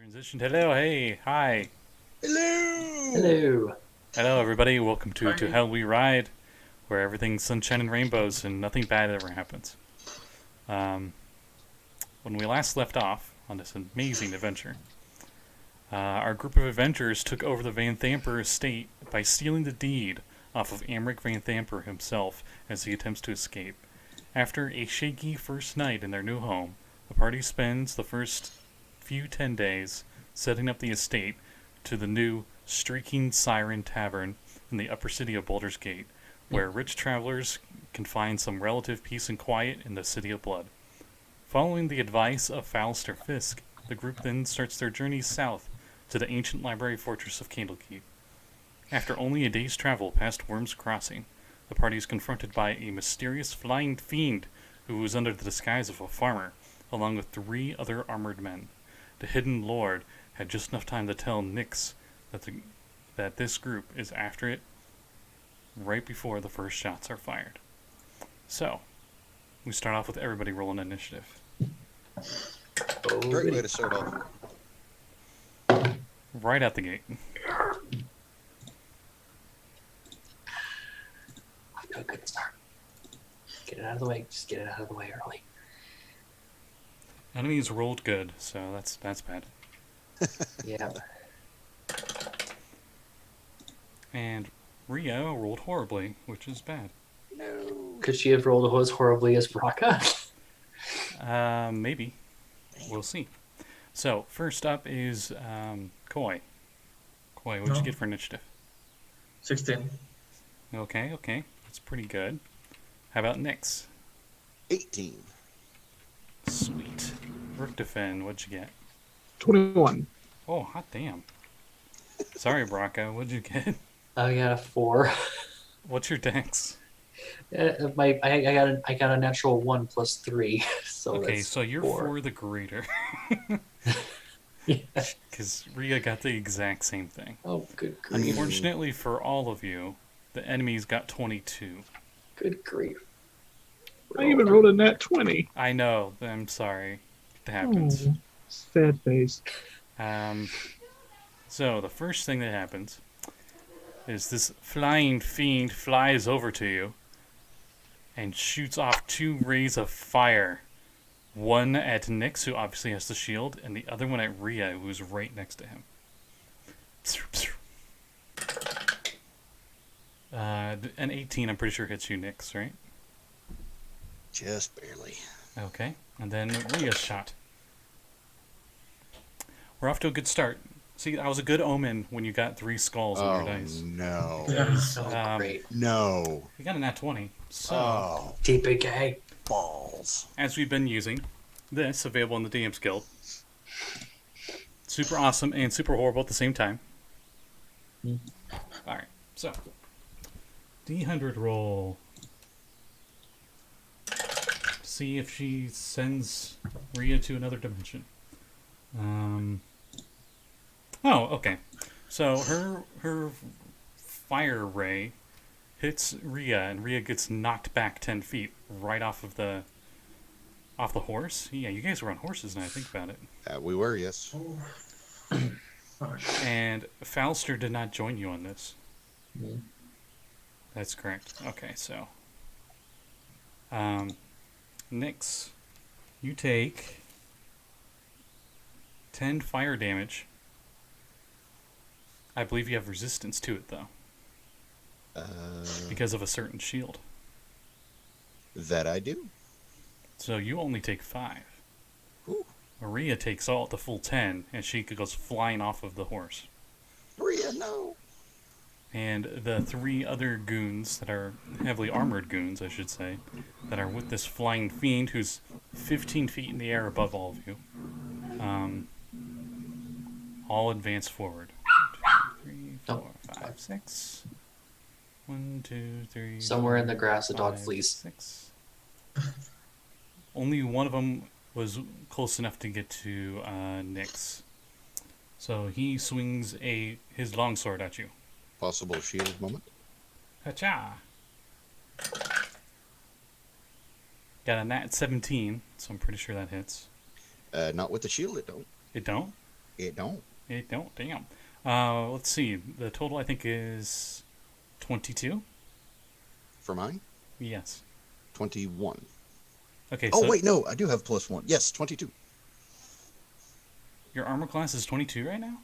Transitioned. Hello, hey, hi. Hello! Hello. Hello, everybody. Welcome to Hi. How We Ride, where everything's sunshine and rainbows and nothing bad ever happens. Um, when we last left off on this amazing adventure, our group of adventurers took over the Van Thamper estate by stealing the deed off of Amric Van Thamper himself as he attempts to escape. After a shaky first night in their new home, the party spends the first few 10 days setting up the estate to the new Streaking Siren Tavern in the upper city of Baldur's Gate, where rich travelers can find some relative peace and quiet in the City of Blood. Following the advice of Falster Fisk, the group then starts their journey south to the ancient library fortress of Candlekeep. After only a day's travel past Worm's Crossing, the party is confronted by a mysterious flying fiend who is under the disguise of a farmer, along with 3 other armored men. The hidden lord had just enough time to tell Nix that this group is after it right before the first shots are fired. So, we start off with everybody rolling initiative. Great way to start off. Right out the gate. Off to a good start. Get it out of the way. Just get it out of the way early. Enemies rolled good, so that's bad. Yeah. And Rio rolled horribly, which is bad. No. Could she have rolled as horribly as Brakka? Maybe. We'll see. So, first up is Koi. Koi, what'd you get for initiative? 16. Okay. That's pretty good. How about Nix? 18. Sweet. Richtofen, what'd you get? 21. Oh, hot damn. Sorry, Brakka, what'd you get? I got a 4. What's your dex? I got a natural 1 plus 3. So Okay, that's so you're 4. for the greater. Yeah. Because Ria got the exact same thing. Oh, good grief. Unfortunately for all of you, the enemies got 22. Good grief. I even rolled a nat 20. I know, I'm sorry. It happens. Oh, sad face. So, the first thing that happens is this flying fiend flies over to you and shoots off 2 rays of fire. One at Nix, who obviously has the shield, and the other one at Ria, who's right next to him. An 18, I'm pretty sure hits you, Nix, right? Just barely. Okay, and then Ria's shot. We're off to a good start. See, that was a good omen when you got 3 skulls on your dice. No. Oh, great. No. You got a nat 20. So, Oh, TPK. balls. as we've been using, this available in the DM's Guild. Super awesome and super horrible at the same time. Alright, so. D100 roll. See if she sends Ria to another dimension. Oh, okay. So her fire ray hits Ria, and Ria gets knocked back 10 feet right off the horse. Yeah, you guys were on horses now I think about it. We were, yes. And Falster did not join you on this. Mhm. That's correct. Okay, so Nix, you take 10 fire damage. I believe you have resistance to it though, because of a certain shield. That I do. So you only take 5. Ooh. Maria takes all the full 10, and she goes flying off of the horse. Maria, no. And the 3 other goons that are heavily armored goons, I should say, that are with this flying fiend who's 15 feet in the air above all of you, all advance forward. 1, 2, 3, 4, 5, 6. 1, 2, 3. Somewhere in the grass, a dog 5, flees. 6. Only one of them was close enough to get to Nix. So he swings his longsword at you. Possible shield moment. Hacha! Got a nat 17, so I'm pretty sure that hits. Not with the shield, it don't. It don't? It don't. It don't. Damn. Let's see. The total I think is 22. For mine, Yes. 21. Okay. Oh, So wait, no, I do have +1. Yes, 22. your armor class is 22 right now.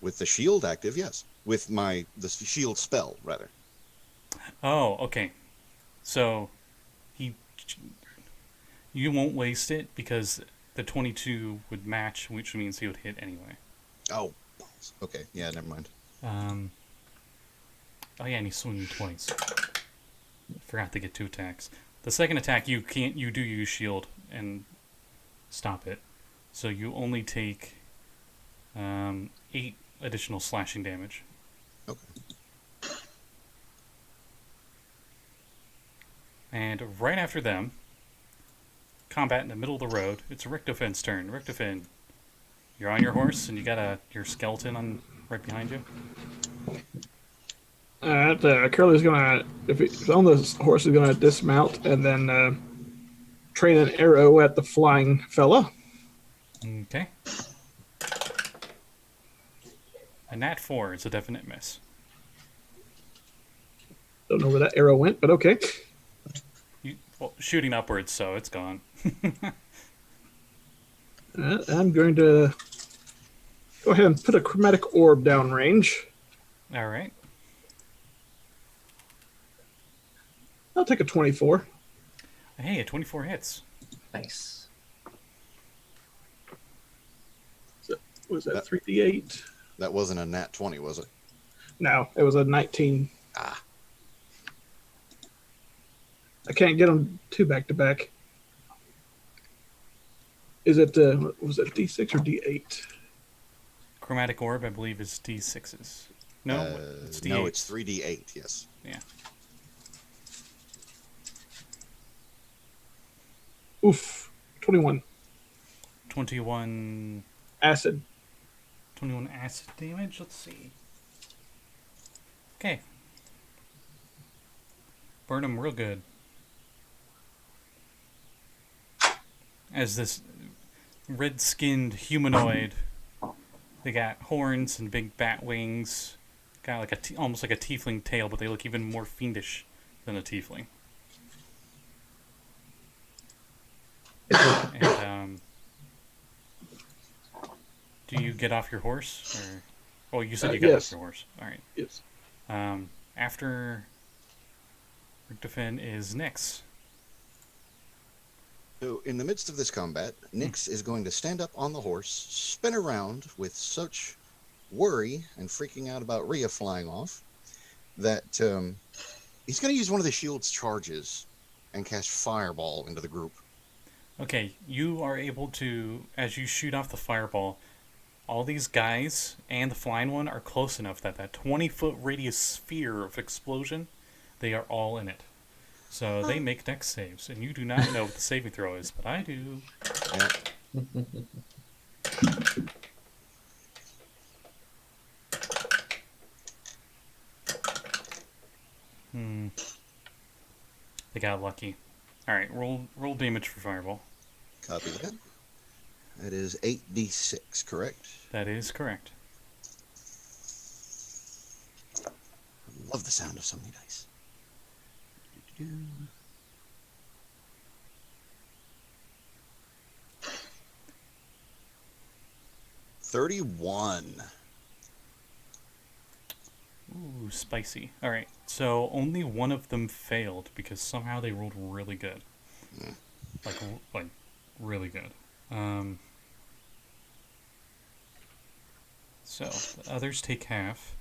With the shield active, yes. With the shield spell, rather. Oh, okay. So he, you won't waste it because the 22 would match, which means he would hit anyway. Oh, okay. Yeah, never mind. Oh yeah, and he's swinging twice. Forgot to get 2 attacks. The second attack you can't. You do use shield and stop it, so you only take 8 additional slashing damage. Okay. And right after them, combat in the middle of the road. It's Richtofen's turn. Richtofen, you're on your horse and you got your skeleton on right behind you. Curly's gonna, if he's on the horse, is gonna dismount and then train an arrow at the flying fella. Okay. A nat 4 is a definite miss. Don't know where that arrow went, but okay. Well, shooting upwards, so it's gone. I'm going to go ahead and put a chromatic orb downrange. All right. I'll take a 24. Hey, a 24 hits. Nice. Was that 3d8? That wasn't a nat 20, was it? No, it was a 19. Ah. I can't get them 2 back to back. Is it, was it D6 or D8? Chromatic orb, I believe, is D6s. No, it's D8. No, it's 3d8, yes. Yeah. Oof. 21. 21 Acid. acid damage. Let's see. Okay. Burn him real good. As this red-skinned humanoid, they got horns and big bat wings, got like almost like a tiefling tail, but they look even more fiendish than a tiefling. And do you get off your horse, or? Oh, you said you got yes. off your horse. All right. Yes. After Richtofen is Nix. So, in the midst of this combat, Nix is going to stand up on the horse, spin around with such worry and freaking out about Rhea flying off that he's going to use one of the shield's charges and cast Fireball into the group. Okay, you are able to, as you shoot off the fireball, all these guys and the flying one are close enough that 20-foot radius sphere of explosion, they are all in it. So they make dex saves, and you do not know what the saving throw is, but I do. Yeah. They got lucky. All right, roll damage for fireball. Copy that. That is 8d6, correct? That is correct. I love the sound of so many dice. 31. Ooh, spicy. All right, so only one of them failed because somehow they rolled really good. Like really good. So the others take half.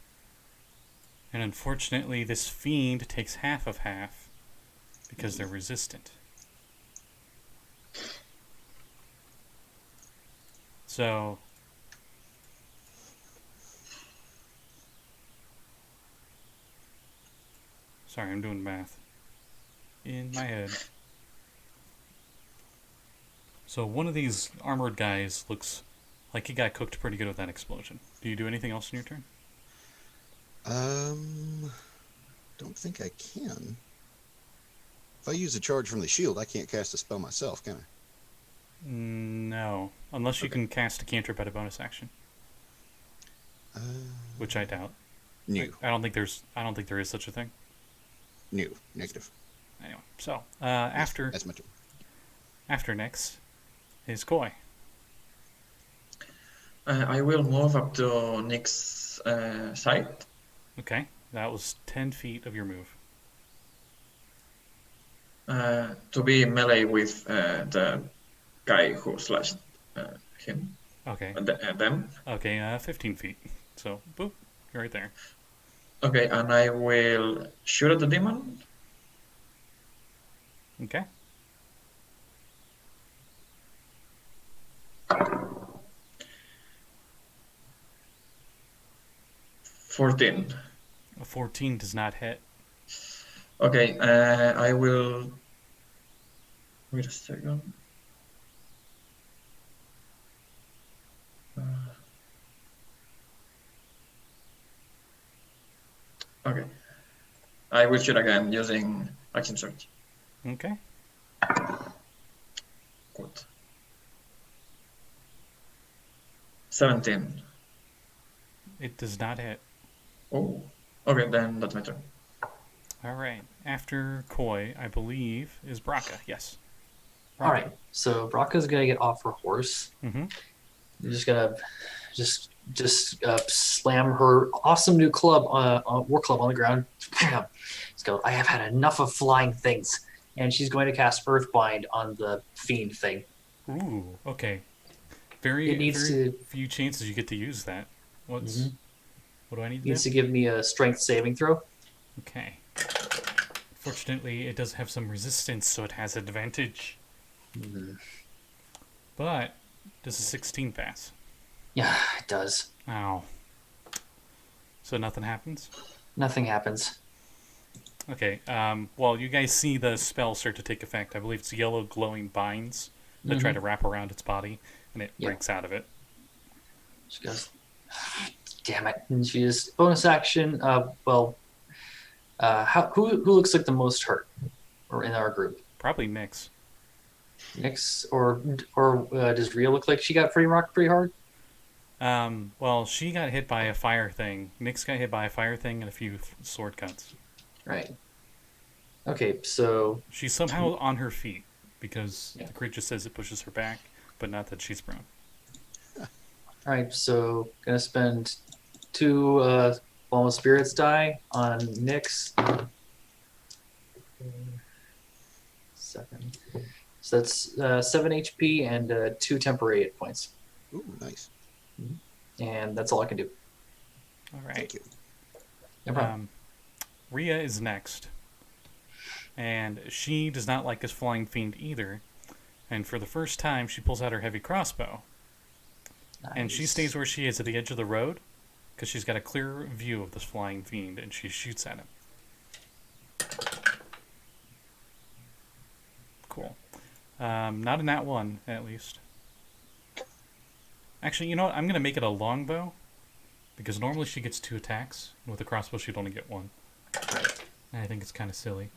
And unfortunately, this fiend takes half of half because they're resistant. So sorry, I'm doing math in my head. So one of these armored guys looks like he got cooked pretty good with that explosion. Do you do anything else in your turn? Don't think I can. If I use a charge from the shield, I can't cast a spell myself, can No, unless you Okay. can cast a cantrip at a bonus action, which I doubt. New. I don't think there is such a thing. New. Negative. Anyway, so Yes, that's my turn. after next is Koi. I will move up to Nick's side. Okay, that was 10 feet of your move. To be melee with the guy who slashed him. Okay, Them. okay, 15 feet. So boop, you're right there. Okay, and I will shoot at the demon. Okay, 14. a 14 does not hit. Okay, I will. Wait a second. Okay. I will shoot again using action search. Okay, Good. 17. it does not hit. Oh. Okay, then that's my turn. All right, after Koi, I believe is Brakka. Yes. Brakka. All right, so Brakka's gonna get off her horse. Mm-hmm. You're just gonna slam her awesome new club, war club on the ground. Let's go. I have had enough of flying things, and she's going to cast Earthbind on the fiend thing. Ooh. Okay. Very It needs very to- few chances you get to use that. What do I need to Needs do? to give me a strength saving throw. Okay. Fortunately, it does have some resistance, so it has advantage. But does a 16 pass? Yeah, it does. Ow. So nothing happens? Nothing happens. Okay. Well, you guys see the spell start to take effect. I believe it's yellow glowing binds that try to wrap around its body, and it Yeah. breaks out of it. She goes, damn it. And she just, bonus action, who looks like the most hurt or in our group? Probably Nix. Nix or does Rhea look like she got pretty hard? Well, she got hit by a fire thing. Nix got hit by a fire thing and a few sword cuts. Right. Okay, so She's somehow on her feet because Yeah. the crit just says it pushes her back, but not that she's prone. all right, so gonna spend 2 Balm of Spirits die on Nix. 7. So that's 7 HP and 2 temporary hit points, Ooh, nice. and that's all I can do. All right. Thank you. No problem. Rhea is next. And she does not like this flying fiend either. And for the first time, she pulls out her heavy crossbow. And she Nice. stays where she is at the edge of the road because she's got a clear view of this flying fiend and she shoots at him. Cool. Not in that one, at least. Actually, you know what? I'm going to make it a longbow because normally she gets 2 attacks. And with a crossbow, she'd only get 1. And I think it's kind of silly.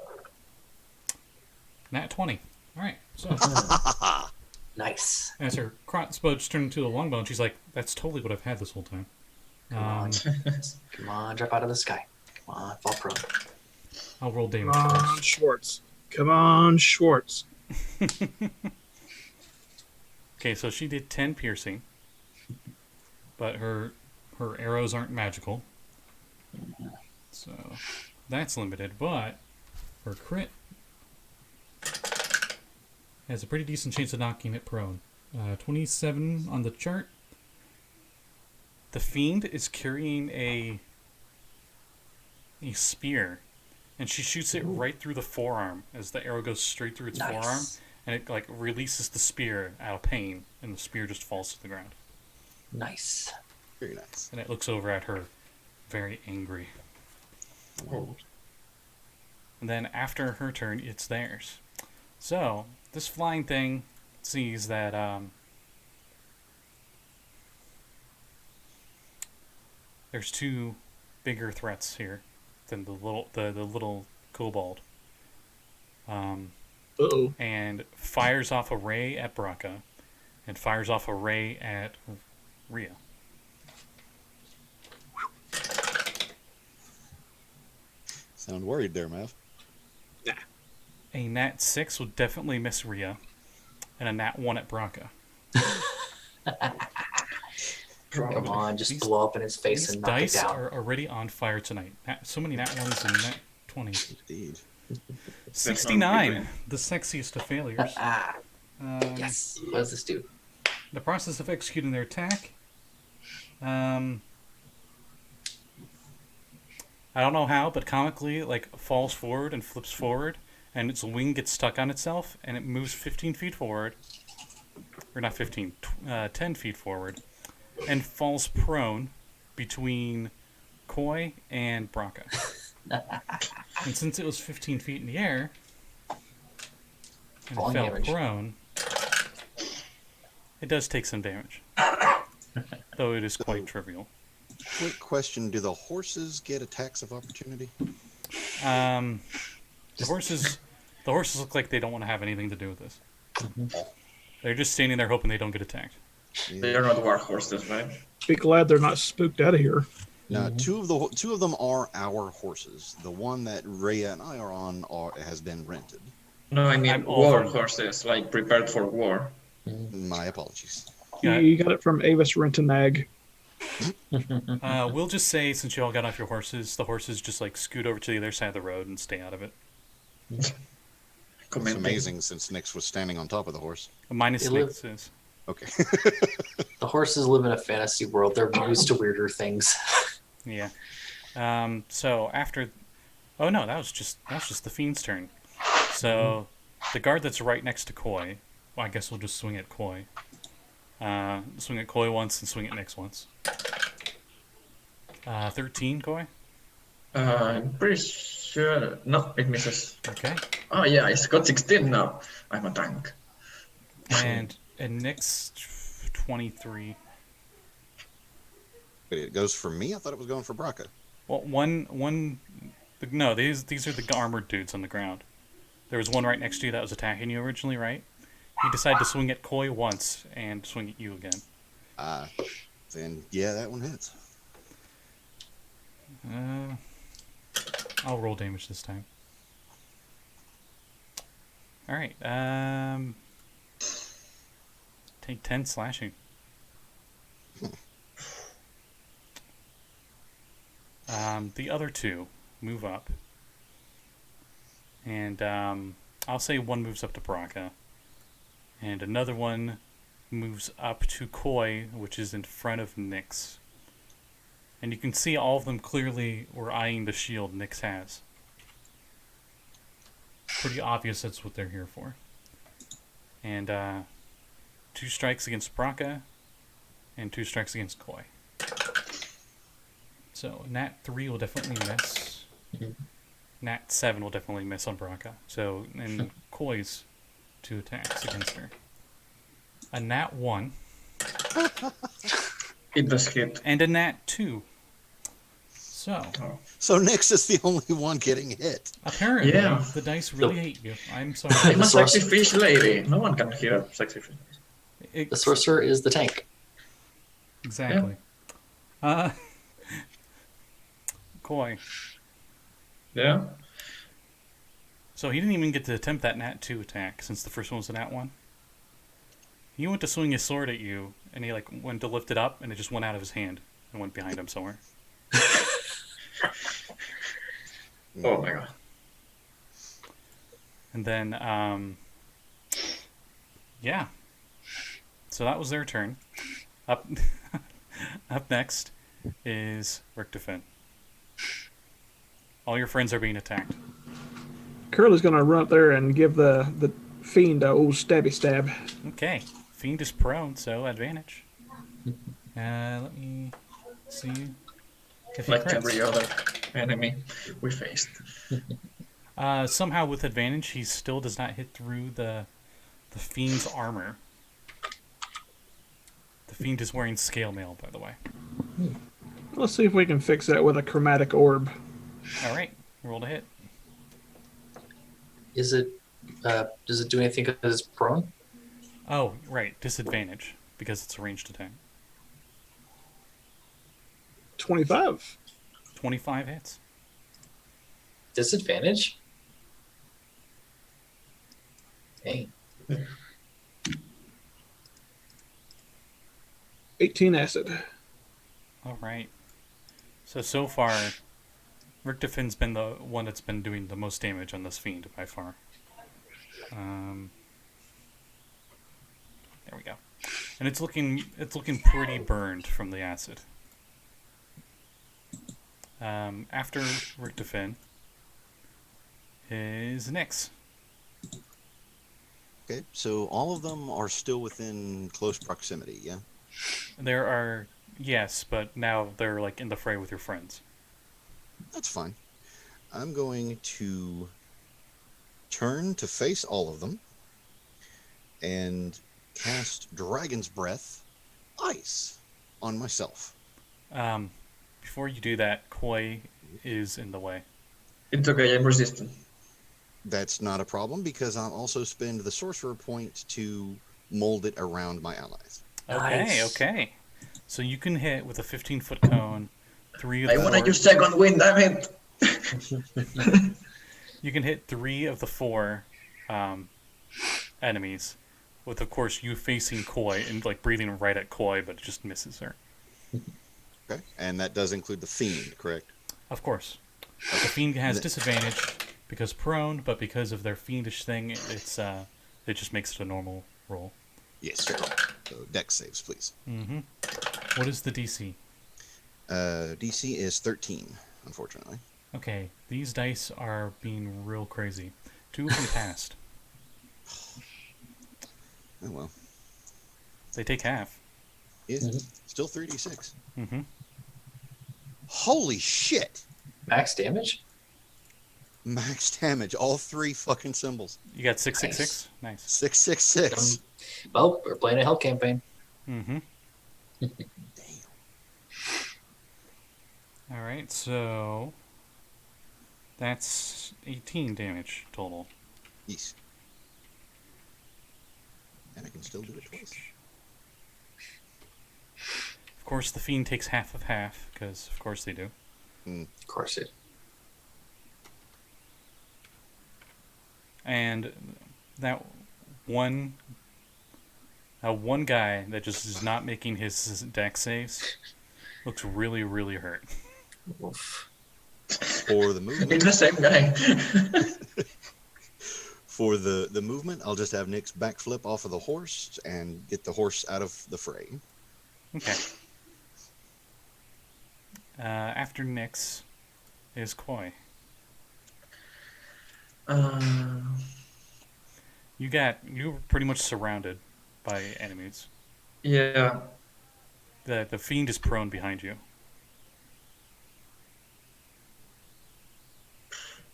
Nat 20. All right. So Nice. as her crossbow just turned into a longbow, and she's like, "That's totally what I've had this whole time." Come on. Come on, drop out of the sky. Come on, fall prone. I'll roll damage Come on, first. Schwartz. Come on, Schwartz. Okay, so she did 10 piercing, but her arrows aren't magical, so that's limited. But her crit has a pretty decent chance of knocking it prone. 27 on the chart. The fiend is carrying a spear, and she shoots it right through the forearm as the arrow goes straight through its Nice. forearm, and it like releases the spear out of pain, and the spear just falls to the ground. Nice. Very nice. And it looks over at her, very angry. Oh. And then after her turn, it's theirs. So this flying thing sees that there's 2 bigger threats here than the little kobold. Uh-oh. And fires off a ray at Brakka, and fires off a ray at Rhea. Sound worried there, Mav. A nat 6 will definitely miss Rhea, and a nat 1 at Brakka. Come on, just These- blow up in his face These and knock it dice down. are already on fire tonight. So many nat 1s and nat 20s. Indeed. 69, the sexiest of failures. Yes. What does this do? The process of executing their attack. I don't know how, but comically, like, falls forward and flips forward, and its wing gets stuck on itself, and it moves 15 feet forward. Or not 15, 10 feet forward, and falls prone between Koi and Brakka. And since it was 15 feet in the air, and it Falling fell damage. prone, it does take some damage. Though it is quite trivial. Quick question: do the horses get attacks of opportunity? The horses look like they don't want to have anything to do with this. They're just standing there hoping they don't get attacked. They are not war horses, right? Be glad they're not spooked out of here. Now, two of them are our horses. The one that Rhea and I are on has been rented. No, I mean I'm war over. horses, like prepared for war. My apologies. Yeah. You got it from Avis Rentenag. We'll just say, since you all got off your horses, the horses just like scoot over to the other side of the road and stay out of it. It's Commenting. amazing since Nix was standing on top of the horse. Minus They live- Nix's. Okay. The horses live in a fantasy world. They're used to weirder things. Yeah. So after, oh no, that was just the fiend's turn. So the guard that's right next to Koi, well, I guess we'll just swing at Koi. Swing at Koi once and swing at Nix once. 13, Koi. I'm pretty sure. No, it misses. Okay. Oh yeah, it's got 16 now. I'm a tank. And Nix 23. Wait, it goes for me? I thought it was going for Brakka. Well, no, these are the armored dudes on the ground. There was one right next to you that was attacking you originally, right? He decided to swing at Koi once and swing at you again. Then yeah, that one hits. I'll roll damage this time. All right. Take 10 slashing. The other two move up, and I'll say one moves up to Brakka, and another one moves up to Koi, which is in front of Nix. And you can see all of them clearly were eyeing the shield Nix has. Pretty obvious that's what they're here for. And 2 strikes against Brakka, and 2 strikes against Koi. So Nat 3 will definitely miss. Nat 7 will definitely miss on Brakka. So, and Koi's 2 attacks against her. A Nat 1 It does hit. and a Nat 2. So, So Nix is the only one getting hit. apparently, Yeah. the dice really hate you. I'm sorry. I'm a The sexy sorcerer- fish lady. No one can hear a sexy fish. The sorcerer is the tank. Exactly. Koi. Yeah. So he didn't even get to attempt that Nat 2 attack since the first one was a Nat 1. He went to swing his sword at you, and he like went to lift it up, and it just went out of his hand and went behind him somewhere. Oh my god. And then, yeah. So that was their turn. Up, up next is Richtofen. All your friends are being attacked. Curly's gonna run up there and give the fiend a old stabby stab. Okay, Fiend is prone, so advantage. Let me see if he Like crits. every other enemy we faced. Somehow with advantage, he still does not hit through the Fiend's armor. The Fiend is wearing scale mail, by the way. Let's see if we can fix that with a chromatic orb. All right, roll to hit. Is it? Does it do anything because it's prone? Oh, right. Disadvantage because it's a ranged attack. 25. 25 hits. Disadvantage? Dang. 18 acid. All right. So far, Richtofen's been the one that's been doing the most damage on this fiend by far. There we go. And it's looking pretty burned from the acid. After Richtofen is Nix. Okay, so all of them are still within close proximity, yeah? There are, yes, but now they're like in the fray with your friends. That's fine. I'm going to turn to face all of them and cast Dragon's Breath Ice on myself. Before you do that, Koi is in the way. It's okay, I'm resistant. That's not a problem because I'll also spend the Sorcerer point to mold it around my allies. Nice. Okay. So you can hit with a 15-foot cone 3 of I the want to 4. use second wind, damn it! You can hit 3 of the 4 enemies, with of course you facing Koi and like breathing right at Koi, but it just misses her. Okay, and that does include the Fiend, correct? Of course, the fiend has disadvantage because prone, but because of their fiendish thing, it just makes it a normal roll. Yes, sir. So Dex saves, please. Mm-hmm. What is the DC? DC is 13, unfortunately. Okay, these dice are being real crazy. 2 of them passed. Oh well. They take half. Yeah, still 3d6. Mm-hmm. Holy shit! Max damage? Max damage, all 3 fucking symbols. You got 666. Nice. 666. Well, we're playing a hell campaign. Mm-hmm. Damn. All right, so that's 18 damage total. Yes. And I can still do it twice. Of course, the fiend takes half of half because, of course, they do. Of course it. And that one guy that just is not making his dex saves looks really, really hurt. Oof. For the movement, It's the same guy. for the movement, I'll just have Nyx backflip off of the horse and get the horse out of the fray. Okay. After Nyx is Koi. You were pretty much surrounded by enemies. Yeah. The fiend is prone behind you.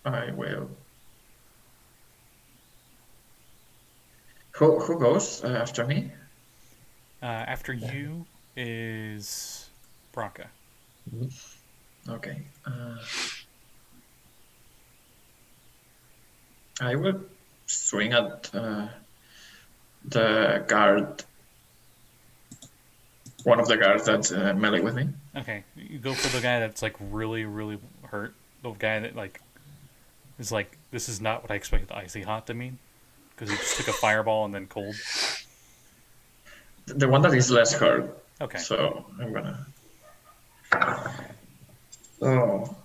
I will. Who goes after me? After you is Brakka. Okay. I will swing at the guard. One of the guards that's melee with me. Okay, you go for the guy that's like really, really hurt. The guy that like is like, this is not what I expected icy hot to mean, because he just took a fireball and then cold. The one that is less hurt. Okay. So I'm gonna. Oh.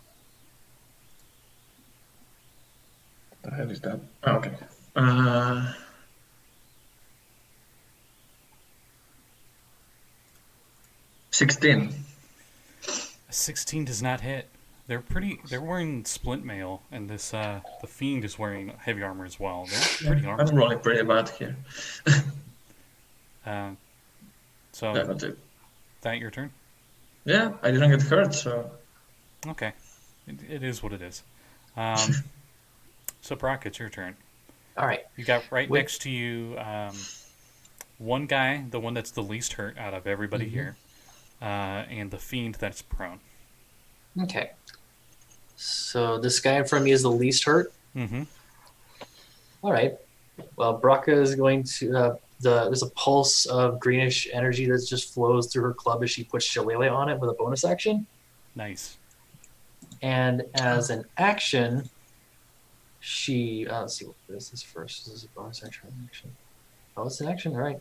What the hell is that? Oh, okay. 16. 16 does not hit. They're wearing splint mail, and this the fiend is wearing heavy armor as well. They're pretty armored. I'm rolling pretty bad here. So Yeah, that's it. that your turn? Yeah, I didn't get hurt, so Okay, it is what it is. So Brock, it's your turn. All right. You got right Wait. next to you one guy, the one that's the least hurt out of everybody here, and the fiend that's prone. Okay. So this guy in front of me is the least hurt. Mm-hmm. All right. Well, Brakka is going to there's a pulse of greenish energy that just flows through her club as she puts Shillelagh on it with a bonus action. Nice. And as an action, she let's see, what is this first? Is this a bonus action? Oh, it's an action, all right.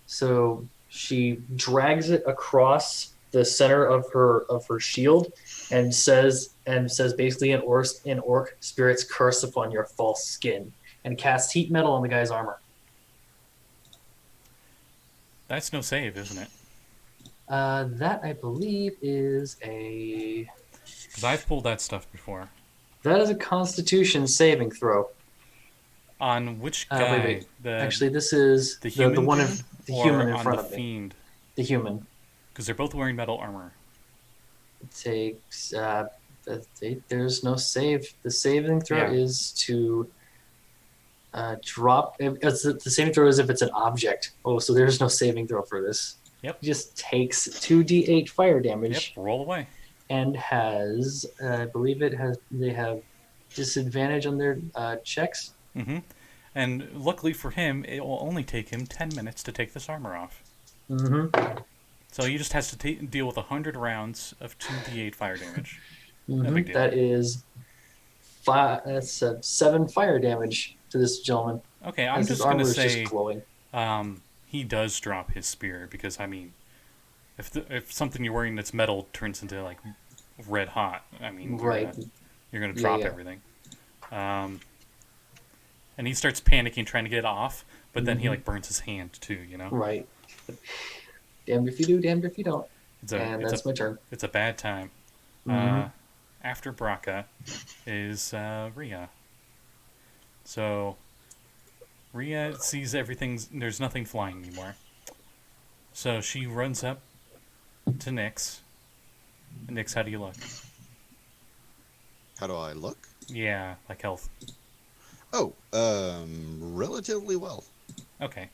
So she drags it across the center of her shield and says basically in orc, spirits curse upon your false skin, and casts heat metal on the guy's armor. That's no save, isn't it? That I believe is a Because I've pulled that stuff before. that is a Constitution saving throw. On which guy? Wait. The, Actually, this is the the human one of the or human in on front the of me. fiend? The human. Because they're both wearing metal armor. It takes there's no save. The saving throw Yeah. is to drop. It's the saving throw is if it's an object. Oh, so there's no saving throw for this. Yep. It just takes 2d8 fire damage. Yep, roll away. And has I believe they have disadvantage on their checks. Mm-hmm. And luckily for him, it will only take him 10 minutes to take this armor off. Mm-hmm. So he just has to deal with 100 rounds of 2d8 fire damage. No big deal. That is that's 7 fire damage to this gentleman. Okay, I'm As just his going armor to is say just glowing. He does drop his spear because, I mean, if something you're wearing that's metal turns into, like, red hot, I mean, Right. you're gonna drop everything. And he starts panicking, trying to get it off, but then he, like, burns his hand, too, you know? Right. Damned if you do, damned if you don't. And that's my turn. It's a bad time. After Brakka is Rhea. So Rhea sees there's nothing flying anymore. So she runs up to Nix. Nix, how do you look? How do I look? Yeah, like health. Oh, relatively well. Okay.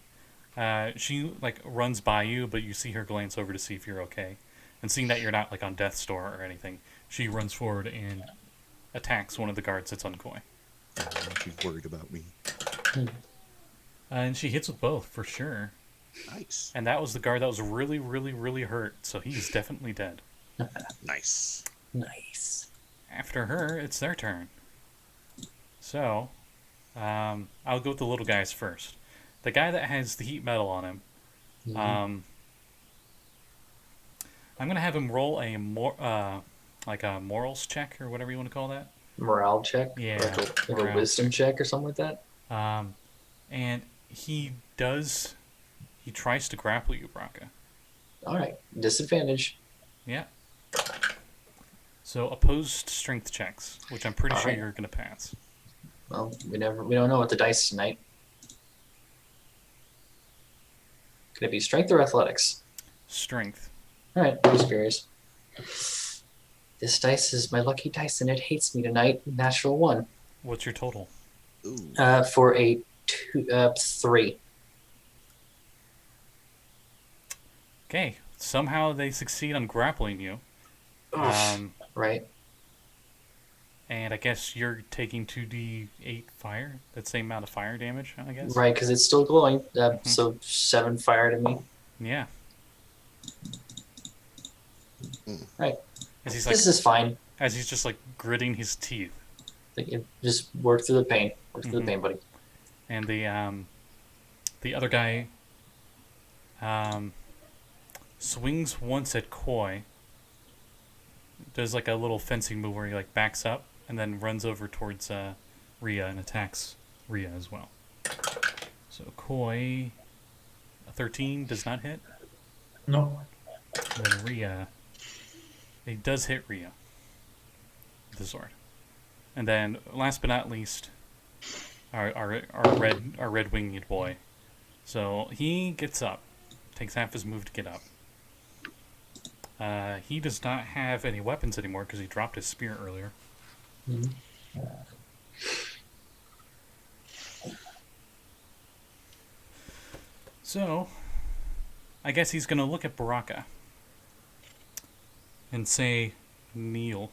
She, like, runs by you, but you see her glance over to see if you're okay. And seeing that you're not, like, on death's door or anything, she runs forward and attacks one of the guards that's on Koi. She's worried about me. And she hits with both, for sure. Nice. And that was the guard that was really, really, really hurt, so he's definitely dead. Nice. Nice. After her, it's their turn. So, I'll go with the little guys first. The guy that has the heat metal on him, I'm going to have him roll a morals check, or whatever you want to call that. Morale check? Yeah, Like a morale wisdom check or something like that? And he tries to grapple you, Brakka. Alright. Disadvantage. Yeah. So opposed strength checks, which I'm pretty sure Alright. you're going to pass. Well, we don't know what the dice tonight. Could it be strength or athletics? Strength. Alright, I'm just curious. This dice is my lucky dice and it hates me tonight. Natural 1. What's your total? Ooh. For a 3. Okay. Somehow they succeed on grappling you. Right. And I guess you're taking 2d8 fire? That same amount of fire damage, I guess? Right, because it's still glowing. So 7 fire to me. Yeah. Right. As he's like, This is fine. as he's just like gritting his teeth. Just work through the pain. Work through the pain, buddy. And the other guy swings once at Koi. Does like a little fencing move where he like backs up and then runs over towards Rhea and attacks Rhea as well. So Koi, a 13 does not hit. No. And then Rhea, it does hit Rhea with the sword. And then last but not least, our red winged boy. So he gets up, takes half his move to get up. He does not have any weapons anymore because he dropped his spear earlier. So, I guess he's going to look at Brakka and say, kneel.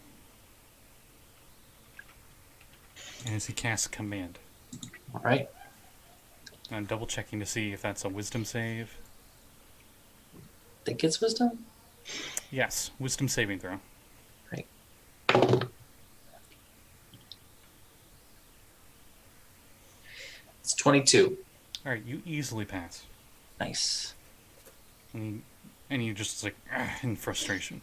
As he casts command. All right. I'm double checking to see if that's a wisdom save. Think it's wisdom? Yes, wisdom saving throw. Right. It's 22. All right, you easily pass. Nice. And you just like in frustration.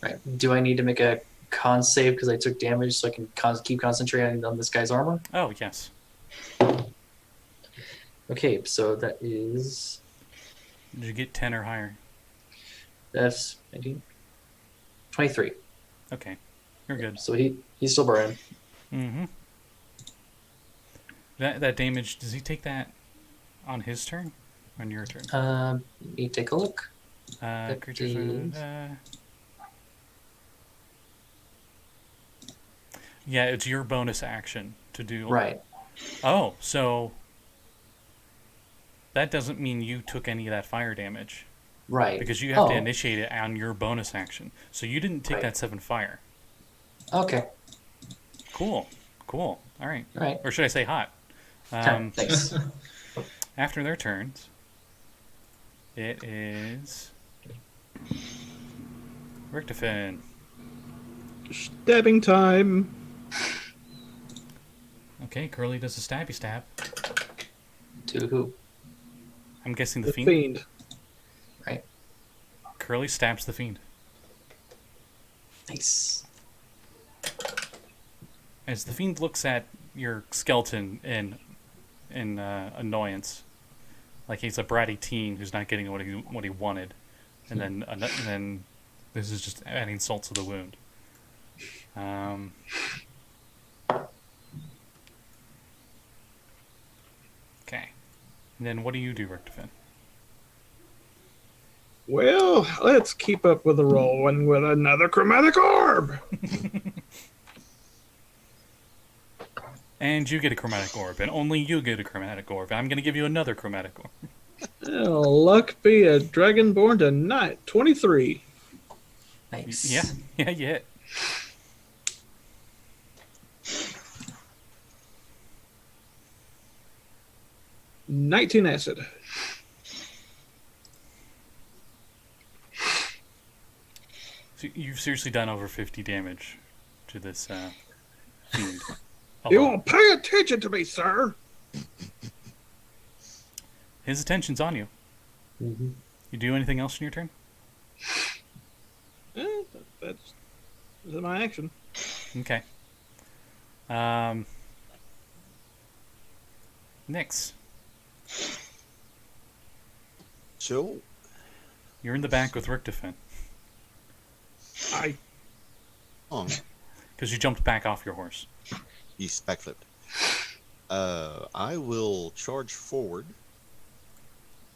Right. Do I need to make a con save because I took damage so I can keep concentrating on this guy's armor? Oh, yes. Okay, so that is... Did you get 10 or higher? That's 19. 23. Okay, you're good. So he's still burning. Mm-hmm. That damage, does he take that on his turn? On your turn? Let me take a look. Creature is- yeah, it's your bonus action to do... Right. Oh, so... That doesn't mean you took any of that fire damage. Right. Because you have to initiate it on your bonus action. So you didn't take Right. that 7 fire. Okay. Cool. All right. All right. Or should I say hot? Thanks. After their turns, it is Richtofen. Stabbing time. Okay, Curly does a stabby stab. To who? I'm guessing the The fiend. fiend. Right. Curly stabs the fiend. Nice. As the fiend looks at your skeleton in annoyance, like he's a bratty teen who's not getting what he wanted, and then this is just adding salt to the wound. Okay, and then what do you do, Richtofen? Well, let's keep up with the rolling with another chromatic orb. And you get a chromatic orb, and only you get a chromatic orb. I'm going to give you another chromatic orb. Well, luck be a Dragonborn tonight. 23. Nice. Yeah, you hit. $19 acid. So you've seriously done over 50 damage to this fiend. You alone. won't pay attention to me, sir. His attention's on you. Mm-hmm. You do anything else in your turn? That's my action. Okay. Nix, So, you're in the back with Richtofen I because you jumped back off your horse. he's backflipped. I will charge forward.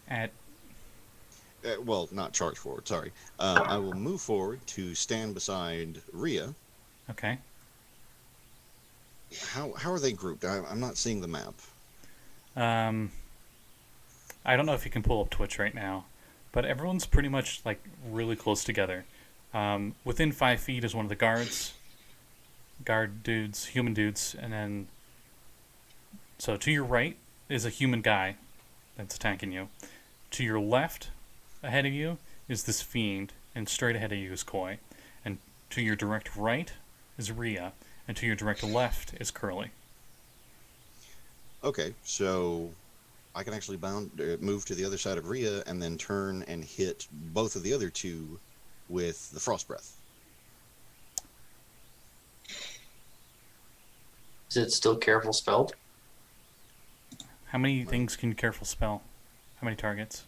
At Well, not charge forward. Sorry. I will move forward to stand beside Rhea. okay. How are they grouped? I'm not seeing the map. I don't know if you can pull up Twitch right now, but everyone's pretty much like really close together. Within 5 feet is one of the guard dudes, human dudes, and then so to your right is a human guy that's attacking you. To your left, ahead of you, is this fiend, and straight ahead of you is Koi. And to your direct right is Rhea, and to your direct left is Curly. Okay, so I can actually move to the other side of Rhea and then turn and hit both of the other two with the frost breath. Is it still careful spelled? How many things can you careful spell? How many targets?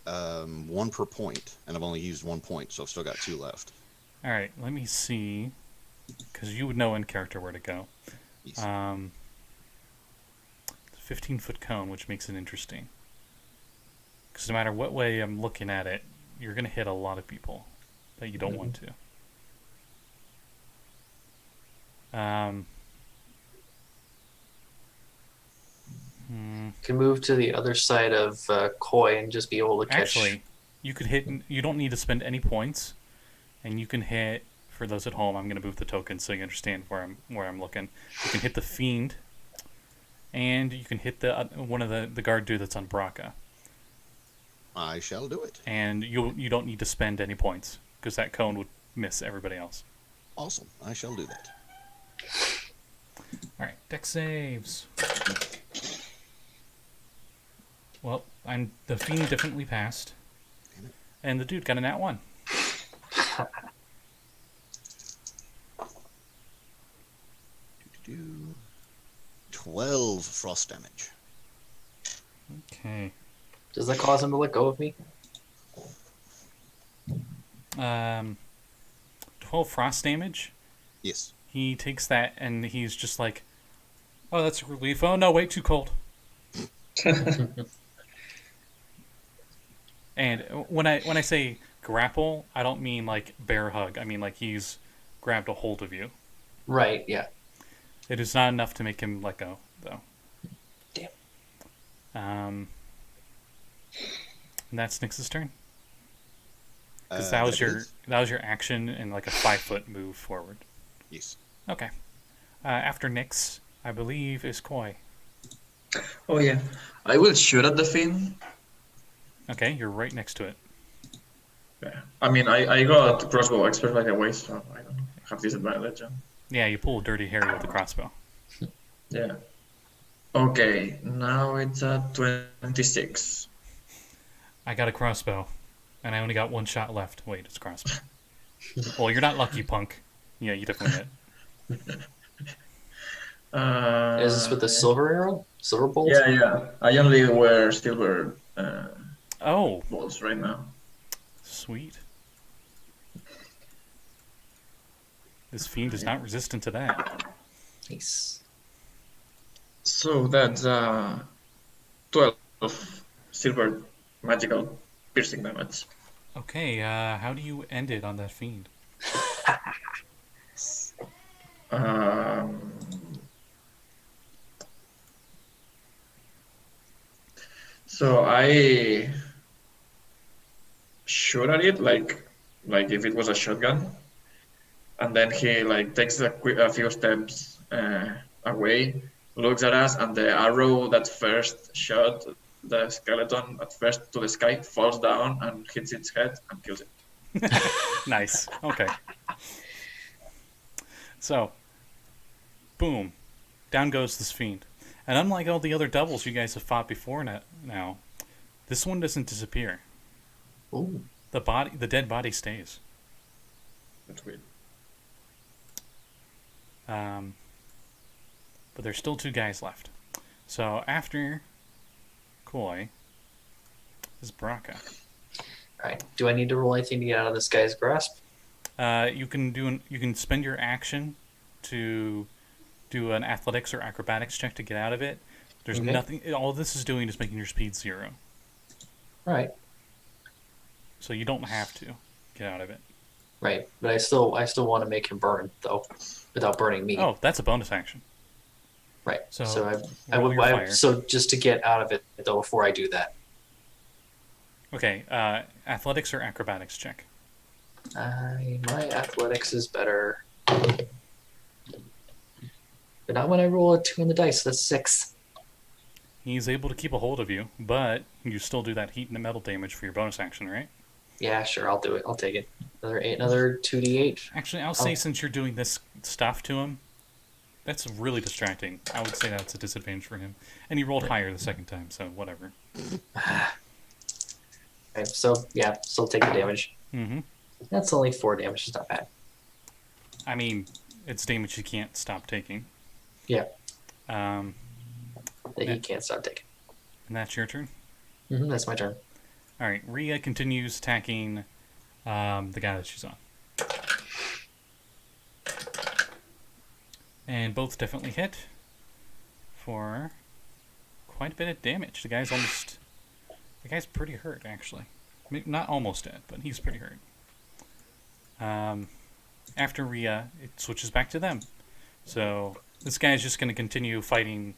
1 per point, and I've only used 1 point, so I've still got 2 left. All right, let me see, because you would know in character where to go. Yes. 15-foot cone, which makes it interesting. Because no matter what way I'm looking at it, you're going to hit a lot of people that you don't want to. Can move to the other side of Koi and just be able to catch. Actually, you could hit. You don't need to spend any points, and you can hit. For those at home, I'm going to move the token so you understand where I'm looking. You can hit the fiend, and you can hit the one of the guard dude that's on Brakka. I shall do it. And you don't need to spend any points because that cone would miss everybody else. Awesome. I shall do that. All right, dex saves. Well, the fiend definitely passed, and the dude got a nat 1. Do 12 frost damage. Okay. Does that cause him to let go of me? 12 frost damage. Yes. He takes that and he's just like, "Oh, that's a relief. Oh no, wait, too cold." And when I say grapple, I don't mean like bear hug. I mean like he's grabbed a hold of you. Right, yeah. It is not enough to make him let go, though. Damn. And that's Nix's turn. Because That that was your action and like a 5-foot move forward. Yes. Okay. After Nix, I believe is Koi. Oh yeah, I will shoot at the fiend. Okay, you're right next to it. Yeah. I mean, I got crossbow expert right away, so I don't have disadvantage. Yeah, you pull Dirty Harry with the crossbow. Yeah. Okay, now it's at 26. I got a crossbow, and I only got one shot left. Wait, it's a crossbow. Well, you're not lucky, punk. Yeah, you definitely hit. Is this with the silver arrow? Silver bolt? Yeah. I only wear silver Oh, bolts right now. sweet. This fiend is not resistant to that. Nice. So that's 12 silver magical piercing damage. Okay, how do you end it on that fiend? So I shoot at it like if it was a shotgun, and then he like takes a few steps away, looks at us, and the arrow that first shot the skeleton at first to the sky falls down and hits its head and kills it. Nice. Okay. So, boom. Down goes this fiend. And unlike all the other doubles you guys have fought before now, this one doesn't disappear. Ooh. The dead body stays. That's weird. But there's still 2 guys left. So after Koi is Brakka. Alright. Do I need to roll anything to get out of this guy's grasp? You can spend your action to do an athletics or acrobatics check to get out of it. There's Okay. nothing. All this is doing is making your speed 0. Alright. So you don't have to get out of it. Right. But I still want to make him burn though, without burning me. Oh, that's a bonus action. Right. So I roll would your fire. so just to get out of it though before I do that. Okay, athletics or acrobatics check. My athletics is better. But not when I roll a 2 on the dice, that's 6. He's able to keep a hold of you, but you still do that heat and metal damage for your bonus action, right? Yeah, sure, I'll do it. I'll take it. Another 2d8. Actually, I'll say since you're doing this stuff to him, that's really distracting. I would say that's a disadvantage for him. And he rolled higher the second time, so whatever. Okay, so yeah, still take the damage. Mm-hmm. That's only 4 damage, it's not bad. I mean, it's damage you can't stop taking. Yeah, Um, that he can't stop taking. and that's your turn. That's my turn. All right, Rhea continues attacking the guy that she's on. And both definitely hit for quite a bit of damage. The guy's pretty hurt, actually. Maybe not almost dead, but he's pretty hurt. After Rhea, it switches back to them. So this guy's just going to continue fighting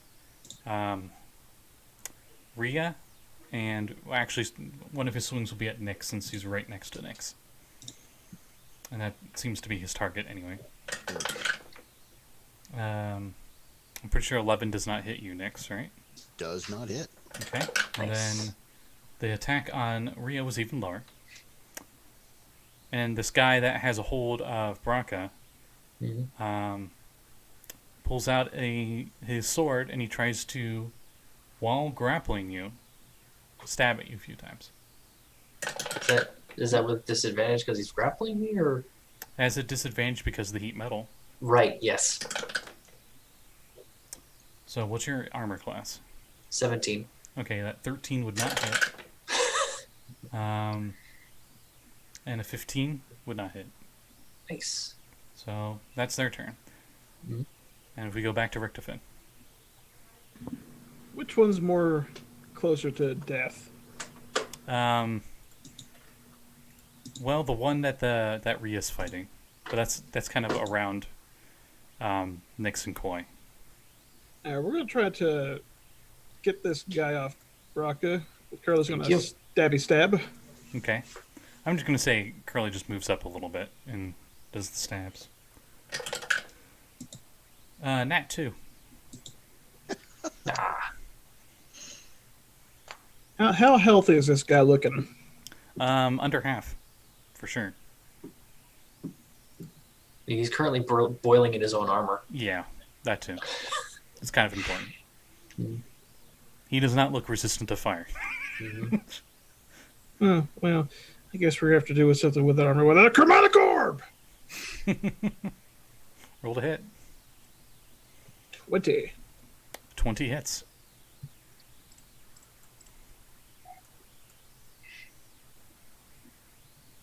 Rhea, and actually one of his swings will be at Nix since he's right next to Nix. And that seems to be his target anyway. I'm pretty sure 11 does not hit you, Nix, right? Does not hit. Okay. And Nice. then the attack on Rhea was even lower. And this guy that has a hold of Brakka pulls out his sword and he tries to, while grappling you, stab at you a few times. Is that with disadvantage because he's grappling me, or? Has a disadvantage because of the heat metal. Right. Yes. So what's your armor class? 17. Okay, that 13 would not hit. And a 15 would not hit. Nice. So that's their turn. Mhm. And if we go back to Richtofen. Which one's more closer to death? Well, the one that Rhea's fighting, but that's kind of around Nix and Koi. We're gonna try to get this guy off Brakka. Curly's gonna Thank you. stabby stab. Okay, I'm just gonna say Curly just moves up a little bit and does the stabs. Nat 2. Ah. How healthy is this guy looking? Under half, for sure. He's currently boiling in his own armor. Yeah, that too. It's kind of important. Mhm. He does not look resistant to fire. Oh, well, I guess we're gonna have to do something with that armor without a chromatic orb. Roll to hit. 20. 20 hits.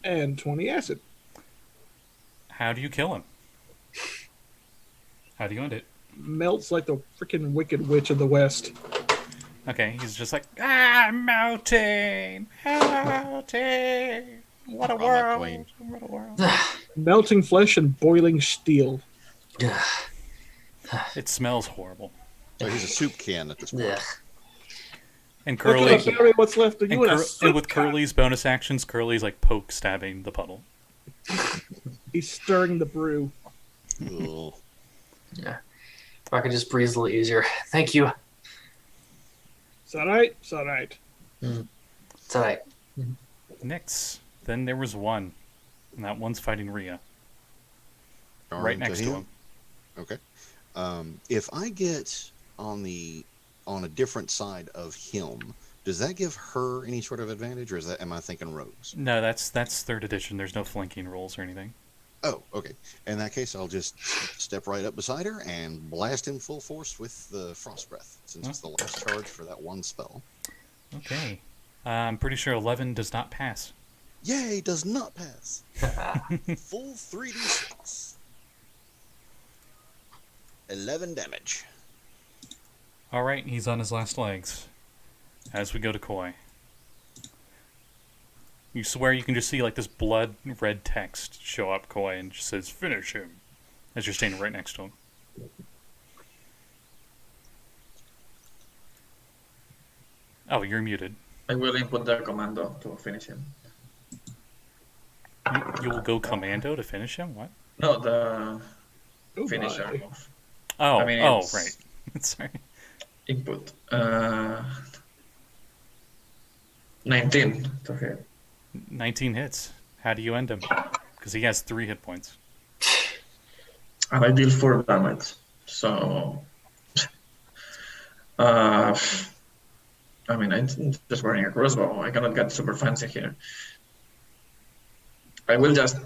And 20 acid. How do you kill him? How do you end it? Melts like the freaking Wicked Witch of the West. Okay, he's just like, I'm melting! Melting! What a Drama world! queen. What a world. Melting flesh and boiling steel. It smells horrible. So he's a soup can at this point. Yeah. And Look Curly, at Barry, what's left of you in a and soup with can. Curly's bonus actions, Curly's like poke stabbing the puddle. He's stirring the brew. Ugh. Yeah. If I could just breathe a little easier. Thank you. It's alright. It's alright. It's alright. Next, then there was one, and that one's fighting Rhea, right Darn next to him. Okay. If I get on a different side of him, does that give her any sort of advantage, or am I thinking rogues? No, that's 3rd edition. There's no flanking rules or anything. Oh, okay. In that case, I'll just step right up beside her and blast him full force with the Frost Breath, since it's the last charge for that one spell. Okay. I'm pretty sure 11 does not pass. Yay, does not pass. Full 3d6. 11 damage. All right, he's on his last legs. As we go to Koi. You swear you can just see like this blood red text show up, Koi, and it just says "finish him" as you're standing right next to him. Oh, you're muted. I will input the commando to finish him. You will go commando to finish him. What? No, the Oh, finisher my. move. Oh, I mean, oh, it's- right. Sorry. Input. 19 to hit. 19 hits. How do you end him? Because he has 3 hit points. And I deal 4 damage. So, I mean, I'm just wearing a crossbow. I cannot get super fancy here. I will just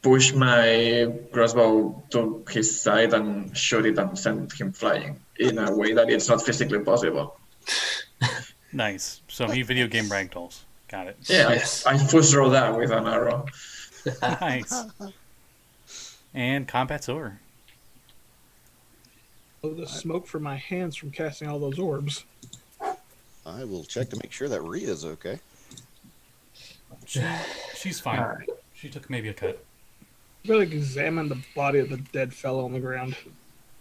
push my crossbow to his side and shoot it and send him flying in a way that it's not physically possible. Nice. So he video game ragdolls. Got it. Yeah, Yes. I full roll that with an arrow. Nice. And combat's over. Oh, the smoke from my hands from casting all those orbs. I will check to make sure that Rhea's okay. She's fine. All right. She took maybe a cut. I'm gonna examine the body of the dead fellow on the ground.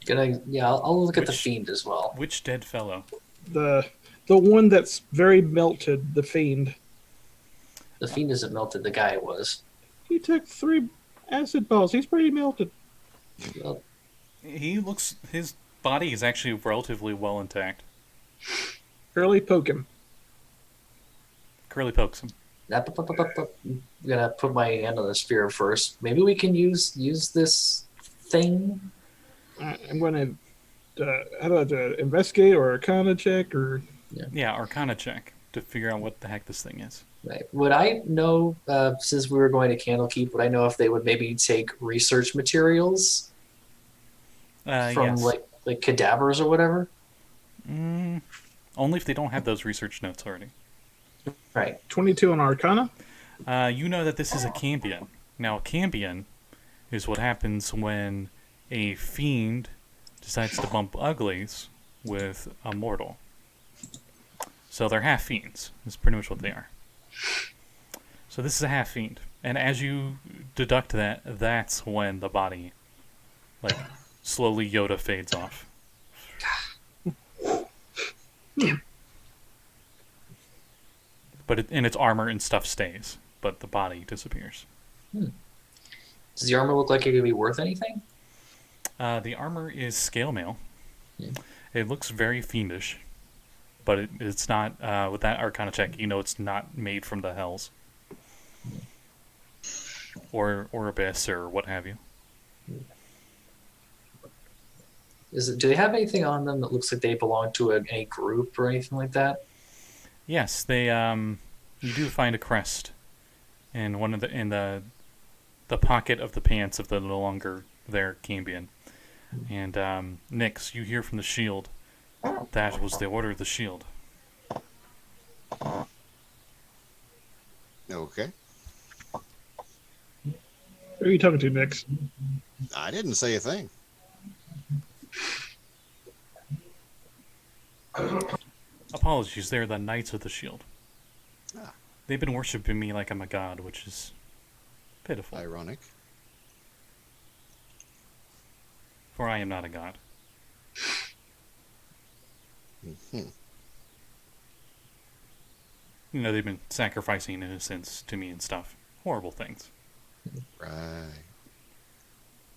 I'll look at the Which- fiend as well. Which dead fellow? The one that's very melted, the fiend. The fiend isn't melted. The guy was. He took 3 acid balls. He's pretty melted. Well, He looks body is actually relatively well intact. Early poke him. Curly pokes him. I'm gonna put my hand on the spear first. Maybe we can use this thing. I'm going to how do I do it? Investigate or Arcana check or Yeah, Arcana check to figure out what the heck this thing is. Right. Would I know, since we were going to Candlekeep, would I know if they would maybe take research materials from Yes. like cadavers or whatever? Only if they don't have those research notes already. Right. 22 on Arcana. You know that this is a cambion. Now, a cambion is what happens when a fiend decides to bump uglies with a mortal. So they're half fiends. That's pretty much what they are. So this is a half fiend, and as you deduct that, that's when the body, like, slowly Yoda fades off. But and its armor and stuff stays, but the body disappears. Does the armor look like it could be worth anything? The armor is scale mail. Yeah. It looks very fiendish, but it's not. With that Arcana check, you know it's not made from the hells, or abyss, or what have you. Do they have anything on them that looks like they belong to a group or anything like that? Yes, they. You do find a crest in one of the pocket of the pants of the no longer there cambion. And Nix, you hear from the shield. That was the order of the shield. Okay. Who are you talking to, Nix? I didn't say a thing. Apologies, they're the Knights of the Shield. Ah. They've been worshiping me like I'm a god, which is pitiful. Ironic. For I am not a god. Mm-hmm. You know, they've been sacrificing innocents to me and stuff. Horrible things. Right.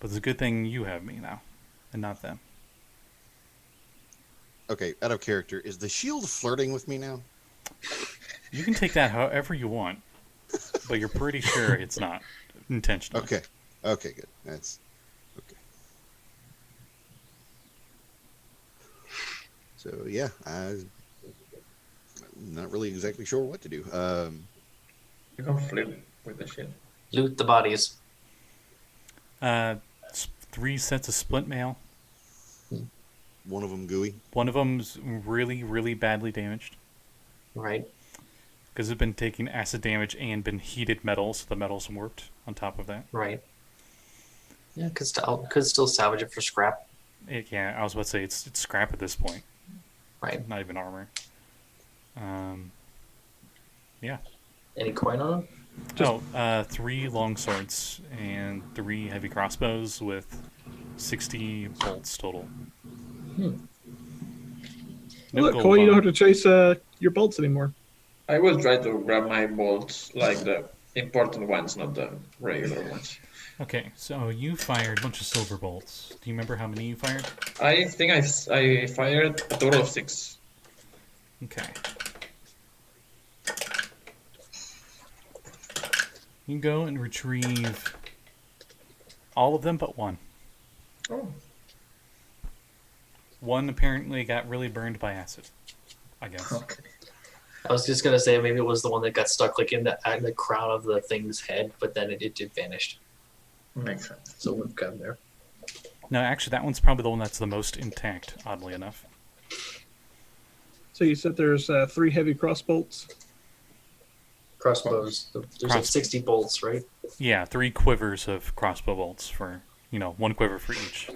But it's a good thing you have me now, and not them. Okay, out of character, is the shield flirting with me now? You can take that however you want, but you're pretty sure it's not intentional. Okay. Okay, good. That's okay. So yeah, I'm not really exactly sure what to do. You can flip with the shield. Loot the bodies. 3 sets of splint mail. One of them gooey. One of them's really, really badly damaged Right. because it's been taking acid damage and been heated metal, so the metal's warped on top of that. Right. Yeah, could still salvage it for scrap. Yeah, I was about to say it's scrap at this point. Right. Not even armor. Yeah. Any coin on them? 3 long swords and 3 heavy crossbows with 60 bolts total. No Look, gold Cole, you bar. don't have to chase your bolts anymore. I will try to grab my bolts, like the important ones, not the regular ones. Okay, so you fired a bunch of silver bolts. Do you remember how many you fired? I think I fired a total of 6. Okay. You go and retrieve all of them but one. Oh. One apparently got really burned by acid, I guess. Okay. I was just gonna say maybe it was the one that got stuck like in the crown of the thing's head, but then it vanished. Makes sense. So we've got there. No, actually, that one's probably the one that's the most intact, oddly enough. So you said there's 3 heavy crossbolts. Crossbows. There's like 60 bolts, right? Yeah, 3 quivers of crossbow bolts for, 1 quiver for each.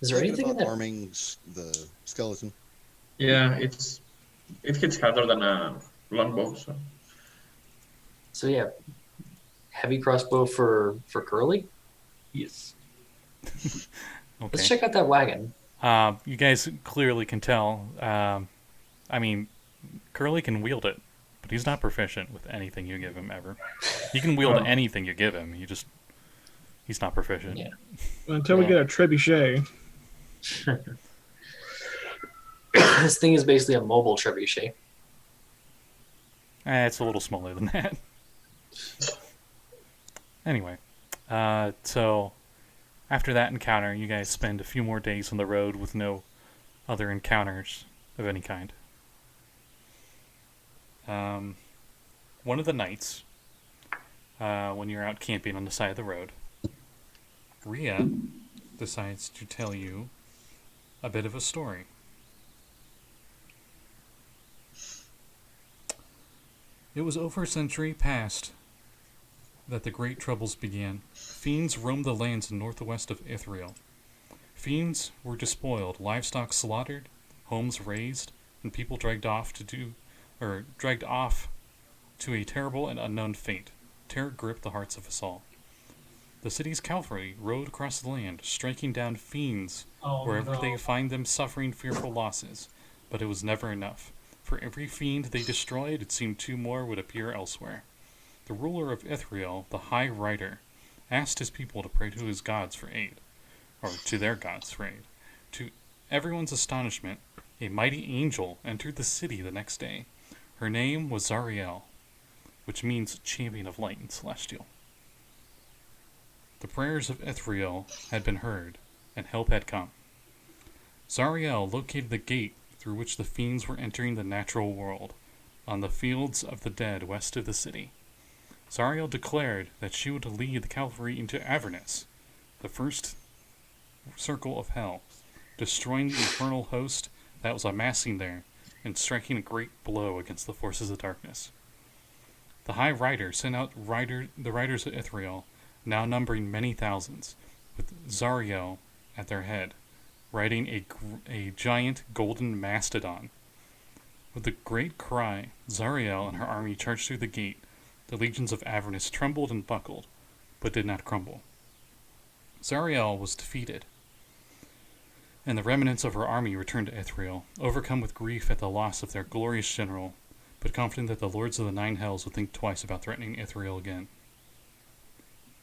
Is there anything in about that? arming the skeleton? Yeah, it hits harder than a longbow. So. So yeah, heavy crossbow for Curly. Yes. Let's Okay. check out that wagon. You guys clearly can tell. I mean, Curly can wield it, but he's not proficient with anything you give him ever. He can wield anything you give him. He just He's not proficient. Yeah. Until we Yeah. get a trebuchet. This thing is basically a mobile trebuchet. It's a little smaller than that. Anyway, so after that encounter, you guys spend a few more days on the road with no other encounters of any kind. One of the nights, when you're out camping on the side of the road, Rhea decides to tell you a bit of a story. It was over a century past that the great troubles began. Fiends roamed the lands northwest of Ithriel. Fiends were despoiled, livestock slaughtered, homes razed, and people dragged off to a terrible and unknown fate. Terror gripped the hearts of us all. The city's cavalry rode across the land, striking down fiends wherever they find them, suffering fearful losses. But it was never enough. For every fiend they destroyed, it seemed two more would appear elsewhere. The ruler of Ithriel, the High Rider, asked his people to pray to his gods for aid, or to their gods for aid. To everyone's astonishment, a mighty angel entered the city the next day. Her name was Zariel, which means champion of light in Celestial. The prayers of Ithriel had been heard, and help had come. Zariel located the gate through which the fiends were entering the natural world, on the fields of the dead west of the city. Zariel declared that she would lead the cavalry into Avernus, the first circle of hell, destroying the infernal host that was amassing there, and striking a great blow against the forces of darkness. The High Rider sent out the riders of Ithriel, now numbering many thousands, with Zariel at their head, riding a giant golden mastodon. With a great cry, Zariel and her army charged through the gate. The legions of Avernus trembled and buckled, but did not crumble. Zariel was defeated, and the remnants of her army returned to Ithriel, overcome with grief at the loss of their glorious general, but confident that the lords of the Nine Hells would think twice about threatening Ithriel again.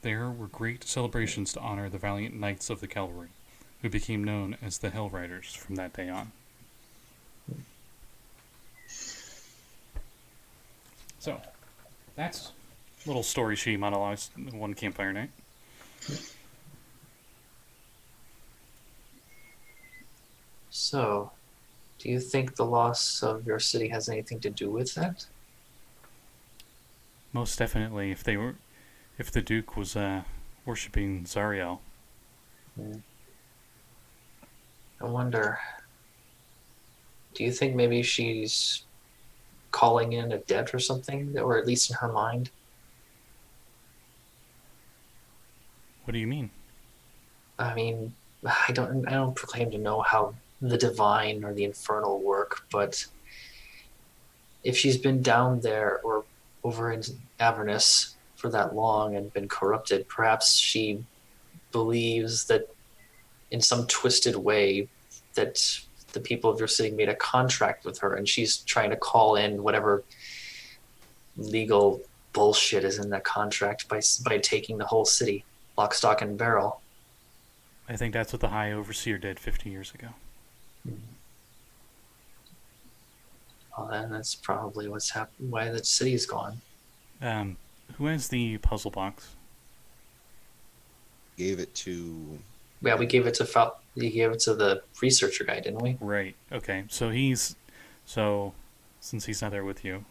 There were great celebrations to honor the valiant knights of the cavalry, who became known as the Hell Riders from that day on. So, that's a little story she monologues one campfire night. So, do you think the loss of your city has anything to do with that? Most definitely, if the Duke was worshipping Zariel. I wonder, do you think maybe she's calling in a debt or something, or at least in her mind? What do you mean? I mean, I don't proclaim to know how the divine or the infernal work, but if she's been down there or over in Avernus for that long and been corrupted, perhaps she believes that in some twisted way that the people of your city made a contract with her, and she's trying to call in whatever legal bullshit is in that contract by taking the whole city, lock, stock, and barrel. I think that's what the High Overseer did 50 years ago. Well, then that's probably what's happened. Why the city's gone. Who has the puzzle box? Gave it to. Yeah, we gave it to the researcher guy, didn't we? Right. Okay. So since he's not there with you,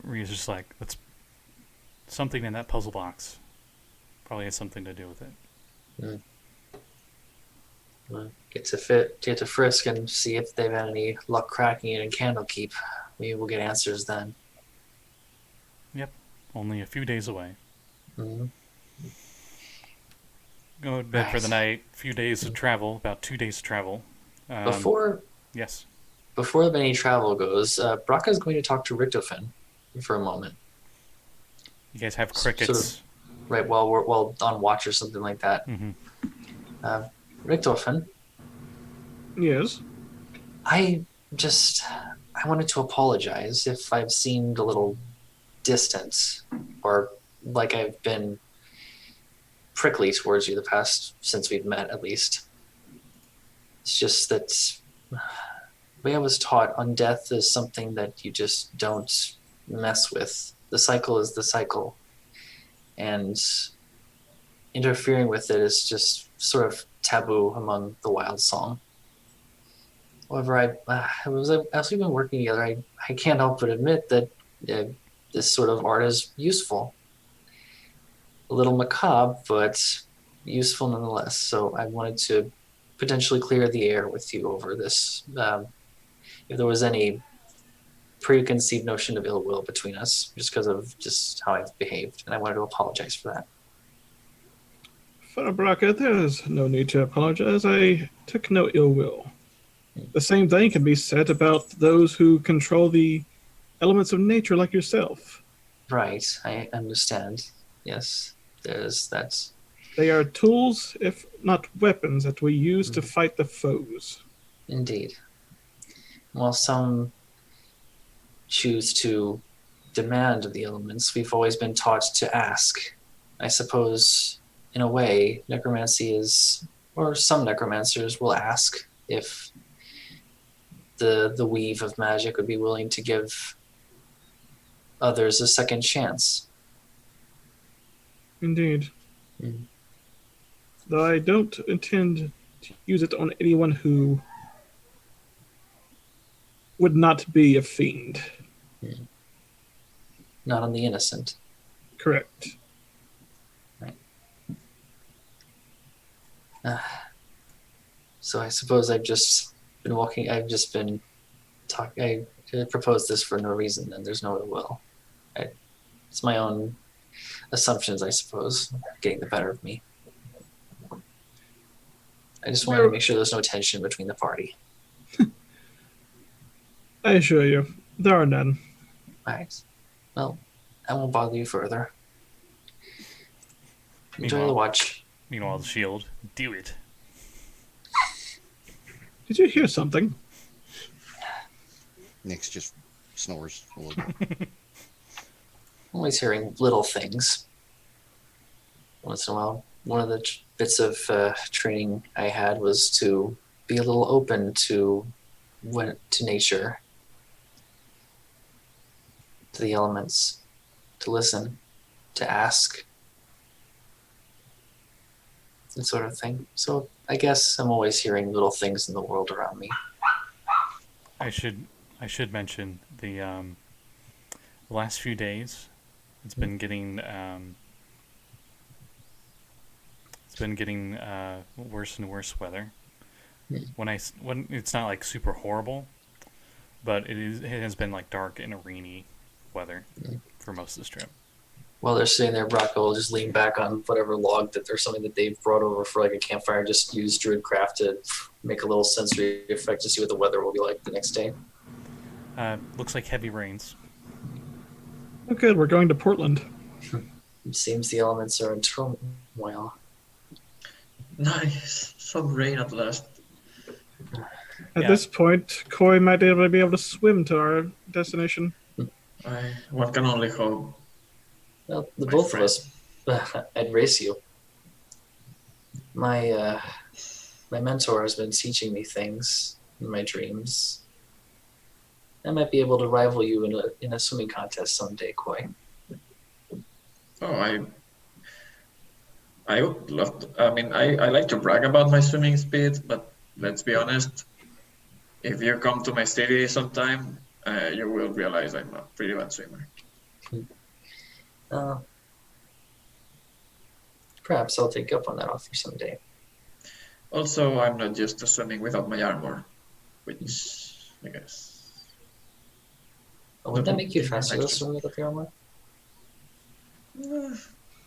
Rhea's just like, let's something in that puzzle box. Probably has something to do with it. Well, get to Frisk and see if they've had any luck cracking it in Candlekeep. Maybe we'll get answers then. Yep. Only a few days away. Mm-hmm. Go to bed for the night. A few days of travel. About 2 days of travel. Before Yes. any travel goes, Brakka is going to talk to Richtofen for a moment. You guys have crickets. Sort of, right, while we're on watch or something like that. Mm-hmm. Richtofen, Yes. I wanted to apologize if I've seemed a little distant or like I've been prickly towards you the past since we've met, at least. It's just that the way I was taught, undeath is something that you just don't mess with. The cycle is the cycle, and interfering with it is just sort of taboo among the wild song. However, as we've been working together, I can't help but admit that this sort of art is useful. A little macabre, but useful nonetheless. So I wanted to potentially clear the air with you over this. If there was any preconceived notion of ill will between us, just because of just how I've behaved, and I wanted to apologize for that. Father Brakka, there is no need to apologize. I took no ill will. The same thing can be said about those who control the elements of nature like yourself. Right, I understand. Yes, there's that. They are tools, if not weapons, that we use to fight the foes. Indeed. While some choose to demand of the elements, we've always been taught to ask. I suppose, in a way, necromancy is, or some necromancers will ask if the weave of magic would be willing to give others a second chance. Indeed. Though I don't intend to use it on anyone who would not be a fiend. Not on the innocent. Correct. Right. So I suppose I've just been talking. I proposed this for no reason, and there's no ill will. It's my own assumptions, I suppose, getting the better of me. I just wanted to make sure there's no tension between the party. I assure you, there are none. Right. Well, I won't bother you further. Enjoy the watch. Meanwhile, the shield. Do it. Did you hear something? Nix just snores a little bit. Always hearing little things. Once in a while. One of the bits of training I had was to be a little open to nature, to the elements, to listen, to ask, that sort of thing. So I guess I'm always hearing little things in the world around me. I should mention the last few days. It's been getting worse and worse weather. When it's not like super horrible, but it has been like dark and rainy weather for most of this trip. While they're sitting there, Brakka will just lean back on whatever log that there's something that they've brought over for like a campfire. Just use Druid craft to make a little sensory effect to see what the weather will be like the next day. Looks like heavy rains. Oh, good. We're going to Portland. It seems the elements are in turmoil. Nice. Some rain at last. At this point, Koi might be able to swim to our destination. One can only hope. Well, the My both friend. of us, I'd race you. My mentor has been teaching me things in my dreams. I might be able to rival you in a swimming contest someday, Koi. Oh, I would love to. I mean, I like to brag about my swimming speed, but let's be honest. If you come to my city sometime, you will realize I'm a pretty bad swimmer. Perhaps I'll take up on that offer someday. Also, I'm not used to swimming without my armor, which I guess. Wouldn't that make you faster to swim without the armor?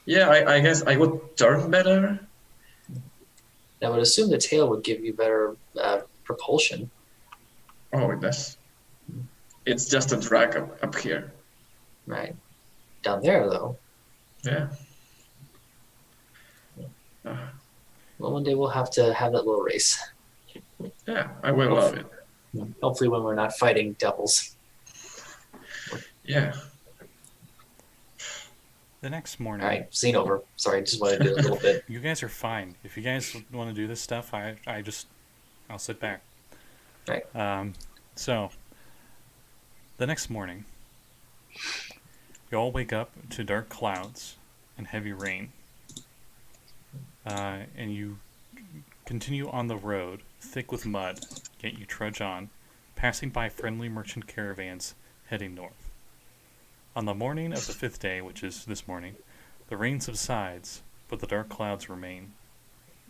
Yeah, I guess I would turn better. I would assume the tail would give you better propulsion. Oh, it does. It's just a drag up here. Right. Down there, though. Yeah. Well, one day we'll have to have that little race. Yeah, I will love it. Hopefully when we're not fighting devils. Yeah. The next morning, All right, scene over. Sorry, just wanted to do a little bit. you guys are fine. If you guys want to do this stuff, I'll sit back. Right. So, the next morning, you all wake up to dark clouds and heavy rain. And you continue on the road, thick with mud, yet you trudge on, passing by friendly merchant caravans heading north. On the morning of the 5th day, which is this morning, the rain subsides, but the dark clouds remain.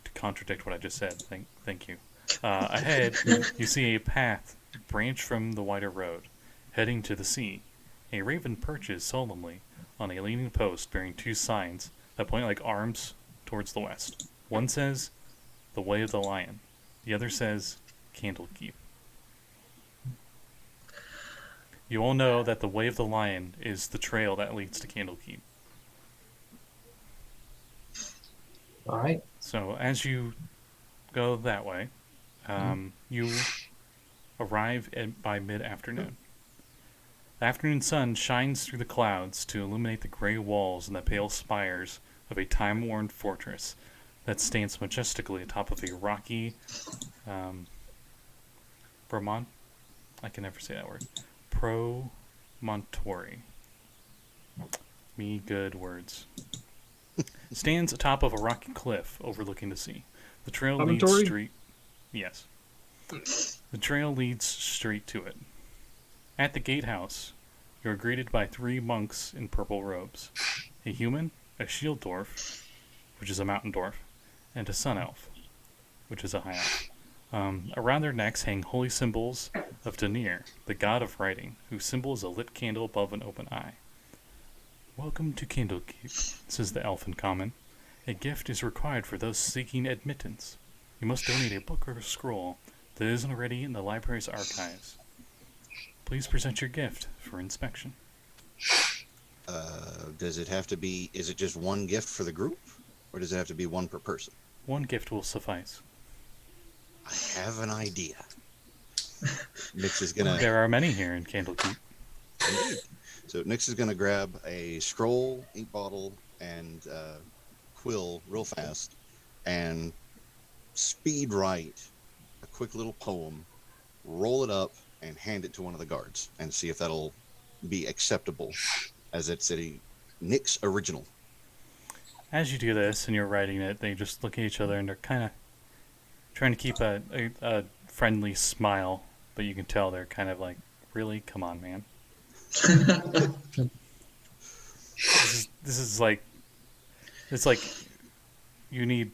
To contradict what I just said, thank you. Ahead, you see a path branch from the wider road, heading to the sea. A raven perches solemnly on a leaning post bearing 2 signs that point like arms towards the west. One says, "The Way of the Lion." The other says, "Candlekeep." You all know that the Way of the Lion is the trail that leads to Candlekeep. All right. So as you go that way, you arrive by mid-afternoon. The afternoon sun shines through the clouds to illuminate the gray walls and the pale spires of a time-worn fortress that stands majestically atop of a rocky Vermont. I can never say that word. Promontory. Me good words. Stands atop of a rocky cliff overlooking the sea. The trail leads Promontory? straight. Yes. The trail leads straight to it. At the gatehouse, you are greeted by 3 monks in purple robes: a human, a shield dwarf, which is a mountain dwarf, and a sun elf, which is a high elf. Around their necks hang holy symbols of Danir, the god of writing, whose symbol is a lit candle above an open eye. "Welcome to Candlekeep," says the elf in common. "A gift is required for those seeking admittance. You must donate a book or a scroll that isn't already in the library's archives. Please present your gift for inspection." Does it have to be? Is it just one gift for the group, or does it have to be one per person? 1 gift will suffice. I have an idea. Nix is gonna. There are many here in Candlekeep. Indeed. So Nix is gonna grab a scroll, ink bottle, and quill real fast, and speed write a quick little poem, roll it up, and hand it to one of the guards, and see if that'll be acceptable, as it's a Nix original. As you do this and you're writing it, they just look at each other and they're kind of trying to keep a friendly smile, but you can tell they're kind of like, "Really? Come on, man." This is like, it's like you need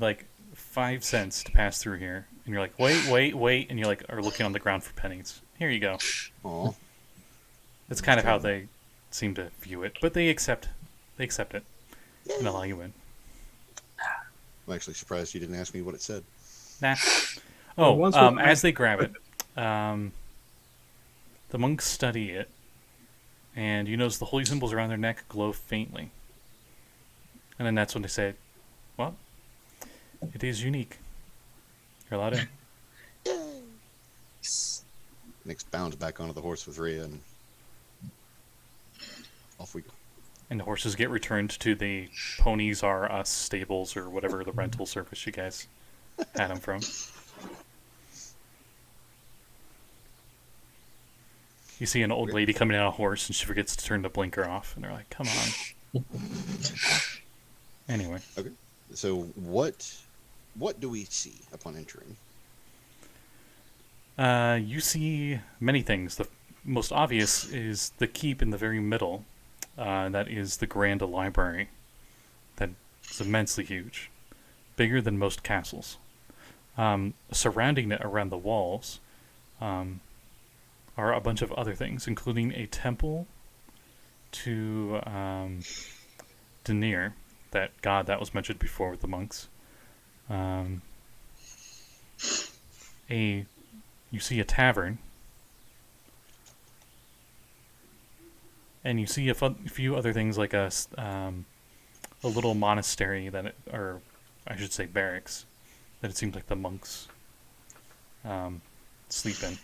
like 5 cents to pass through here, and you're like, wait, and you like are looking on the ground for pennies. Here you go. Aw. That's kind of how they seem to view it, but they accept it and allow you in. I'm actually surprised you didn't ask me what it said. Nah. Well, Oh, once we're- as they grab it, the monks study it, and you notice the holy symbols around their neck glow faintly. And then that's when they say, "Well, it is unique. You're allowed in." Nix bounds back onto the horse with Rhea, and off we go. And the horses get returned to the Ponies Are Us stables or whatever the rental service you guys had them from. You see an old lady coming on a horse and she forgets to turn the blinker off, and they're like, "Come on." Anyway. Okay. So what do we see upon entering? You see many things. The most obvious is the keep in the very middle. That is the Grand Library. That is immensely huge. Bigger than most castles. Surrounding it around the walls are a bunch of other things, including a temple to Danir, that god that was mentioned before with the monks. You see a tavern, and you see a few other things like a little monastery or I should say barracks, that it seems like the monks sleep in.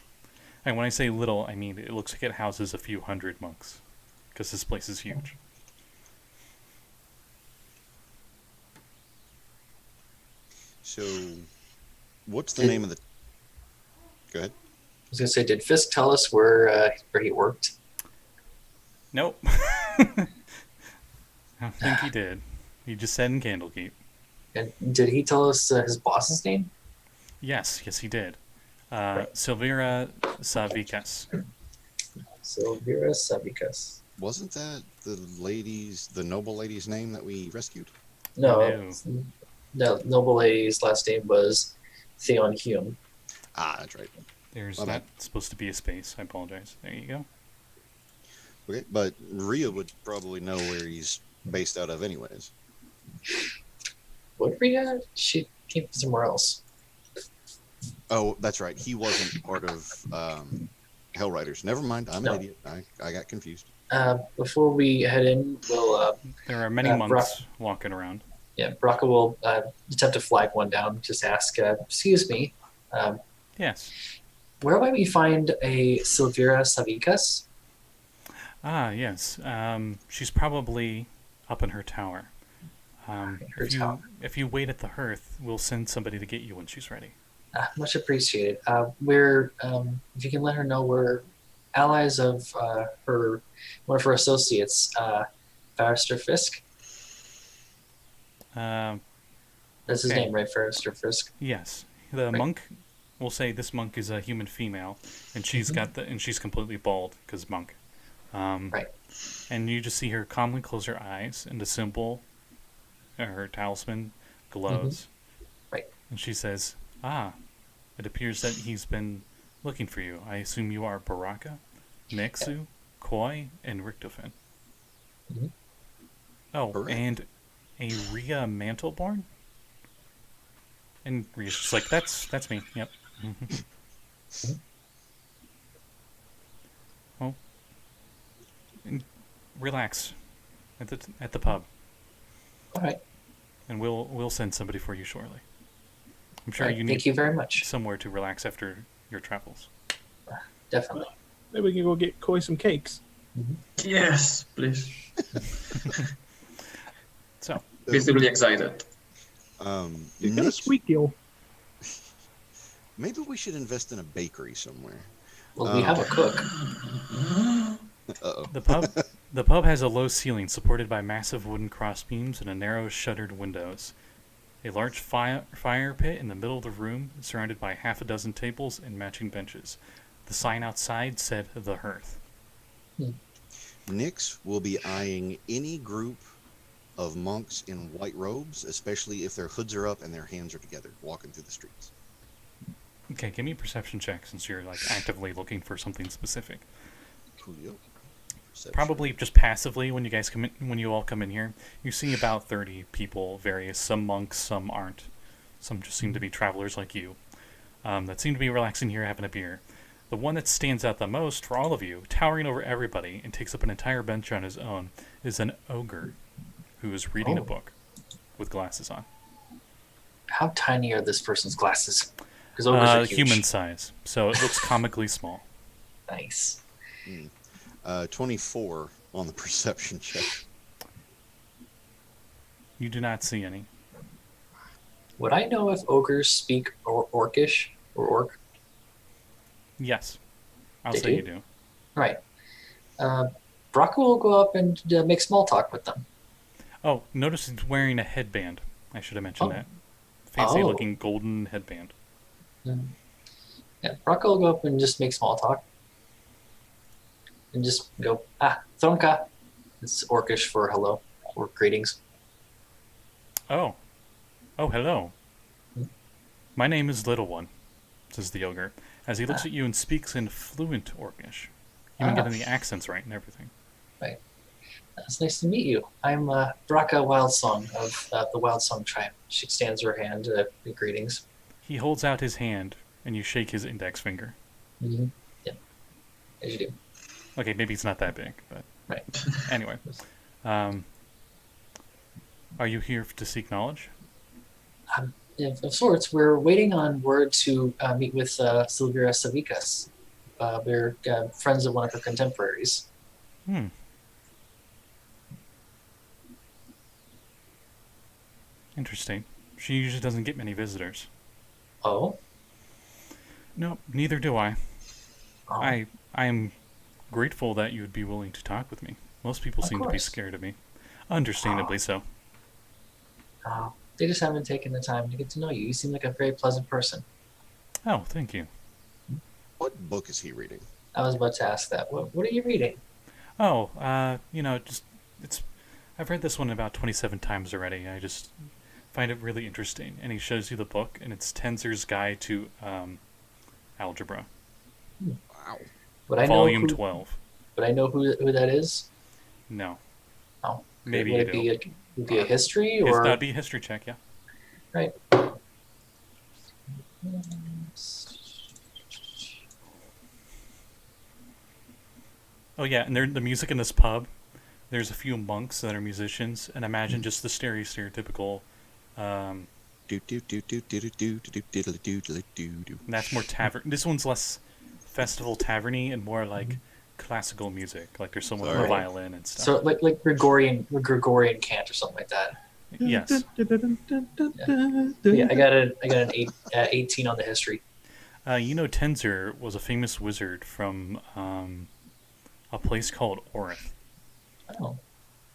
And when I say little, I mean it looks like it houses a few hundred monks. because this place is huge. So, what's the name of the? Go ahead. I was gonna say, did Fisk tell us where he worked? Nope. I don't think he did. He just said in Candlekeep. And did he tell us his boss's name? Yes, he did. Silvira Savikas. So Vera Savikas. Wasn't that the noble lady's name that we rescued? No, the noble lady's last name was Theon Hume. Ah, that's right. There's My not bad. supposed to be a space. I apologize. There you go. Okay, but Rhea would probably know where he's based out of, anyways. What Rhea? She came from somewhere else. Oh, that's right. He wasn't part of Hellriders. Never mind. I'm No. an idiot. I got confused. Before we head in, we'll There are many monks walking around. Brakka will attempt to flag one down. Just ask, excuse me, Yes. where might we find a Silvira Savikas? Ah, yes. She's probably up in her tower. Her if tower. if you wait at the hearth, we'll send somebody to get you when she's ready. Much appreciated. We're if you can let her know, we're allies of one of her associates, Barrister Fisk. That's his Okay. name, right? Barrister Fisk. Yes. The monk, we'll say this monk is a human female, and she's she's completely bald because monk. Right. And you just see her calmly close her eyes, and the symbol, her talisman, glows. Right. And she says, "Ah, it appears that he's been looking for you. I assume you are Brakka, Nixeu, Koi, and Richtofen." Mhm. Oh, Correct. and a Rhea Mantleborn? And Rhea's just like, that's me, yep. Oh. And relax at the pub, All right. and we'll send somebody for you shortly. I'm sure All right, you need thank you very much. somewhere to relax after your travels. Definitely. Maybe we can go get Koi some cakes. Yes, please. So, Visibly excited. You got a Nick, sweet deal. maybe we should invest in a bakery somewhere. Well, we have a cook. Uh-oh. the pub has a low ceiling supported by massive wooden cross beams and a narrow shuttered windows. A large fire pit in the middle of the room, surrounded by half a dozen tables and matching benches. The sign outside said "The Hearth." Nix will be eyeing any group of monks in white robes, especially if their hoods are up and their hands are together, walking through the streets. Okay, give me a perception check since you're like actively looking for something specific. Coolio. Perception. Probably just passively when you all come in here, you see about 30 people, various, some monks, some aren't, some just seem to be travelers like you, that seem to be relaxing here having a beer. The one that stands out the most for all of you, towering over everybody and takes up an entire bench on his own, is an ogre who is reading a Oh. book with glasses on. How tiny are this person's glasses? Because ogres are huge. Human size, so it looks comically small. Nice. 24 on the perception check. You do not see any. Would I know if ogres speak Orcish or Orc? Yes, I'll They say do? you do. Right. Brakka will go up and make small talk with them. Oh, notice he's wearing a headband. I should have mentioned Oh. that. Fancy Oh. looking golden headband. Yeah, Brakka will go up and just make small talk. And just go, Thronka. It's Orcish for hello or greetings. Oh, hello. Hmm? My name is Little One, says the ogre, as he looks at you and speaks in fluent Orcish. You can get the accents right and everything. Right. It's nice to meet you. I'm Brakka Wildsong of the Wildsong tribe. She extends her hand. Greetings. He holds out his hand, and you shake his index finger. Mm-hmm. Yeah, as you do. Okay, maybe it's not that big, but Right. anyway. Are you here to seek knowledge? Of sorts, we're waiting on word to meet with Silvira Savikas. We're friends of one of her contemporaries. Interesting. She usually doesn't get many visitors. Oh, No, neither do I. oh, I am grateful that you would be willing to talk with me. Most people Of seem to be course. scared of me. Understandably so. oh. They just haven't taken the time to get to know you. You seem like a very pleasant person. Oh, thank you. What book is he reading? I was about to ask that. What are you reading? Oh, just it's. I've read this one about 27 times already. I just find it really interesting. And he shows you the book, and it's Tensor's Guide to Algebra, Wow. Would I know Volume who? 12. Would I know who that is? No, Oh, maybe would you it do. be a history or That'd be a history check, yeah. right? Oh yeah, and the music in this pub. There's a few monks that are musicians, and imagine just the stereotypical. Do do do do do do do do do do do do do. And that's more tavern. This one's less festival taverny and more like classical music. Like there's someone with a Sorry. violin and stuff. So like Gregorian cant or something like that. Yes. Yeah, I got an 18 on the history. Tensor was a famous wizard from a place called Orith. Oh,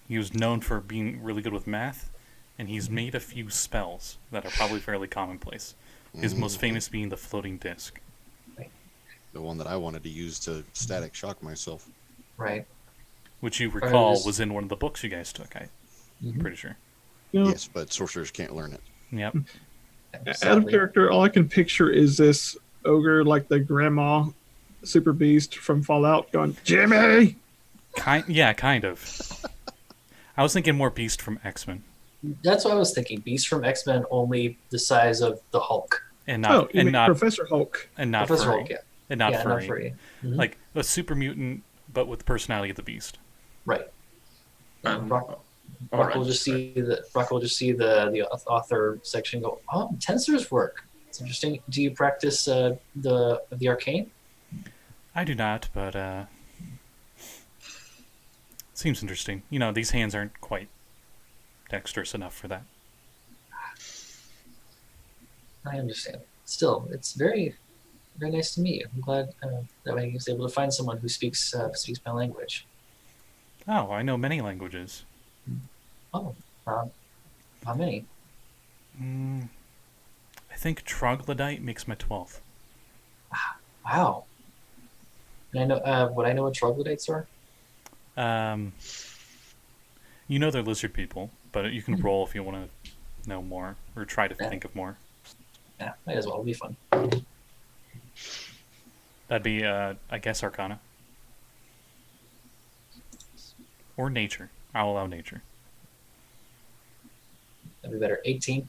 He was known for being really good with math, and he's made a few spells that are probably fairly commonplace. His most famous being the floating disc. The one that I wanted to use to static shock myself. right. Which you recall this- was in one of the books you guys took, I'm Mhm. pretty sure. You know, Yes, but sorcerers can't learn it. Yep. out of Sadly. character, all I can picture is this ogre, like the grandma super beast from Fallout, going, Jimmy! Kind of. I was thinking more Beast from X-Men. That's what I was thinking. Beast from X-Men, only the size of the Hulk. And Oh, not you and mean not Professor Hulk. and not Professor furry. Hulk, yeah. And not yeah, furry. not furry. Mhm. Like a super mutant but with the personality of the beast. Right. Brock Orange, will just see the author section and go, oh, Tensor's work. It's interesting. Do you practice the arcane? I do not, but seems interesting. These hands aren't quite dexterous enough for that. I understand. Still, it's very, very nice to meet you. I'm glad that I was able to find someone who speaks my language. Oh, I know many languages. Oh, how many? I think troglodyte makes my 12th. Wow. And I know. Would I know what troglodytes are? They're lizard people, but you can roll if you want to know more or try to think of more. Yeah, might as well. It'll be fun. That'd be, I guess, Arcana. Or Nature. I'll allow Nature. That'd be better. 18.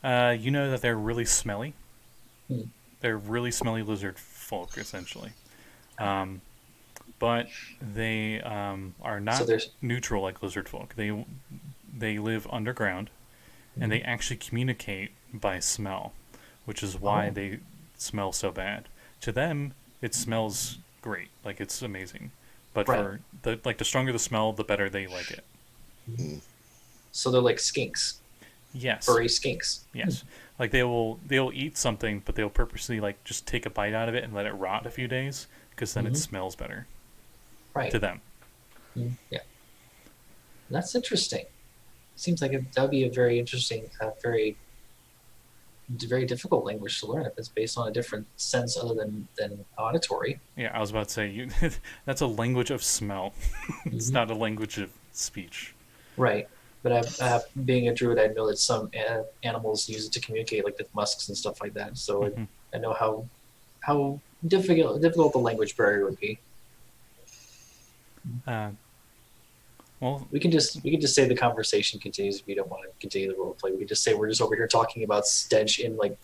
You know that they're really smelly. Hmm. They're really smelly lizard folk, essentially. But they are not So there's- neutral like lizard folk. They live underground, and they actually communicate by smell, which is why Oh. they smell so bad. To them, it smells great, like it's amazing. But Right. for the stronger the smell, the better they like it. So they're like skinks, Yes. furry skinks. Yes. Like they'll eat something, but they'll purposely like just take a bite out of it and let it rot a few days because then it smells better Right. to them. Yeah. That's interesting. Seems like that would be a very interesting, very difficult language to learn if it's based on a different sense other than auditory. Yeah, I was about to say that's a language of smell. It's not a language of speech. Right. But being a druid, I know that some animals use it to communicate, like with musks and stuff like that. So Mhm. I know how difficult the language barrier would be. Well, We can just say the conversation continues if you don't want to continue the role play. We can just say we're just over here talking about stench in like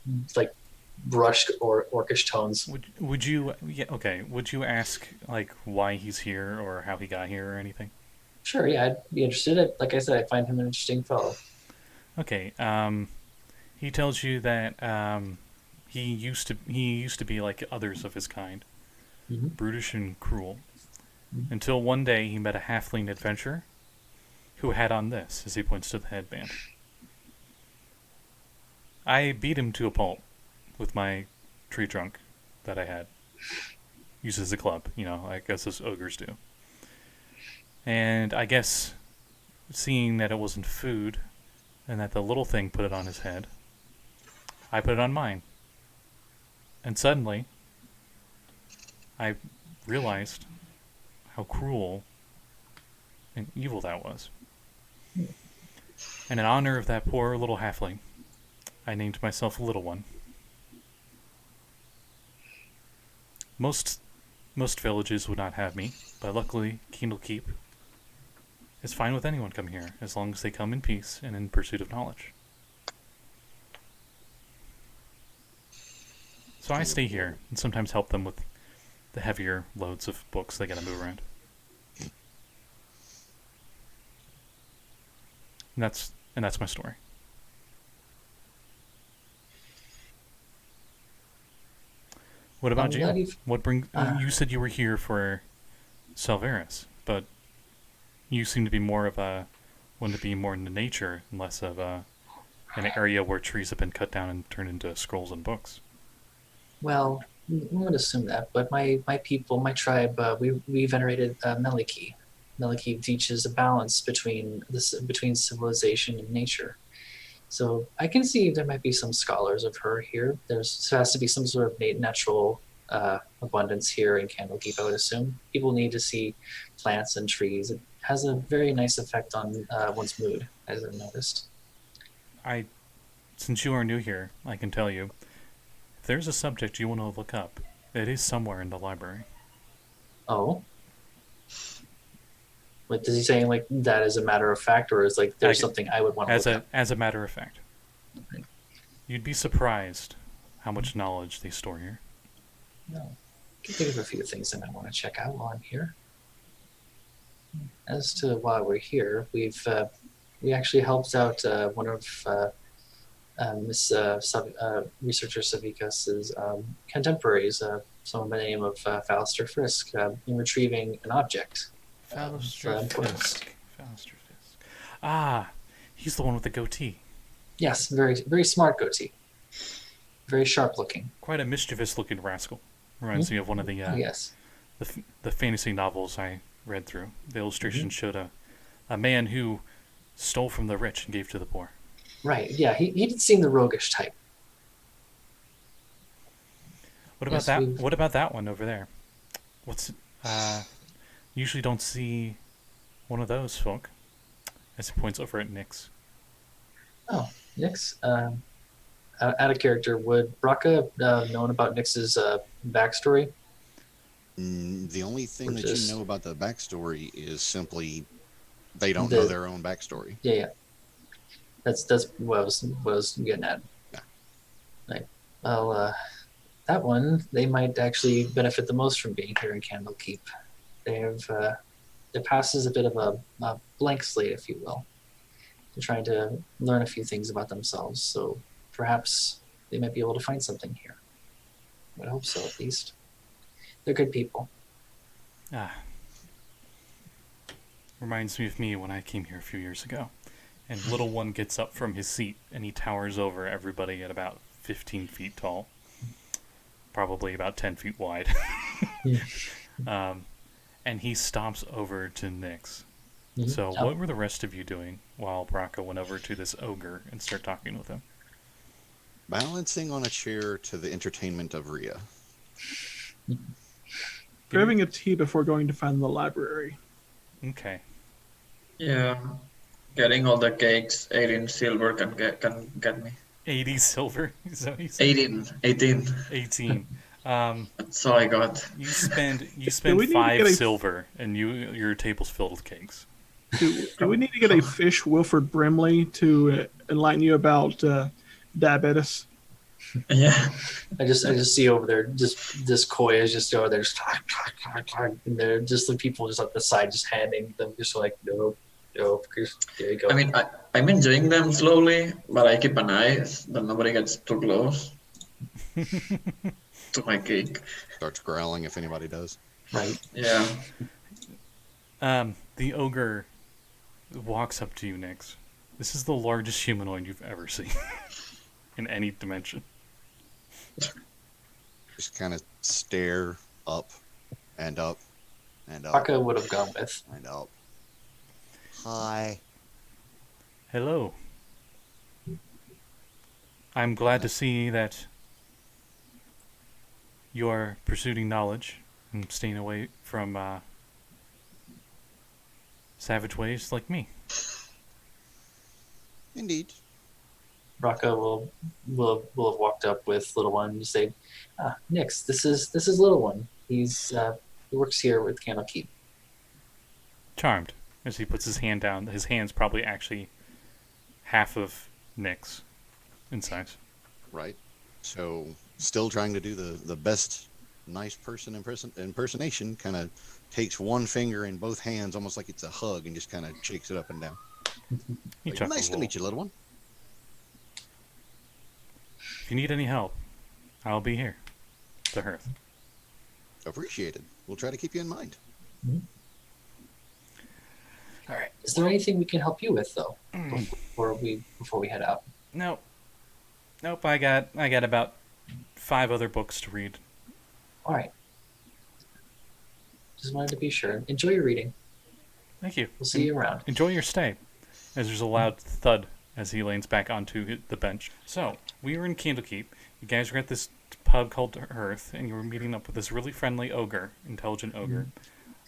brushed or orcish tones. would you? Yeah, okay. Would you ask like why he's here or how he got here or anything? Sure, yeah, I'd be interested. Like I said, I find him an interesting fellow. Okay. He tells you that he used to be like others of his kind, Mhm. brutish and cruel, until one day he met a halfling adventurer who had on this, as he points to the headband. I beat him to a pulp with my tree trunk that I had. Used as a club, I guess as ogres do. And I guess, seeing that it wasn't food, and that the little thing put it on his head, I put it on mine. And suddenly, I realized how cruel and evil that was. And in honor of that poor little halfling, I named myself Little One. Most villages would not have me, but luckily Candlekeep is fine with anyone coming here, as long as they come in peace and in pursuit of knowledge. So I stay here and sometimes help them with the heavier loads of books they gotta move around. And that's my story. What about I'm glad you? you've- What you said you were here for Salvaris, but you seem to be more of a one to be more into nature and less of an area where trees have been cut down and turned into scrolls and books. Well, I'm going to assume that, but my people, my tribe, we venerated Meliki. Meliki teaches a balance between civilization and nature. So I can see there might be some scholars of her here. There has to be some sort of natural abundance here in Candlekeep, I would assume. People need to see plants and trees. It has a very nice effect on one's mood, as I've noticed. Since you are new here, I can tell you, if there's a subject you want to look up, it is somewhere in the library. Oh? Like, does he say like that as a matter of fact, or is like there's something I would want to look up? As a matter of fact. Okay. You'd be surprised how much knowledge they store here. No. I can think of a few things that I want to check out while I'm here. As to why we're here, we actually helped out one of Miss researcher Savikas's contemporaries, someone by the name of Fallister Frisk, in retrieving an object. Fallister Fisk. Ah, he's the one with the goatee. Yes, very very smart goatee. Very sharp looking. Quite a mischievous looking rascal. Reminds me of one of the yes. the fantasy novels I read through. The illustration showed a man who stole from the rich and gave to the poor. Right, yeah, he did seem the roguish type. What about that? What about that one over there? What's usually don't see one of those folk. As he points over at Nix. Oh, Nix. Out of character, would Brakka known about Nix's backstory? The only thing that you know about the backstory is simply they don't know their own backstory. Yeah. That's what I was getting at. Yeah. Right. Well, that one, they might actually benefit the most from being here in Candlekeep. They have their past is a bit of a blank slate, if you will. They're trying to learn a few things about themselves, so perhaps they might be able to find something here. I would hope so, at least. They're good people. Reminds me of me when I came here a few years ago. And Little One gets up from his seat and he towers over everybody at about 15 feet tall. Probably about 10 feet wide. And he stomps over to Nix. Mm-hmm. So what were the rest of you doing while Brakka went over to this ogre and started talking with him? Balancing on a chair to the entertainment of Rhea. Grabbing a tea before going to find the library. Okay. Yeah, getting all the cakes, 18 silver can get me. 80 silver? Is that what you said? 18. 18. That's all I got. You spend we need to 5 get a- silver and your table's filled with cakes. Do we need to get a fish Wilford Brimley to enlighten you about diabetes? Yeah. I just see over there, just this koi is just over there, just and they're just the people just at the side, just handing them, just like nope, there you go. I mean, I'm enjoying them slowly, but I keep an eye that nobody gets too close to my cake. Starts growling if anybody does. Right. Yeah. The ogre walks up to you, Nix. This is the largest humanoid you've ever seen. in any dimension. Just kind of stare up and up and up Brakka would have gone with. and up. Hi. Hello. I'm glad to see that you're pursuing knowledge and staying away from savage ways like me. Indeed. Brakka will have walked up with little one and say, Nix, this is little one. He works here with Candlekeep. Charmed. As he puts his hand down, his hand's probably actually half of Nick's in size. Right. So, still trying to do the best nice person impersonation, kind of takes one finger in both hands, almost like it's a hug, and just kind of shakes it up and down. He Like, chuckles nice a to little. meet you, little one. If you need any help, I'll be here. The hearth. Appreciated. We'll try to keep you in mind. All right. Is there anything we can help you with though, before we head out? Nope. I got about 5 other books to read. All right. Just wanted to be sure. Enjoy your reading. Thank you. We'll see you around. Enjoy your stay. As there's a loud thud as he leans back onto the bench. So, we were in Candlekeep. You guys were at this pub called Hearth, and you were meeting up with this really friendly ogre, intelligent ogre.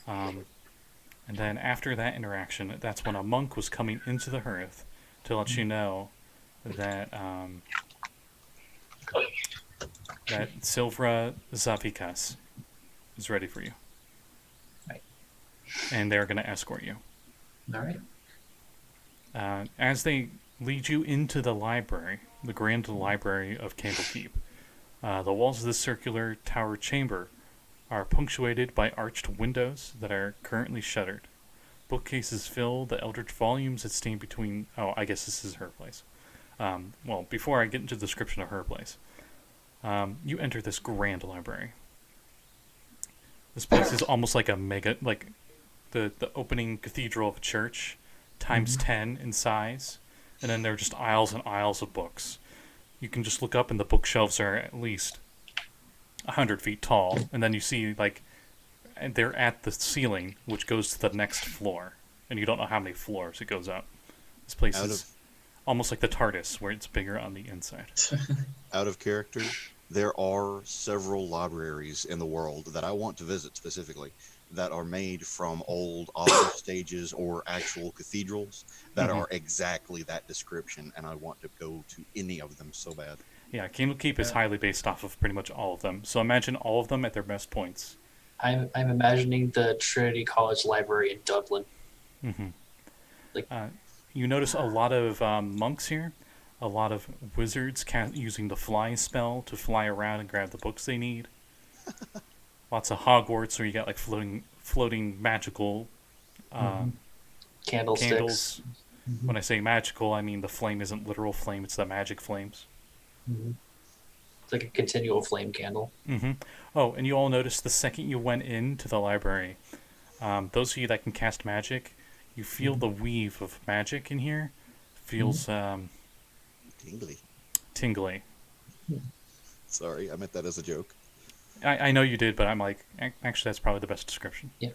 And then after that interaction, that's when a monk was coming into the Hearth to let you know that that Silvra Zavikas is ready for you. Right. And they're going to escort you. All right. As they lead you into the library, the grand library of Candlekeep, the walls of this circular tower chamber are punctuated by arched windows that are currently shuttered. Bookcases fill the eldritch volumes that stand between... Oh, I guess this is her place. Well, before I get into the description of her place, you enter this grand library. This place is almost like a mega... Like the opening cathedral of a church, times 10 in size. And then there are just aisles and aisles of books. You can just look up and the bookshelves are at least 100 feet tall. And then you see, like, and they're at the ceiling, which goes to the next floor. And you don't know how many floors it goes up. This place is almost like the TARDIS, where it's bigger on the inside. Out of character, there are several libraries in the world that I want to visit specifically that are made from old opera stages or actual cathedrals that are exactly that description, and I want to go to any of them so bad. Yeah, Candlekeep is highly based off of pretty much all of them. So imagine all of them at their best points. I'm imagining the Trinity College Library in Dublin. You notice a lot of monks here, a lot of wizards using the fly spell to fly around and grab the books they need. Lots of Hogwarts where you got like floating magical Candlesticks. candles. When I say magical, I mean the flame isn't literal flame; it's the magic flames. It's like a continual flame candle. Oh, and you all noticed the second you went into the library, those of you that can cast magic, you feel the weave of magic in here. Feels tingly. Sorry, I meant that as a joke. I know you did, but I'm like, actually, that's probably the best description. Yeah.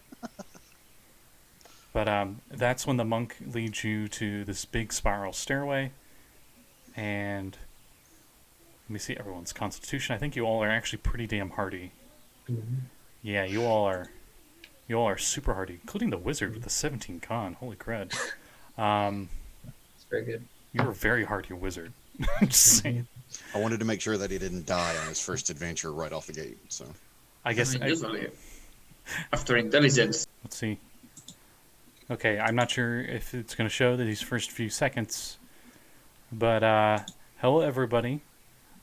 But that's when the monk leads you to this big spiral stairway, and let me see everyone's constitution. I think you all are actually pretty damn hardy. Yeah, you all are super hardy, including the wizard with the 17 con. Holy crud! It's very good. You're a very hardy wizard. I'm just saying. I wanted to make sure that he didn't die on his first adventure right off the gate. So I guess. Usually, after intelligence. Let's see. Okay, I'm not sure if it's going to show these first few seconds, but hello everybody.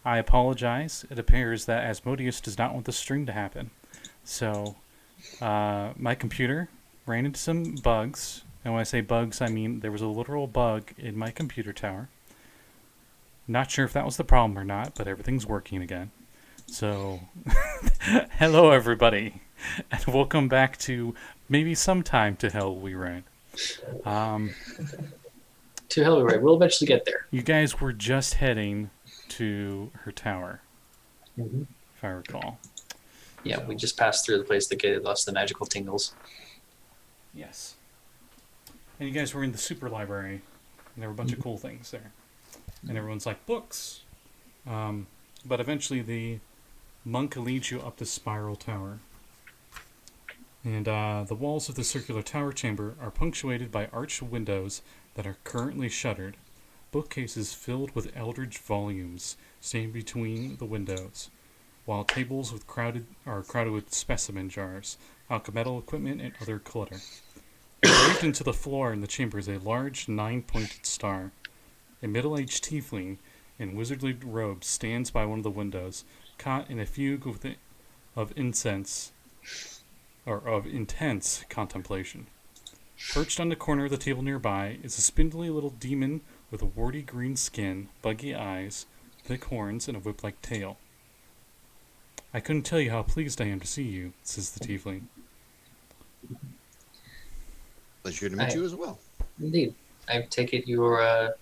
I apologize. It appears that Asmodeus does not want the stream to happen. So, my computer ran into some bugs. And when I say bugs, I mean there was a literal bug in my computer tower. Not sure if that was the problem or not, but everything's working again. So, hello everybody, and welcome back to maybe sometime to Hell We Ran. To hell we right. We'll eventually get there. You guys were just heading to her tower, Mhm. if I recall. Yeah, So- we just passed through the place that gave us the magical tingles. Yes. And you guys were in the super library, and there were a bunch of cool things there. And everyone's like, books! But eventually the monk leads you up the spiral tower. And the walls of the circular tower chamber are punctuated by arched windows that are currently shuttered. Bookcases filled with eldritch volumes stand between the windows, while tables are crowded with specimen jars, alchemical equipment, and other clutter. Engraved into the floor in the chamber is a large 9-pointed star. A middle-aged tiefling in wizardly robes stands by one of the windows, caught in a fugue of incense, or of intense contemplation. Perched on the corner of the table nearby is a spindly little demon with a warty green skin, buggy eyes, thick horns, and a whip-like tail. I couldn't tell you how pleased I am to see you, says the tiefling. Pleasure to meet you as well. Indeed. I take it you're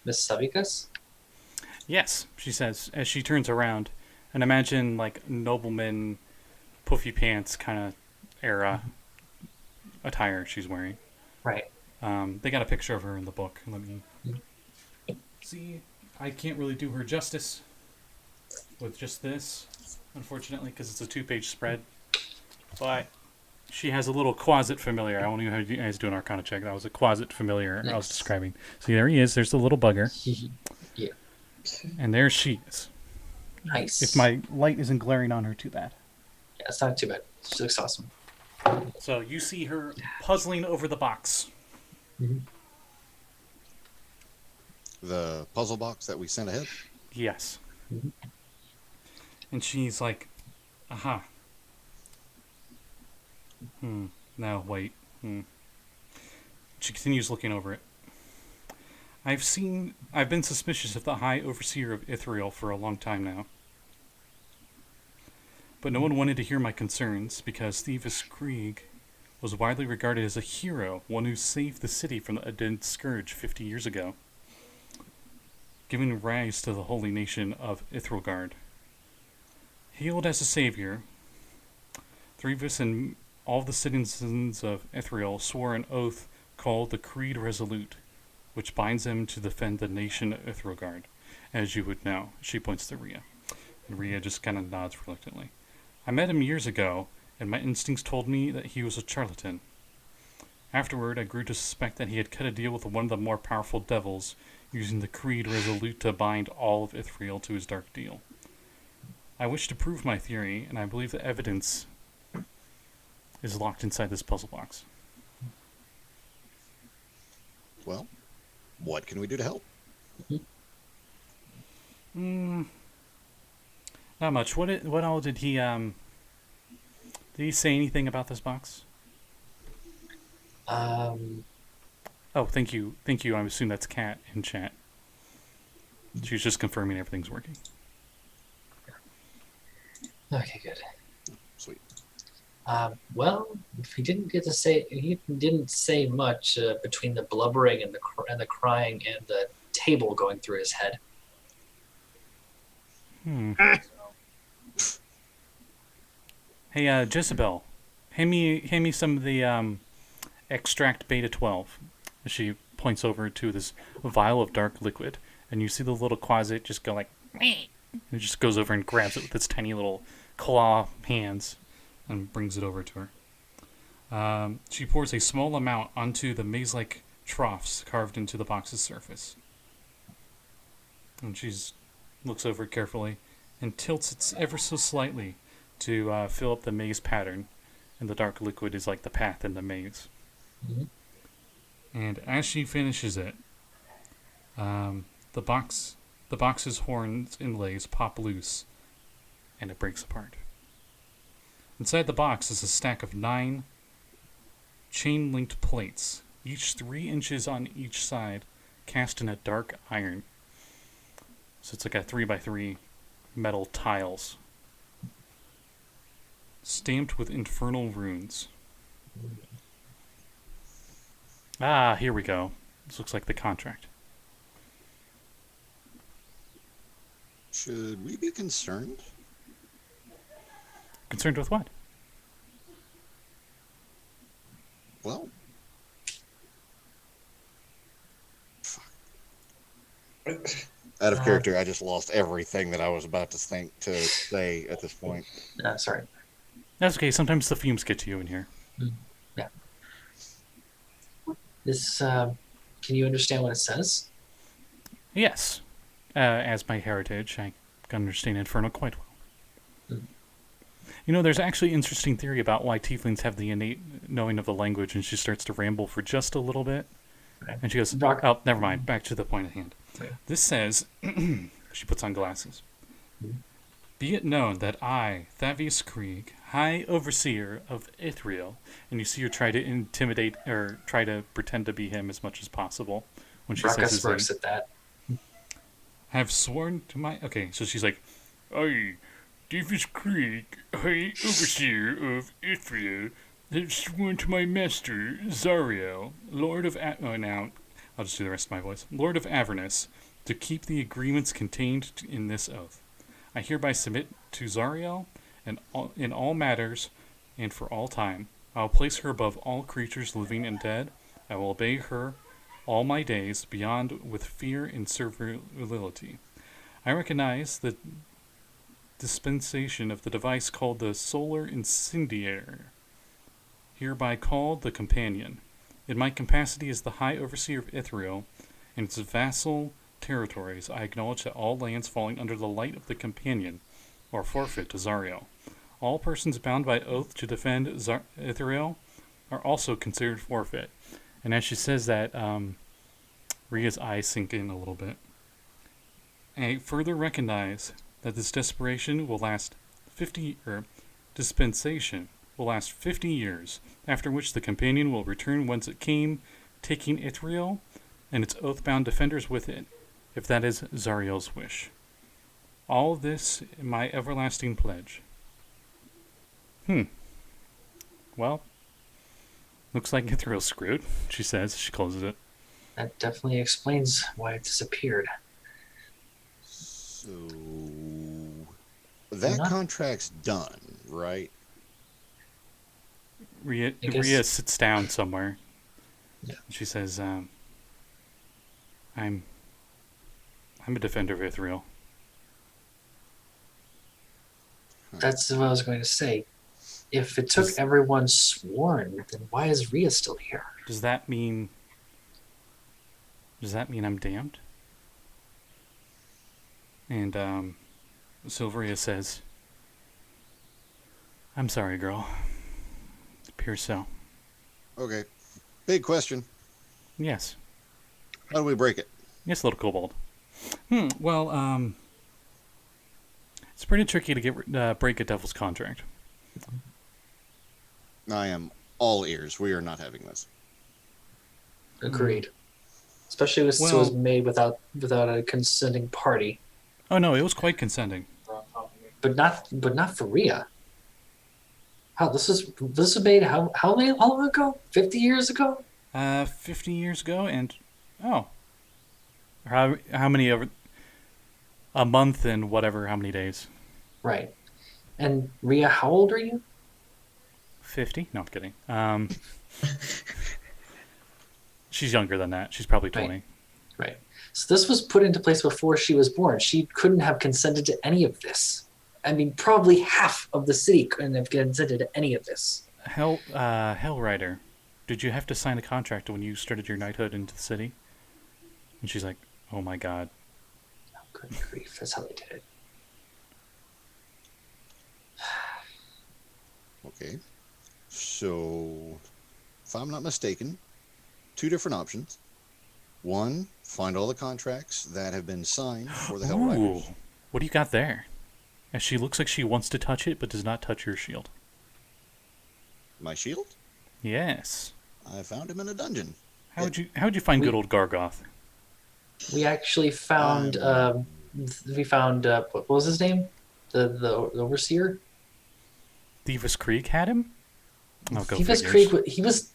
Miss Savikas? Yes, she says, as she turns around. And imagine, like, nobleman, puffy pants kind of era attire she's wearing. Right. They got a picture of her in the book. Let me see. I can't really do her justice with just this, unfortunately, because it's a 2-page spread. But she has a little closet familiar. I won't even have you guys do an Arcana check. That was a closet familiar I was Nice. describing. So there he is. There's the little bugger. Yeah. And there she is. Nice. If my light isn't glaring on her too bad. Yeah, it's not too bad. She looks awesome. So you see her puzzling over the box. The puzzle box that we sent ahead. Yes. And she's like, aha. Now, wait. She continues looking over it. I've been suspicious of the High Overseer of Ithriel for a long time now. But no one wanted to hear my concerns because Thievis Krieg was widely regarded as a hero, one who saved the city from the Adent Scourge 50 years ago, giving rise to the holy nation of Ithrilgard. Hailed as a savior, Thievis and all the citizens of Ithriel swore an oath called the Creed Resolute, which binds them to defend the nation of Ithrilgard, as you would know. She points to Rhea. And Rhea just kind of nods reluctantly. I met him years ago, and my instincts told me that he was a charlatan. Afterward, I grew to suspect that he had cut a deal with one of the more powerful devils, using the Creed Resolute to bind all of Ithriel to his dark deal. I wish to prove my theory, and I believe the evidence is locked inside this puzzle box. Well, what can we do to help? Not much. What all did he say anything about this box? Oh, thank you. I assume that's Kat in chat. She was just confirming everything's working. Okay, good. Sweet. Well, he didn't say much between the blubbering and the crying and the table going through his head. Hey, Jezebel, hand me some of the extract beta 12. She points over to this vial of dark liquid, and you see the little closet just go like, and it just goes over and grabs it with its tiny little claw hands and brings it over to her. She pours a small amount onto the maze-like troughs carved into the box's surface. And she looks over it carefully and tilts it ever so slightly to fill up the maze pattern, and the dark liquid is like the path in the maze. And as she finishes it, the box's horns inlays pop loose, and it breaks apart. Inside the box is a stack of 9 chain-linked plates, each 3 inches on each side, cast in a dark iron. So it's like a 3x3 metal tiles, stamped with infernal runes. Ah, here we go. This looks like the contract. Should we be concerned? Concerned with what? Well, out of character, I just lost everything that I was about to say at this point. Sorry. That's okay. Sometimes the fumes get to you in here. Yeah. This, can you understand what it says? Yes. As my heritage, I can understand Infernal quite well. You know, there's actually an interesting theory about why tieflings have the innate knowing of the language, and she starts to ramble for just a little bit. Okay. And she goes, Brock- oh, never mind. Back to the point at hand. Okay. This says, she puts on glasses. Be it known that I, Thavius Krieg, High Overseer of Ithriel, and you see her try to intimidate, or try to pretend to be him as much as possible when she Brakka says his name. smirks at that. Have sworn to my... Okay, so she's like, I, Davis Krieg, High Overseer of Ithriel, have sworn to my master, Zariel, Lord of... now, I'll just do the rest of my voice. Lord of Avernus, to keep the agreements contained in this oath. I hereby submit to Zariel in all matters and for all time. I will place her above all creatures living and dead. I will obey her all my days, beyond with fear and servility. I recognize the dispensation of the device called the Solar Incendiary, hereby called the Companion. In my capacity as the High Overseer of Ithriel and its vassal territories, I acknowledge that all lands falling under the light of the Companion are forfeit to Zariel. All persons bound by oath to defend Ithriel are also considered forfeit. And as she says that, Rhea's eyes sink in a little bit. I further recognize that this dispensation will last 50 years, after which the Companion will return whence it came, taking Ithriel and its oath-bound defenders with it, if that is Zariel's wish. All this in my everlasting pledge. Well, looks like Ithriel's screwed, she says. She closes it. That definitely explains why it disappeared. So that Not- contract's done, right? Rhea I guess- Rhea sits down somewhere. Yeah. She says, I'm a defender of Ithriel. That's what I was going to say. If it took Does- everyone sworn, then why is Rhea still here? Does that mean I'm damned? And Silveria says, I'm sorry, girl. It appears so. Okay. Big question. Yes. How do we break it? Yes, little kobold. Well, it's pretty tricky to get break a devil's contract. I am all ears. We are not having this. Agreed. Especially if it was made without a consenting party. Oh no, it was quite consenting. But not for Rhea. How this was made how long ago? 50 years ago? 50 years ago, and how many over a month and whatever, how many days? Right. And Rhea, how old are you? 50? No, I'm kidding. She's younger than that. She's probably 20. Right. So this was put into place before she was born. She couldn't have consented to any of this. I mean, probably half of the city couldn't have consented to any of this. Hellrider, did you have to sign a contract when you started your knighthood into the city? And she's like, oh my god. Oh, good grief. That's how they did it. Okay. So, if I'm not mistaken, two different options. One, find all the contracts that have been signed for the Hellriders. Ooh, what do you got there? As she looks like she wants to touch it, but does not touch your shield. My shield? Yes. I found him in a dungeon. How'd you find good old Gargoth? We actually found what was his name? The overseer? Thieves Creek had him? Oh, go Thieves figures. Creek.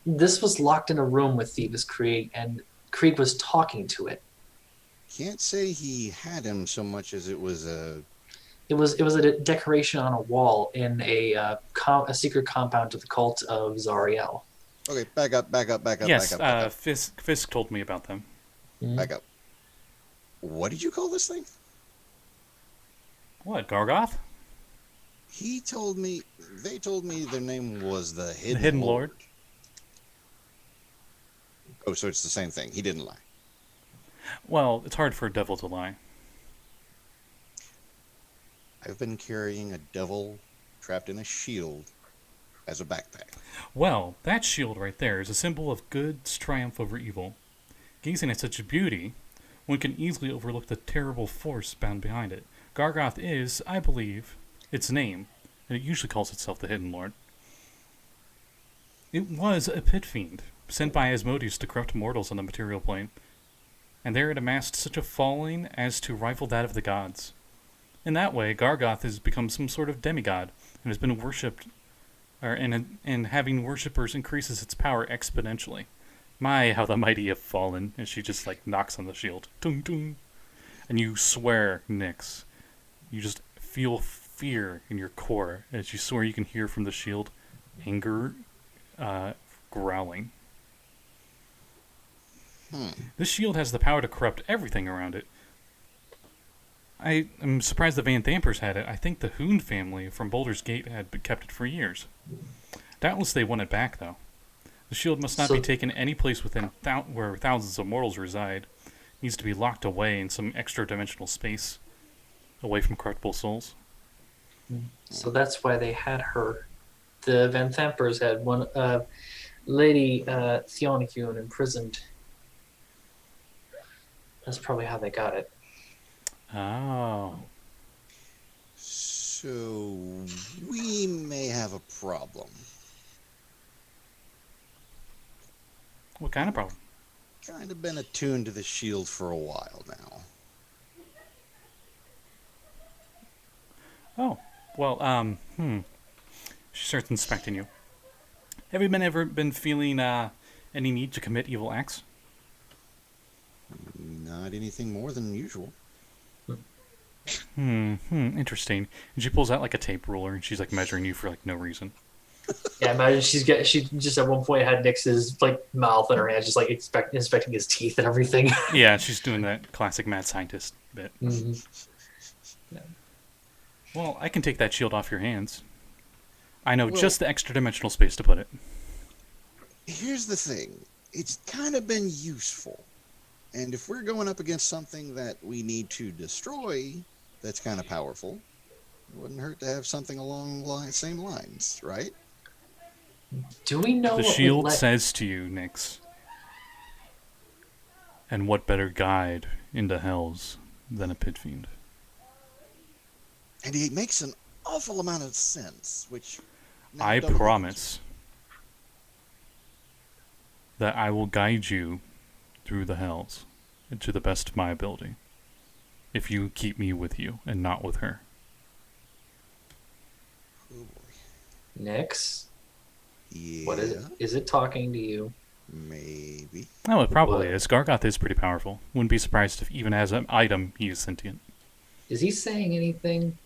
This was locked in a room with Thieves Creek, and Creek was talking to it. can't say he had him so much as it was a. It was a decoration on a wall in a secret compound to the cult of Zariel. Okay, back up. Yes, back up. Fisk told me about them. Back up. What did you call this thing? What, Gargoth? They told me their name was the Hidden, Hidden Lord? Oh, so it's the same thing. He didn't lie. Well, it's hard for a devil to lie. I've been carrying a devil trapped in a shield as a backpack. Well, that shield right there is a symbol of good's triumph over evil. Gazing at such beauty, one can easily overlook the terrible force bound behind it. Gargoth is, I believe, its name, and it usually calls itself the Hidden Lord. It was a pit fiend, sent by Asmodeus to corrupt mortals on the material plane, and there it amassed such a following as to rival that of the gods. In that way, Gargoth has become some sort of demigod, and has been worshipped, and having worshippers increases its power exponentially. My, how the mighty have fallen, and she just, knocks on the shield. Tung, tung. And you swear, Nyx. You just feel fear in your core as you swear you can hear from the shield anger growling. This shield has the power to corrupt everything around it. I am surprised the Van Thampers had it. I think the Hoon family from Baldur's Gate had kept it for years. Doubtless they want it back, though. The shield must not be taken any place within where thousands of mortals reside. It needs to be locked away in some extra-dimensional space, away from corruptible souls. So that's why they had her. The Van Thampers had one Lady Theonicune imprisoned. That's probably how they got it. Oh. So we may have a problem. What kind of problem? Kind of been attuned to the shield for a while now. Oh. Well, She starts inspecting you. Have you ever been feeling any need to commit evil acts? Not anything more than usual. Interesting. And she pulls out a tape ruler and she's measuring you for no reason. Yeah, imagine she just at one point had Nyx's mouth in her hand, just inspecting his teeth and everything. Yeah, she's doing that classic mad scientist bit. Mm-hmm. Yeah. Well, I can take that shield off your hands. I know just the extra dimensional space to put it. Here's the thing. It's kind of been useful. And if we're going up against something that we need to destroy that's kind of powerful, it wouldn't hurt to have something along the same lines, right? Do we know the shield says to you, Nyx, and what better guide into hells than a pit fiend? And he makes an awful amount of sense, which... I promise that I will guide you through the hells to the best of my ability if you keep me with you and not with her. Oh boy. Nyx? Yeah. What is it? Is it talking to you? Maybe. Oh, it probably is. Gargoth is pretty powerful. Wouldn't be surprised if even as an item he is sentient. Is he saying anything?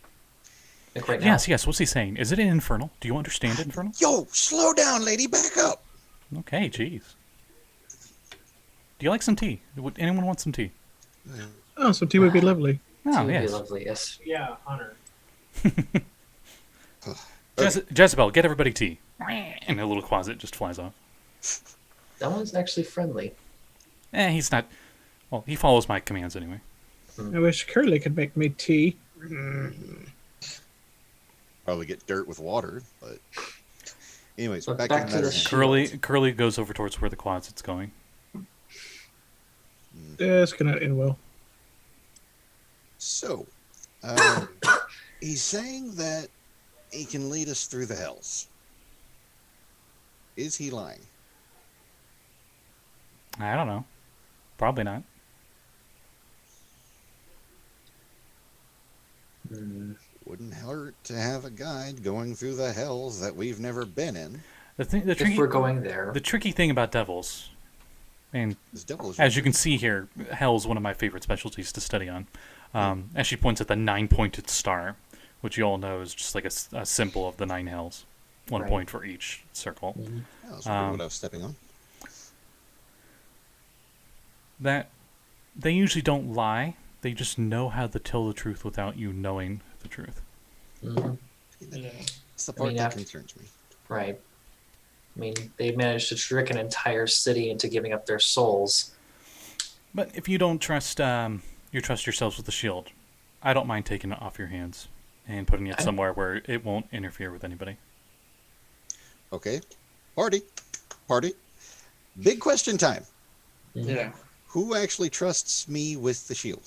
Right now? Yes. What's he saying? Is it in Infernal? Do you understand Infernal? Yo, slow down, lady. Back up. Okay, jeez. Do you like some tea? Would anyone want some tea? Oh, some tea would be lovely. Oh, Would yes. be lovely, yes. Yeah, Hunter. Jezebel, get everybody tea. And a little closet just flies off. That one's actually friendly. He's not... Well, he follows my commands anyway. I wish Curly could make me tea. Probably get dirt with water, but... Anyways, But back back to to the the matter. Curly goes over towards where the closet's going. Yeah, it's gonna end well. So, he's saying that he can lead us through the hells. Is he lying? I don't know. Probably not. Wouldn't hurt to have a guide going through the hells that we've never been in. The If we're going there. The tricky thing about devils And This devil is as you can see here, hell is one of my favorite specialties to study on. As she points at the 9-pointed star, which you all know is just like a symbol of the 9 hells. 1 Right. point for each circle. Mhm. Yeah, I was wondering what I was stepping on. That they usually don't lie. They just know how to tell the truth without you knowing the truth. Mhm. Yeah. It's the part mean, that after- concerns me. Right. I mean, they managed to trick an entire city into giving up their souls. But if you don't trust yourselves with the shield, I don't mind taking it off your hands and putting it somewhere where it won't interfere with anybody. Okay. Party. Big question time. Yeah. Who actually trusts me with the shield?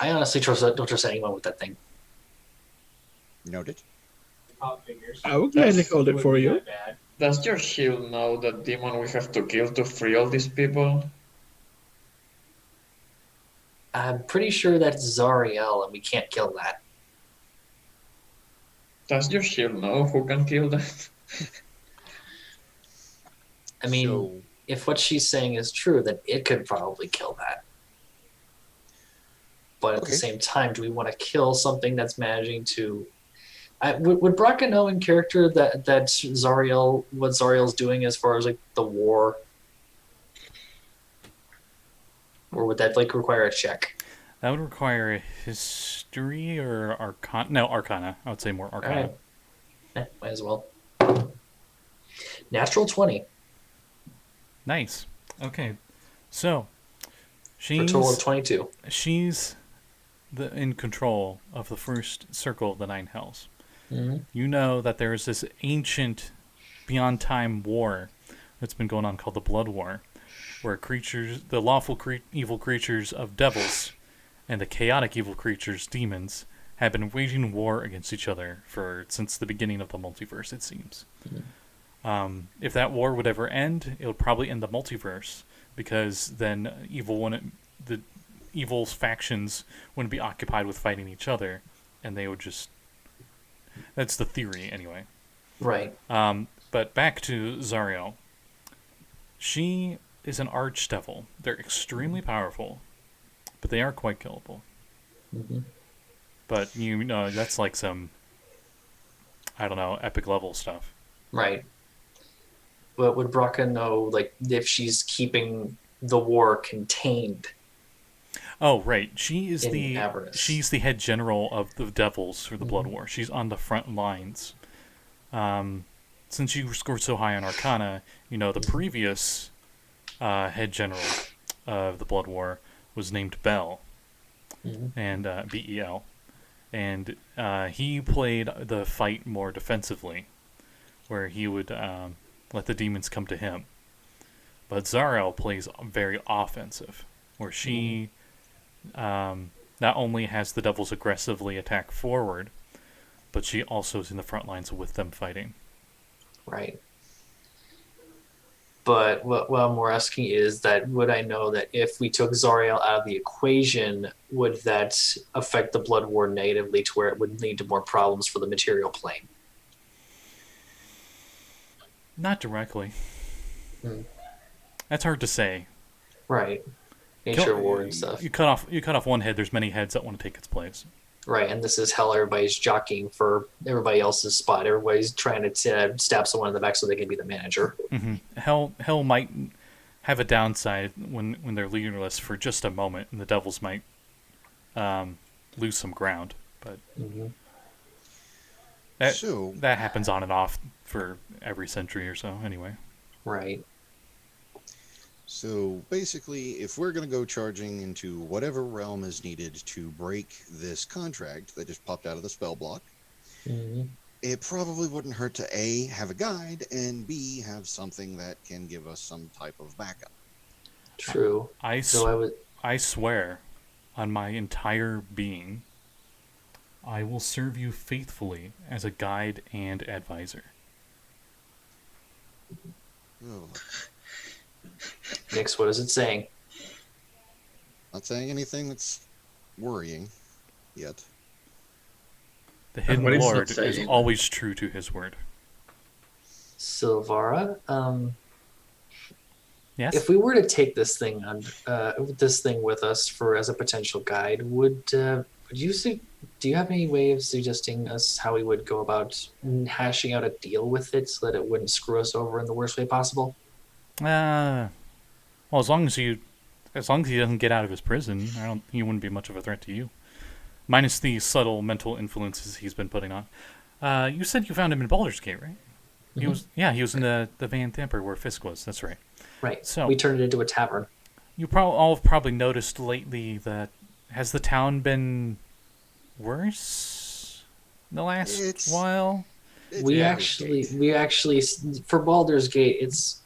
I honestly don't trust anyone with that thing. Noted. I will gladly hold it for you. Does your shield know the demon we have to kill to free all these people? I'm pretty sure that's Zariel, and we can't kill that. Does your shield know who can kill that? I mean, So, if what she's saying is true, then it could probably kill that. But at the Okay. same time, do we want to kill something that's managing to? Would Brakka know in character that Zariel, what Zariel's doing as far as like the war, or would that like require a check? That would require a history or arcana. No, arcana. I would say more All arcana. right, might as well. Natural 20 Nice. Okay. So, for a total of she's 22. in control of the first circle of the 9 hells. Mm-hmm. You know that there is this ancient, beyond time war that's been going on called the Blood War, where the lawful evil creatures of devils and the chaotic evil creatures, demons, have been waging war against each other since the beginning of the multiverse, it seems. If that war would ever end, it would probably end the multiverse, because then the evil factions wouldn't be occupied with fighting each other, and they would just... That's the theory, anyway. Right. But back to Zariel. She is an archdevil. They're extremely powerful, but they are quite killable. Mm-hmm. But you know, that's like some, I don't know, epic level stuff. Right. But would Brakka know, like, if she's keeping the war contained? Oh, right. She is In Avernus. she's the head general of the devils for the Blood War. She's on the front lines. Since you scored so high on Arcana, you know the previous head general of the Blood War was named Bel, and Bel, and he played the fight more defensively, where he would let the demons come to him. But Zariel plays very offensive, where she not only has the devils aggressively attack forward, but she also is in the front lines with them fighting. Right. But what I'm more asking is that would I know that if we took Zariel out of the equation, would that affect the Blood War negatively to where it would lead to more problems for the material plane? Not directly. Hmm. That's hard to say. Right. Nature war and stuff. You cut off one head, there's many heads that want to take its place. Right, and this is hell. Everybody's jockeying for everybody else's spot. Everybody's trying to stab someone in the back so they can be the manager. Mm-hmm. Hell might have a downside when they're leaderless for just a moment, and the devils might lose some ground. But that happens on and off for every century or so, anyway. Right. So basically, if we're going to go charging into whatever realm is needed to break this contract that just popped out of the spell block, it probably wouldn't hurt to A, have a guide, and B, have something that can give us some type of backup. True. I swear on my entire being, I will serve you faithfully as a guide and advisor. Oh, Nix, what is it saying? not saying anything that's worrying yet. The Hidden what it's not Lord is saying. always true to his word. Silvara? Yes. If we were to take this thing with us for as a potential guide, would you do you have any way of suggesting us how we would go about hashing out a deal with it so that it wouldn't screw us over in the worst way possible? Well, as long as he doesn't get out of his prison, he wouldn't be much of a threat to you. Minus the subtle mental influences he's been putting on. You said you found him in Baldur's Gate, right? Mhm. He was in the Van Thamper where Fisk was. That's right. Right. So we turned it into a tavern. You all have probably noticed lately that has the town been worse the last while? We actually for Baldur's Gate, it's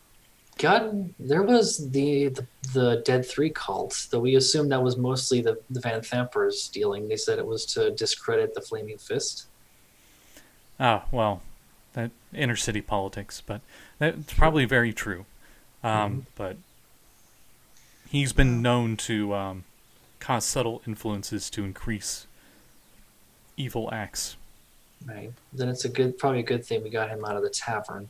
gotten. There was the Dead 3 cult, though we assumed that was mostly the Van Thampers dealing. They said it was to discredit the Flaming Fist. Oh, well, that inner city politics, but that's probably very true. But he's been known to cause subtle influences to increase evil acts. Right. Then it's probably a good thing we got him out of the tavern.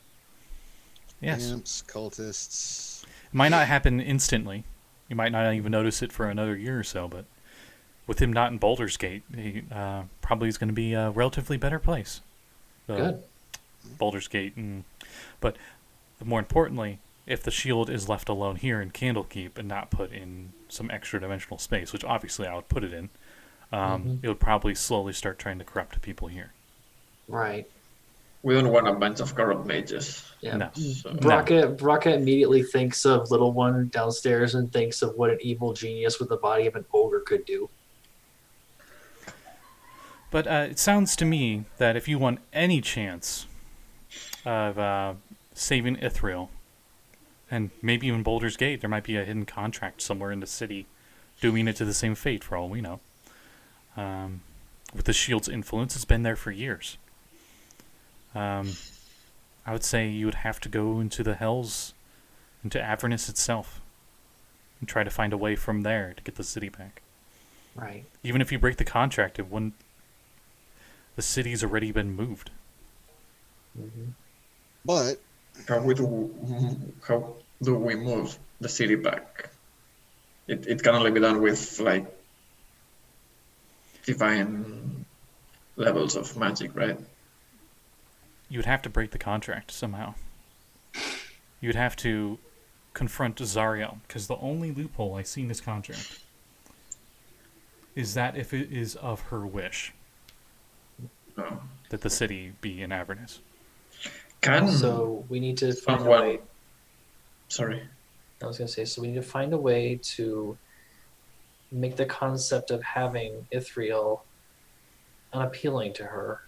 Yes. Imps, cultists. It might not happen instantly. You might not even notice it for another year or so, but with him not in Baldur's Gate, he probably is going to be a relatively better place. Good. Baldur's Gate. But more importantly, if the shield is left alone here in Candlekeep and not put in some extra dimensional space, which obviously I would put it in, it would probably slowly start trying to corrupt people here. Right. We don't want a bunch of corrupt mages. Yeah. No. So, Brakka immediately thinks of Little One downstairs and thinks of what an evil genius with the body of an ogre could do. But it sounds to me that if you want any chance of saving Ithriel, and maybe even Baldur's Gate, there might be a hidden contract somewhere in the city doing it to the same fate, for all we know. With the shield's influence, it's been there for years. I would say you would have to go into the Hells, into Avernus itself, and try to find a way from there to get the city back. Right. Even if you break the contract, it wouldn't. The city's already been moved. Mm-hmm. But how do we move the city back? It can only be done with like divine levels of magic, right? You would have to break the contract somehow. You would have to confront Zariel, because the only loophole I see in this contract is that if it is of her wish that the city be in Avernus. So we need to find a someone- way. Sorry. I was going to say, so we need to find a way to make the concept of having Ithriel unappealing to her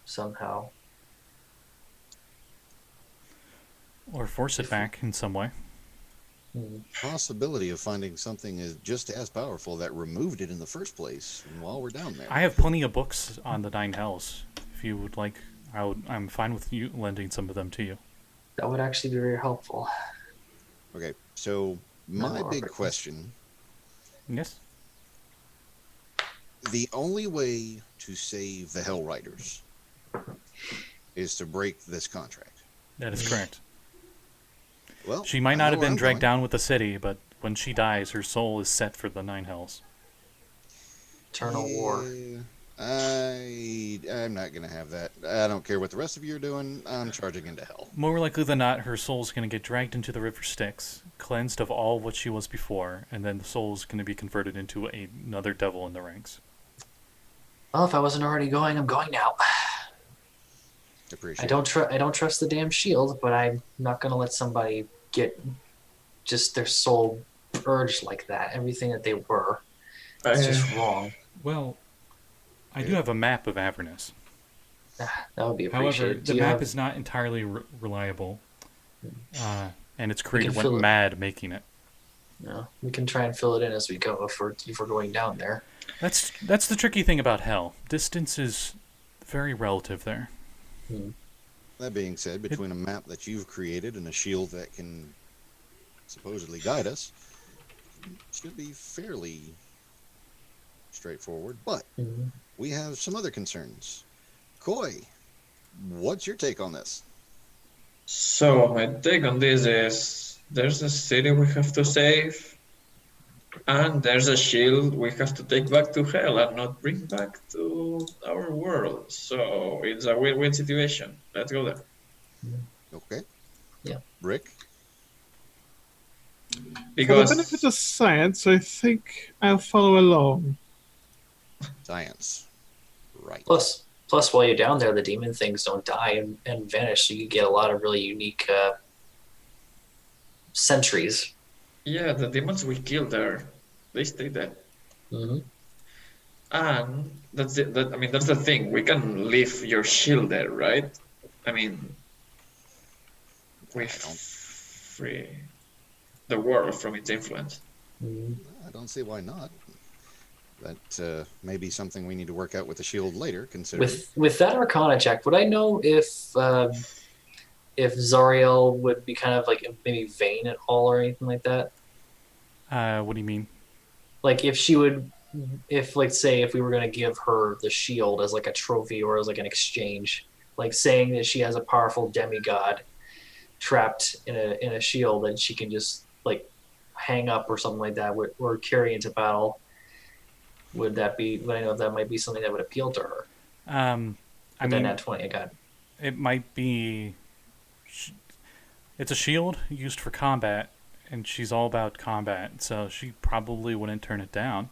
somehow. Or force it back in some way. possibility of finding something is just as powerful that removed it in the first place while we're down there. I have plenty of books on the Nine Hells. If you would like, I'm fine with you lending some of them to you. That would actually be very helpful. Okay, so my No, big Robert. question, Yes? the only way to save the Hell Riders is to break this contract. That is correct. Well, She might I not know have where been I'm dragged going. down with the city, but when she dies, her soul is set for the Nine Hells. Eternal War. Yeah, I'm not gonna have that. I don't care what the rest of you are doing. I'm charging into hell. More likely than not, her soul's going to get dragged into the River Styx, cleansed of all what she was before, and then the soul's going to be converted into another devil in the ranks. Well, if I wasn't already going, I'm going now. Appreciate. I don't trust the damn shield, but I'm not gonna let somebody get just their soul purged like that. Everything that they were, it's just wrong. Well, I do have a map of Avernus. That would be However, appreciated. the Do you map have- is not entirely reliable, and its creator fill went it. mad making it. No, we can try and fill it in as we go if we're going down there. That's the tricky thing about hell. Distance is very relative there. That being said, between a map that you've created and a shield that can supposedly guide us, it should be fairly straightforward. But we have some other concerns. Koi, what's your take on this? So my take on this is there's a city we have to save, and there's a shield we have to take back to hell and not bring back to our world. So it's a win-win situation. Let's go there. Okay. Yeah. Rick? For the Because benefit of science, I think I'll follow along. Science. Right. Plus, while you're down there, the demon things don't die and vanish, so you get a lot of really unique sentries. yeah, the demons we killed there, they stay dead. Mm-hmm. And that's it. I mean, that's the thing. We can leave your shield there, right? I mean, we I don't- free the world from its influence. Mm-hmm. I don't see why not. That may be something we need to work out with the shield later, considering. With that Arcana check, would I know if Zariel would be kind of like maybe vain at all or anything like that? What do you mean? Like if she would, if like say if we were going to give her the shield as like a trophy or as like an exchange, like saying that she has a powerful demigod trapped in a shield that she can just like hang up or something like that or carry into battle. Would that be? Would I know if that might be something that would appeal to her? I Then mean, at 20, I got. it might be. It's a shield used for combat, and she's all about combat, so she probably wouldn't turn it down.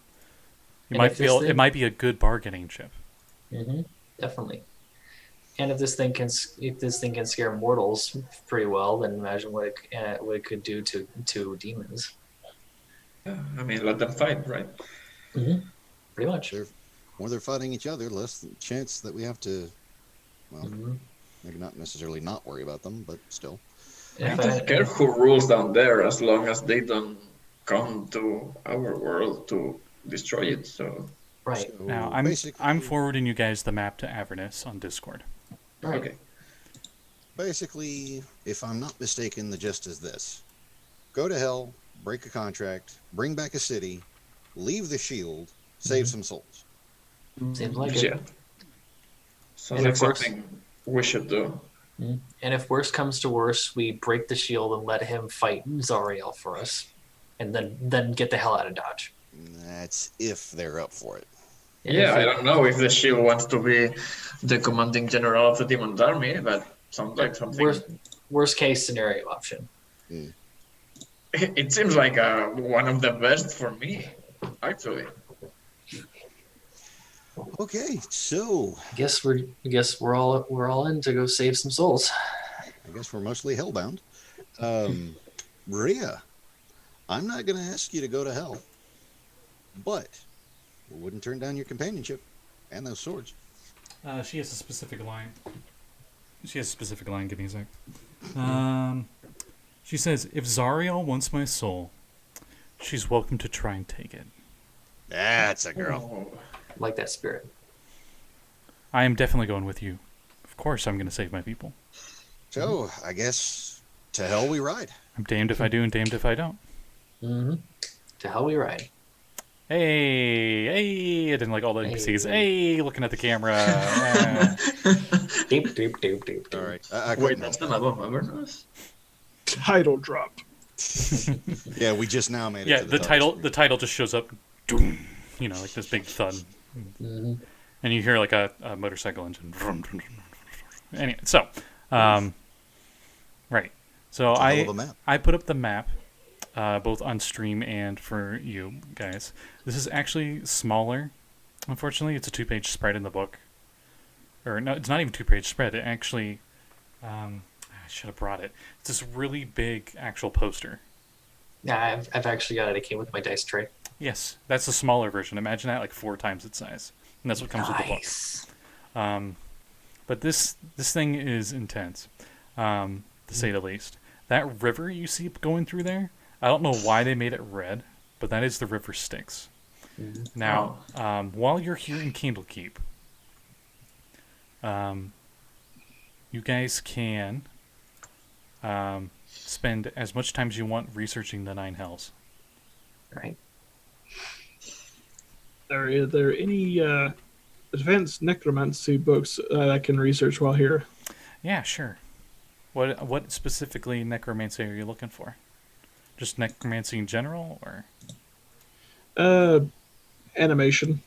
You And might if this feel thing- it might be a good bargaining chip. Mm-hmm, definitely. And if this thing can scare mortals pretty well, then imagine what it could do to demons. Yeah, I mean, let them fight, right? Mm-hmm. Pretty much. They're, more they're fighting each other, less chance that we have to, well, Mm-hmm. maybe not necessarily not worry about them, but still. I If don't care who rules down there as long as they don't come to our world to destroy it. So, right. So Now, I'm basically, forwarding you guys the map to Avernus on Discord. Right. okay. Basically, if I'm not mistaken, the gist is this: go to hell, break a contract, bring back a city, leave the shield, save some souls. Seems like Yeah. it. Sounds And like of course- something we should do. Mhm. And if worse comes to worse, we break the shield and let him fight Zariel for us, and then get the hell out of Dodge. That's if they're up for it. And Yeah, if I it- don't know if the shield wants to be the commanding general of the demon's army, but sounds like something. worst case scenario option. It seems like one of the best for me, actually. Okay, so I guess we're all in to go save some souls. I guess we're mostly hellbound. Rhea, I'm not going to ask you to go to hell, but we wouldn't turn down your companionship and those swords. She has a specific line. Give me a sec. She says, "If Zariel wants my soul, she's welcome to try and take it. That's a girl. Oh, Like that spirit. I am definitely going with you. Of course, I'm going to save my people. So I guess to hell we ride. I'm damned if I do and damned if I don't." Mm-hmm. To hell we ride. Hey, I didn't like all the NPCs. Hey. Hey, looking at the camera. Yeah. Deep, deep, deep, deep. All right. I Wait, couldn't that's help the map of Avernus? Title drop. that. Yeah, we just now made it. Yeah, to the title just shows up. Doom, you know, like this big thud. Mm-hmm. And you hear like a motorcycle engine. Anyway, so, right. So It's a hell of a map. I put up the map, both on stream and for you guys. This is actually smaller. Unfortunately, it's a 2-page spread in the book. Or no, it's not even 2-page spread. It actually, I should have brought it. It's this really big actual poster. Yeah, I've actually got it. It came with my dice tray. Yes, that's the smaller version. Imagine that like 4 times its size, and that's what comes with the book. Nice. But this thing is intense, to say the least. That river you see going through there, I don't know why they made it red, but that is the river Styx. Mhm. Now, while you're here in Candlekeep, you guys can spend as much time as you want researching the 9 Hells. Right. Are there any advanced necromancy books that I can research while here? Yeah, sure. What specifically necromancy are you looking for? Just necromancy in general, or? Animation.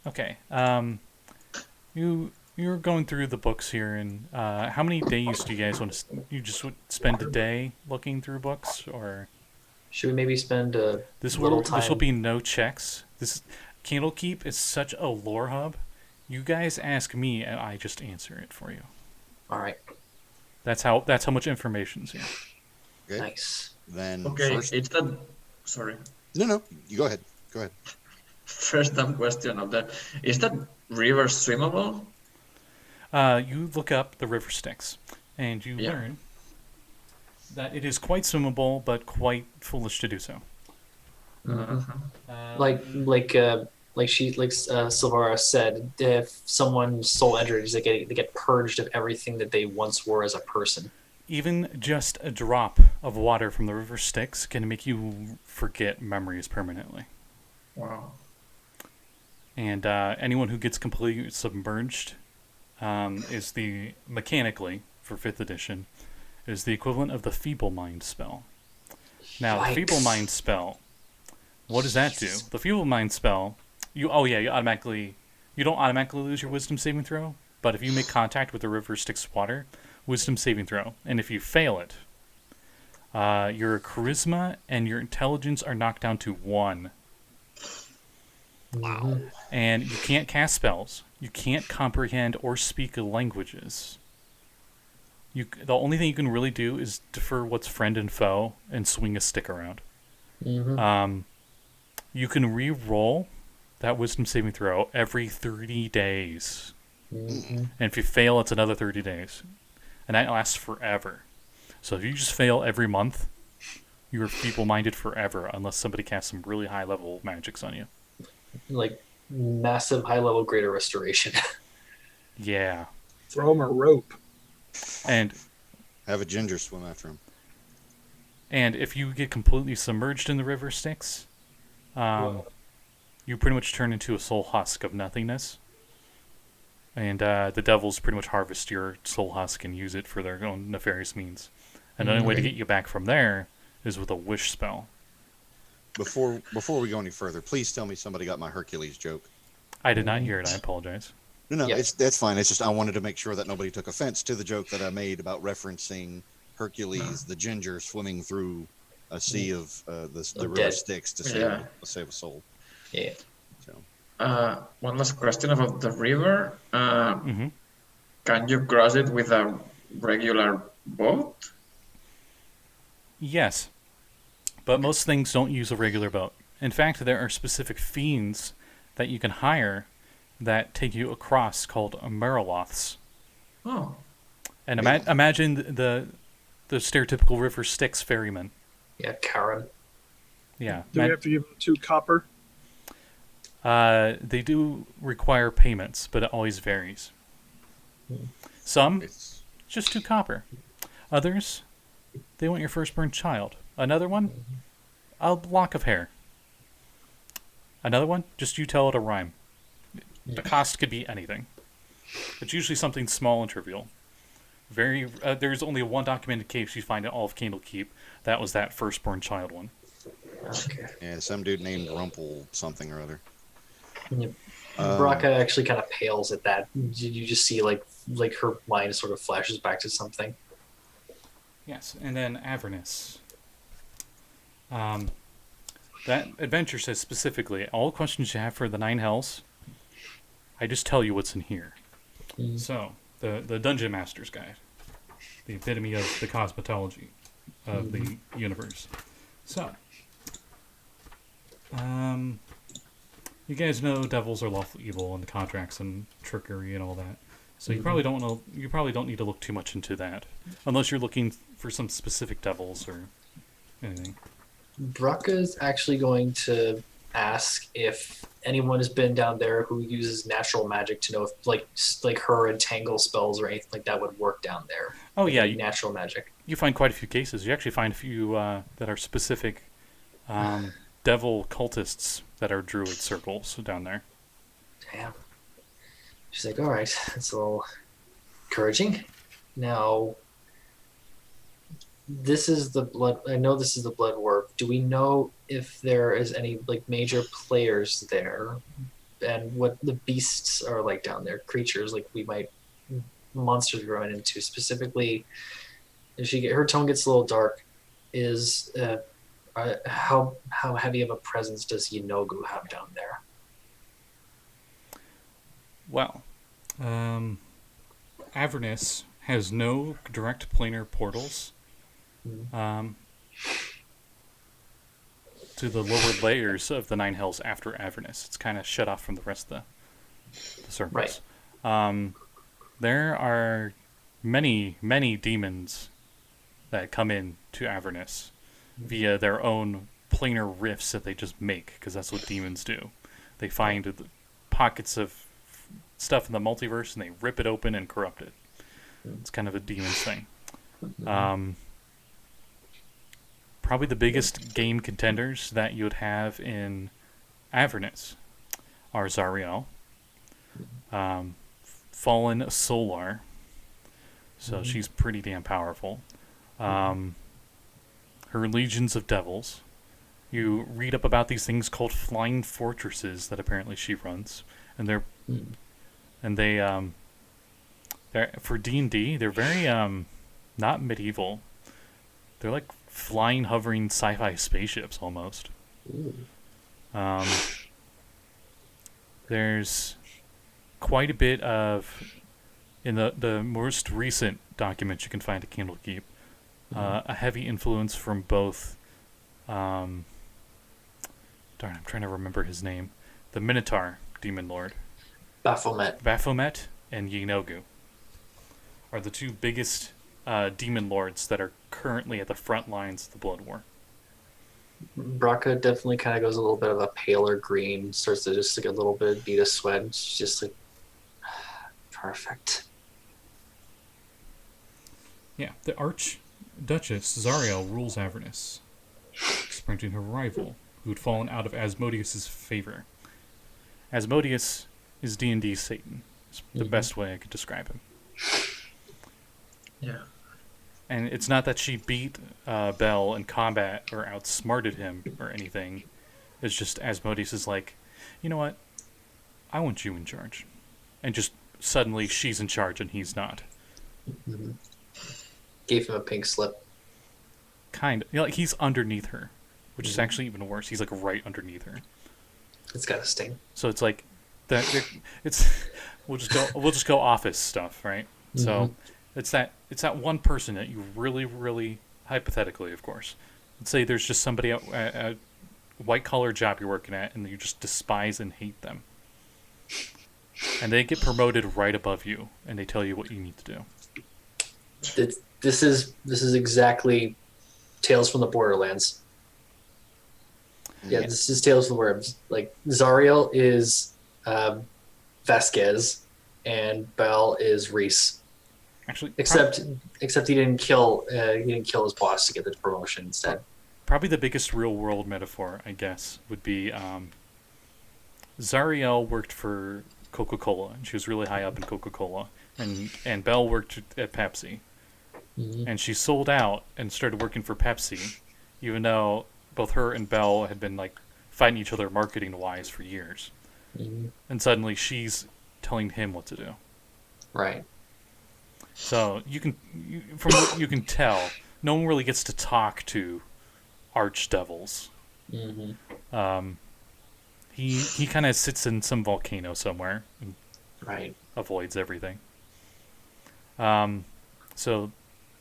Okay. You're going through the books here, and how many days do you guys want to? You just would spend a day looking through books, or Should we maybe spend a this little will time? this will be no checks. Candlekeep is such a lore hub. You guys ask me, and I just answer it for you. All right. That's how much information's here. Okay. Nice. Then Okay, first, it's that. Sorry. no, you go ahead. Go ahead. First dumb question of that. Is that river swimmable? You look up the river Styx, and you Yeah. learn that it is quite swimmable, but quite foolish to do so. Silvara said, if someone's soul enters, they get purged of everything that they once were as a person. Even just a drop of water from the river Styx can make you forget memories permanently. Wow. And anyone who gets completely submerged is mechanically, for 5th edition, is the equivalent of the Feeble Mind spell. Now, the Yikes. Feeble Mind spell, what does that do? The Feeble Mind spell, you don't automatically lose your Wisdom saving throw, but if you make contact with the river Styx water, Wisdom saving throw, and if you fail it, your charisma and your intelligence are knocked down to 1. Wow. And you can't cast spells. You can't comprehend or speak languages. The only thing you can really do is defer what's friend and foe and swing a stick around. You can re-roll that Wisdom saving throw every 30 days. And if you fail, it's another 30 days. And that lasts forever. So if you just fail every month, you're feeble-minded forever unless somebody casts some really high-level magics on you. Like massive high-level greater restoration. Yeah. Throw him a rope. And Have a ginger swim after him. And if you get completely submerged in the river Styx, you pretty much turn into a soul husk of nothingness. And the devils pretty much harvest your soul husk and use it for their own nefarious means. And the only way to get you back from there is with a wish spell. Before we go any further, please tell me somebody got my Hercules joke. I did not hear it. I apologize. No, Yeah. that's fine. It's just I wanted to make sure that nobody took offense to the joke that I made about referencing Hercules, the ginger, swimming through a sea of the river dead. Styx to save a soul. Yeah. So One last question about the river. Mm-hmm. Can you cross it with a regular boat? Yes. But most things don't use a regular boat. In fact, there are specific fiends that you can hire that take you across called Meroloths. Oh. And imagine the stereotypical river Styx ferryman. Yeah, Karen. Yeah. Do we have to give him 2 copper? They do require payments, but it always varies. Some, it's just 2 copper. Others, they want your firstborn child. Another one, a lock of hair. Another one, just you tell it a rhyme. The cost could be anything. It's usually something small and trivial. There's only one documented case you find in all of Candlekeep. That was that firstborn child one. Okay. yeah, some dude named Rumple something or other. Yep. Brakka actually kind of pales at that. You just see like her mind sort of flashes back to something. Yes, and then Avernus. That adventure says specifically, all questions you have for the 9 hells, I just tell you what's in here. So, the Dungeon Master's Guide. The epitome of the cosmetology of the universe. So, you guys know devils are lawful evil and the contracts and trickery and all that. So you probably don't need to look too much into that, unless you're looking for some specific devils or anything. Brakka's actually going to ask if anyone has been down there who uses natural magic to know if like her entangle spells or anything like that would work down there. Oh yeah, Natural magic. you find quite a few cases. You actually find a few that are specific devil cultists that are druid circles down there. Damn. She's like, all right, that's a little encouraging. Now, this is the blood. I know this is the blood war. Do we know if there is any like major players there, and what the beasts are like down there? Creatures like we might monsters we run into specifically. If her tone gets a little dark, is how heavy of a presence does Yinogu have down there? Well, Avernus has no direct planar portals to the lower layers of the Nine Hells after Avernus. It's kind of shut off from the rest of the surface. Right. There are many, many demons that come in to Avernus via their own planar rifts that they just make, because that's what demons do. They find pockets of stuff in the multiverse and they rip it open and corrupt it. It's kind of a demon's thing. Probably the biggest game contenders that you would have in Avernus are Zariel, Fallen Solar, so she's pretty damn powerful. Her legions of devils. You read up about these things called flying fortresses that apparently she runs, and they're for D&D. They're very not medieval. They're like flying, hovering sci-fi spaceships almost. There's quite a bit of, in the most recent documents you can find at Candlekeep, a heavy influence from both, darn, I'm trying to remember his name, the Minotaur Demon Lord. Baphomet and Yinogu are the two biggest demon lords that are currently at the front lines of the Blood War. Brakka definitely kind of goes a little bit of a paler green, starts to just like a little bit bead of sweat. She's just like, perfect. Yeah, the Archduchess Zariel rules Avernus, sprinting her rival, who had fallen out of Asmodeus' favor. Asmodeus is D&D's Satan. It's the best way I could describe him. Yeah. And it's not that she beat Bel in combat or outsmarted him or anything. It's just Asmodeus is like, you know what? I want you in charge. And just suddenly she's in charge and he's not. Gave him a pink slip. Kind of. You know, like he's underneath her, which is actually even worse. He's like right underneath her. It's got a sting. So it's like that. It's we'll just go office stuff, right? So it's that one person that you really, really hypothetically, of course, let's say there's just somebody at a white collar job you're working at, and you just despise and hate them, and they get promoted right above you, and they tell you what you need to do. This is exactly Tales from the Borderlands. Yeah, this is Tales from the Borderlands. Like Zariel is Vasquez, and Bel is Reese. Actually, except he didn't kill his boss to get the promotion instead. Probably the biggest real world metaphor, I guess, would be Zariel worked for Coca-Cola, and she was really high up in Coca-Cola, and Bel worked at Pepsi, and she sold out and started working for Pepsi, even though both her and Bel had been like fighting each other marketing wise for years, and suddenly she's telling him what to do. Right. So from what you can tell, no one really gets to talk to archdevils. He kind of sits in some volcano somewhere and avoids everything. So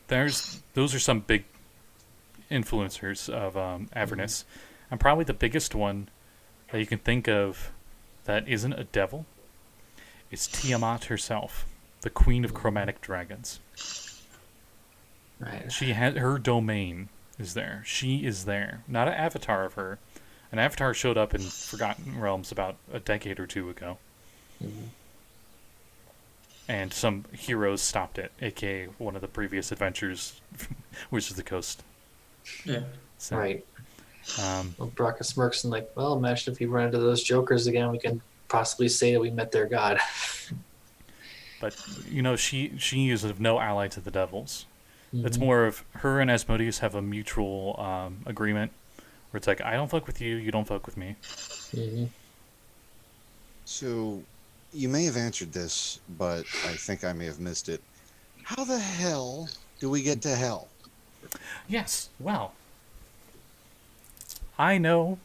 those are some big influencers of Avernus, and probably the biggest one that you can think of that isn't a devil is Tiamat herself, the Queen of Chromatic Dragons. Right. She had her domain is there. She is there. Not an avatar of her. An avatar showed up in Forgotten Realms about a decade or two ago. And some heroes stopped it, aka one of the previous adventures, which is the Coast. Yeah. So, right. Well, Brakka smirks and like, well, imagine if we run into those jokers again, we can possibly say that we met their god. But she is of no ally to the devils. It's Mhm. more of her and Asmodeus have a mutual agreement where it's like, I don't fuck with you, you don't fuck with me. Mhm. So, you may have answered this, but I think I may have missed it. How the hell do we get to hell? Yes, well, I know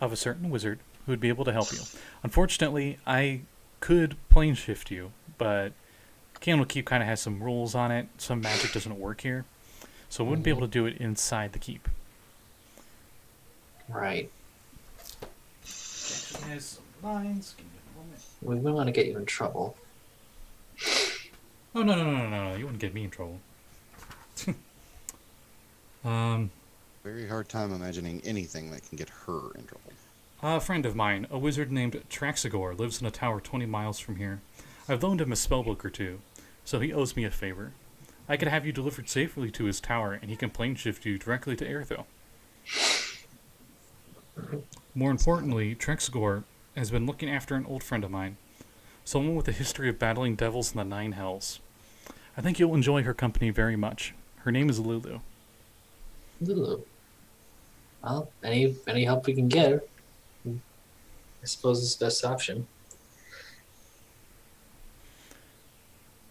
of a certain wizard who would be able to help you. Unfortunately, I could plane shift you, but Candlekeep kind of has some rules on it. Some magic doesn't work here, so I wouldn't be able to do it inside the keep. Right. Actually has some lines. Give me a moment. We wouldn't want to get you in trouble. Oh no! You wouldn't get me in trouble. Very hard time imagining anything that can get her in trouble. A friend of mine, a wizard named Traxagor, lives in a tower 20 miles from here. I've loaned him a spellbook or two, so he owes me a favor. I could have you delivered safely to his tower, and he can plane shift you directly to Airthil. More importantly, Traxagor has been looking after an old friend of mine, someone with a history of battling devils in the Nine Hells. I think you'll enjoy her company very much. Her name is Lulu. Lulu. Well, any help we can get, I suppose is the best option.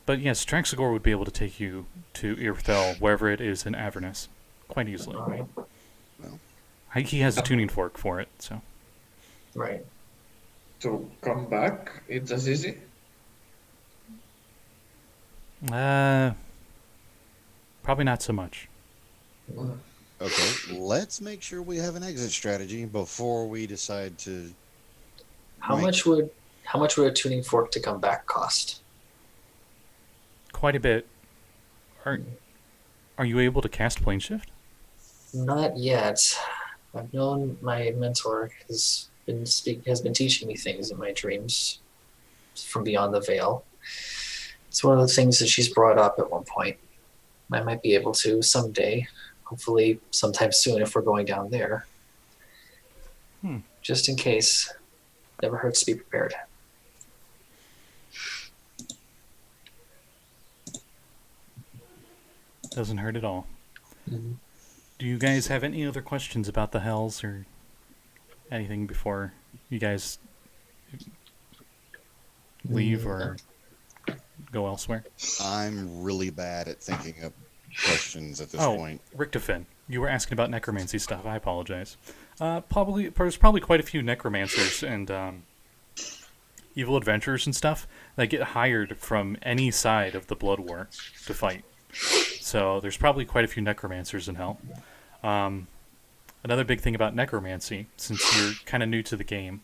But yes, Traxagor would be able to take you to Irthel, wherever it is in Avernus, quite easily. All right. He has a tuning fork for it, so. Right. To come back, it's as easy. Probably not so much. Okay, let's make sure we have an exit strategy before we decide to. How Right. much would a tuning fork to come back cost? Quite a bit. Are you able to cast plane shift? Not yet. I've known my mentor has been teaching me things in my dreams from beyond the veil. It's one of the things that she's brought up at one point. I might be able to someday, hopefully sometime soon if we're going down there. Just in case. Never hurts to be prepared. Doesn't hurt at all. Mhm. Do you guys have any other questions about the Hells or anything before you guys leave or go elsewhere? I'm really bad at thinking of questions at this Oh, point. Richtofen, you were asking about necromancy stuff. I apologize. There's probably quite a few necromancers and evil adventurers and stuff that get hired from any side of the Blood War to fight. So there's probably quite a few necromancers in Hell. Another big thing about necromancy, since you're kind of new to the game,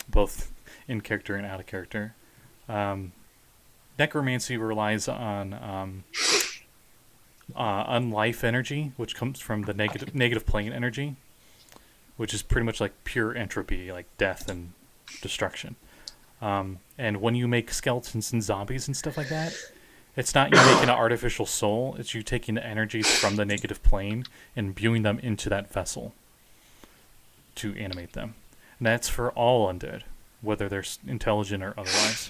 both in character and out of character, necromancy relies on unlife energy, which comes from the negative plane energy, which is pretty much like pure entropy, like death and destruction. And when you make skeletons and zombies and stuff like that, it's not you making an artificial soul, it's you taking the energies from the negative plane and imbuing them into that vessel to animate them. And that's for all undead, whether they're intelligent or otherwise.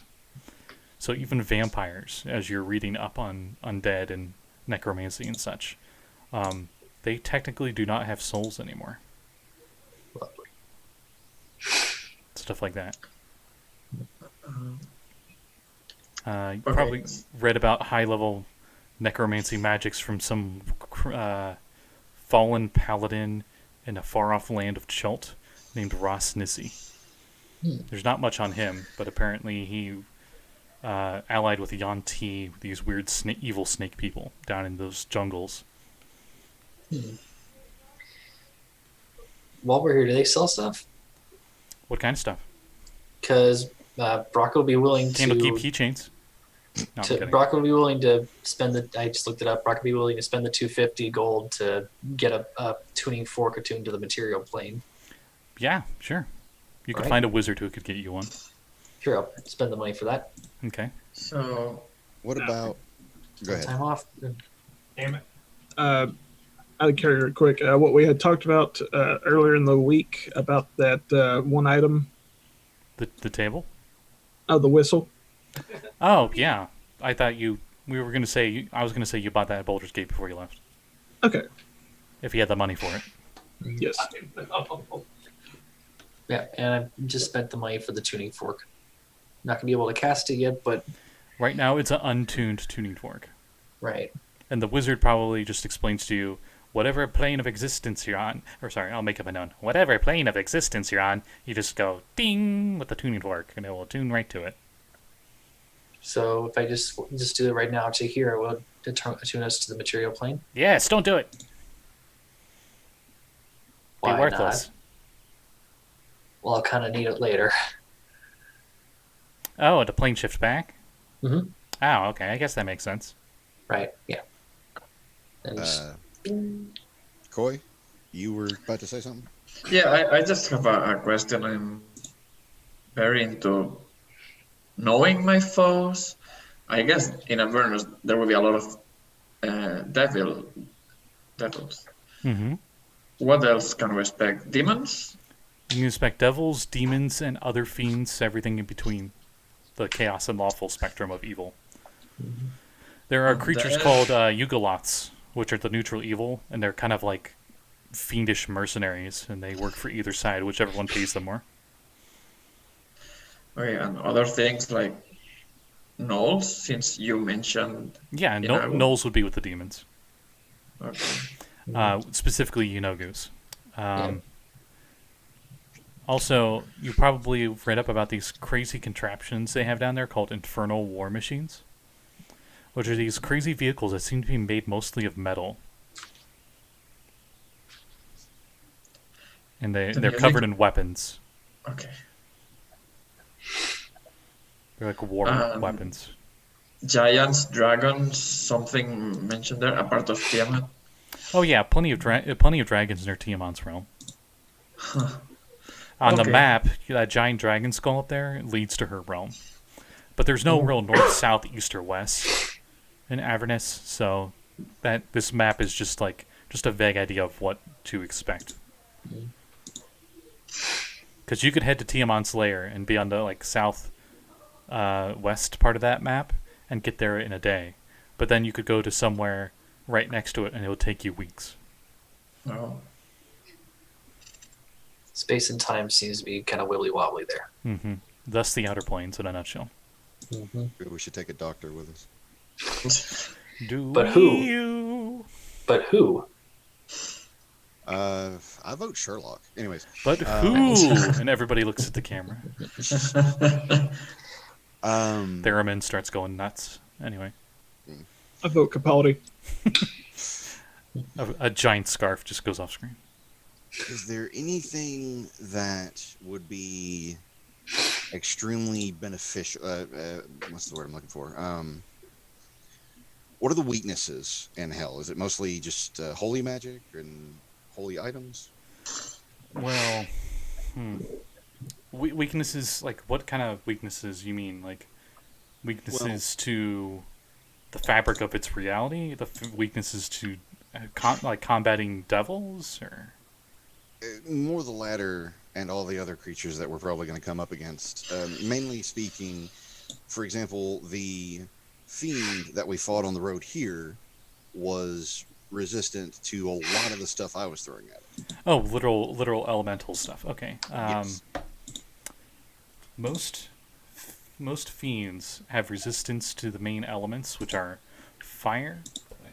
So even vampires, as you're reading up on undead and necromancy and such, they technically do not have souls anymore. Lovely. Stuff like that. You Okay. probably read about high-level necromancy magics from some fallen paladin in a far-off land of Chult named Ross Nissi. There's not much on him, but apparently he allied with Yanti, these weird evil snake people down in those jungles. While we're here, do they sell stuff? What kind of stuff? Because Brakka will be willing Candlekeep to. keychains. No, I'm kidding. Brakka will be willing to spend the. I just looked it up. Brakka will be willing to spend the 250 gold to get a tuning fork attuned to the material plane. Yeah, sure. You could Right. find a wizard who could get you one. Sure, I'll spend the money for that. Okay. So, What about? Go ahead. Time off. Damn it. Out of character, quick. What we had talked about earlier in the week about that one item. The table? Oh, the whistle. Oh yeah, I thought you. We were gonna say. I was gonna say you bought that at Baldur's Gate before you left. Okay. If you had the money for it. Yes. Yeah, and I just spent the money for the tuning fork. Not gonna be able to cast it yet, but Right now, it's an untuned tuning fork, right. and the wizard probably just explains to you whatever plane of existence you're on. Or sorry, I'll make up a note. Whatever plane of existence you're on, you just go ding with the tuning fork, and it will tune right to it. So if I just do it right now to here, it will attune us to the material plane. Yes, don't do it. Why Be worthless. not? Well, I'll kind of need it later. Oh, the plane shift back? Mhm. Oh, okay. I guess that makes sense. Right? Yeah. And just, Coy, you were about to say something? Yeah, I just have a question. I'm very into knowing my foes. I guess in Avernus there will be a lot of devils. Mm-hmm. What else can we expect? Demons? You can expect devils, demons, and other fiends, everything in between the chaos and lawful spectrum of evil. There are creatures called Yugoloths, which are the neutral evil, and they're kind of like fiendish mercenaries, and they work for either side, whichever one pays them more. Okay, and other things like gnolls, since you mentioned. Yeah, and Yeah, I will- gnolls would be with the demons. Okay. Specifically Yunogus. Yeah. Also, you probably read up about these crazy contraptions they have down there called infernal war machines, which are these crazy vehicles that seem to be made mostly of metal. And they're you covered think- in weapons. Okay. They're like war weapons. Giants, dragons, something mentioned there, a part of Tiamat. Oh yeah, plenty of dragons near Tiamat's realm. On the Okay. map, that giant dragon skull up there leads to her realm. But there's no real north, south, east, or west in Avernus, so that this map is just a vague idea of what to expect. Because you could head to Tiamat's lair and be on the south west part of that map and get there in a day. But then you could go to somewhere right next to it and it will take you weeks. Oh. space and time seems to be kind of wibbly wobbly there. Mm-hmm. Thus the outer planes in a nutshell. Mm-hmm. Maybe we should take a doctor with us. But who? You? But who? I vote Sherlock. Anyways, But who? And everybody looks at the camera. Theremin starts going nuts. Anyway, I vote Capaldi. a giant scarf just goes off screen. is there anything that would be extremely beneficial? What's the word I'm looking for? What are the weaknesses in hell? Is it mostly just holy magic and holy items? Well, weaknesses, like what kind of weaknesses you mean? Like weaknesses to the fabric of its reality? The weaknesses to combating devils? Or More the latter and all the other creatures that we're probably going to come up against. Mainly speaking, for example, the fiend that we fought on the road here was resistant to a lot of the stuff I was throwing at it. oh, literal elemental stuff. Okay. Yes. Most fiends have resistance to the main elements, which are fire.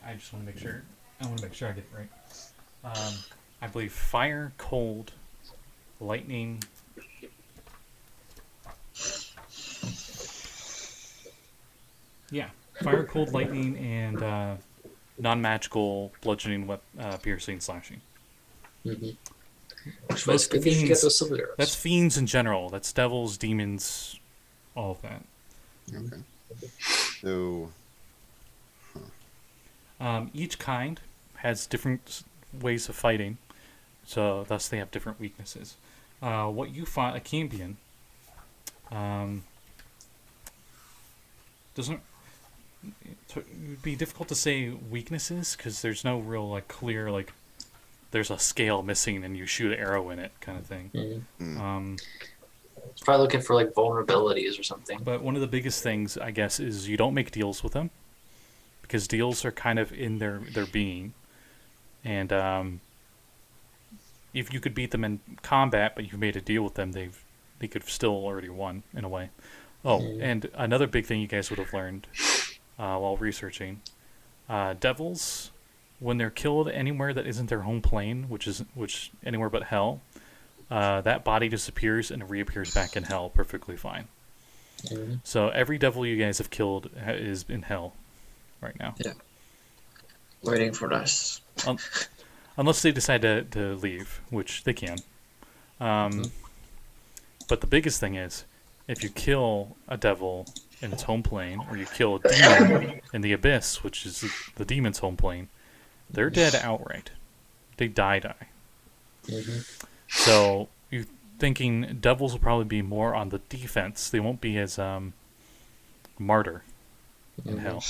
I just want to make sure. I want to make sure I get it right. I believe fire, cold, lightning. Yeah, fire, cold, lightning, and non-magical bludgeoning, piercing, slashing. Mm-hmm. Most But it's good that you get fiends- those silver arrows. That's fiends in general. That's devils, demons, all of that. Okay. So, Each kind has different ways of fighting, so thus they have different weaknesses. What you find a Cambion doesn't. It would be difficult to say weaknesses because there's no real clear there's a scale missing and you shoot an arrow in it kind of thing. Mhm. It's probably looking for like vulnerabilities or something. But one of the biggest things, I guess, is you don't make deals with them, because deals are kind of in their being. And if you could beat them in combat, but you made a deal with them, they could have still already won, in a way. Oh, and another big thing you guys would have learned while researching. Devils, when they're killed anywhere that isn't their home plane, which anywhere but hell, that body disappears and reappears back in hell perfectly fine. So every devil you guys have killed is in hell right now. Yeah. Waiting for us. Unless they decide to leave, which they can. But the biggest thing is, if you kill a devil in its home plane, or you kill a demon in the abyss, which is the demon's home plane, they're dead outright. They die. So you're thinking devils will probably be more on the defense. They won't be as martyr in hell.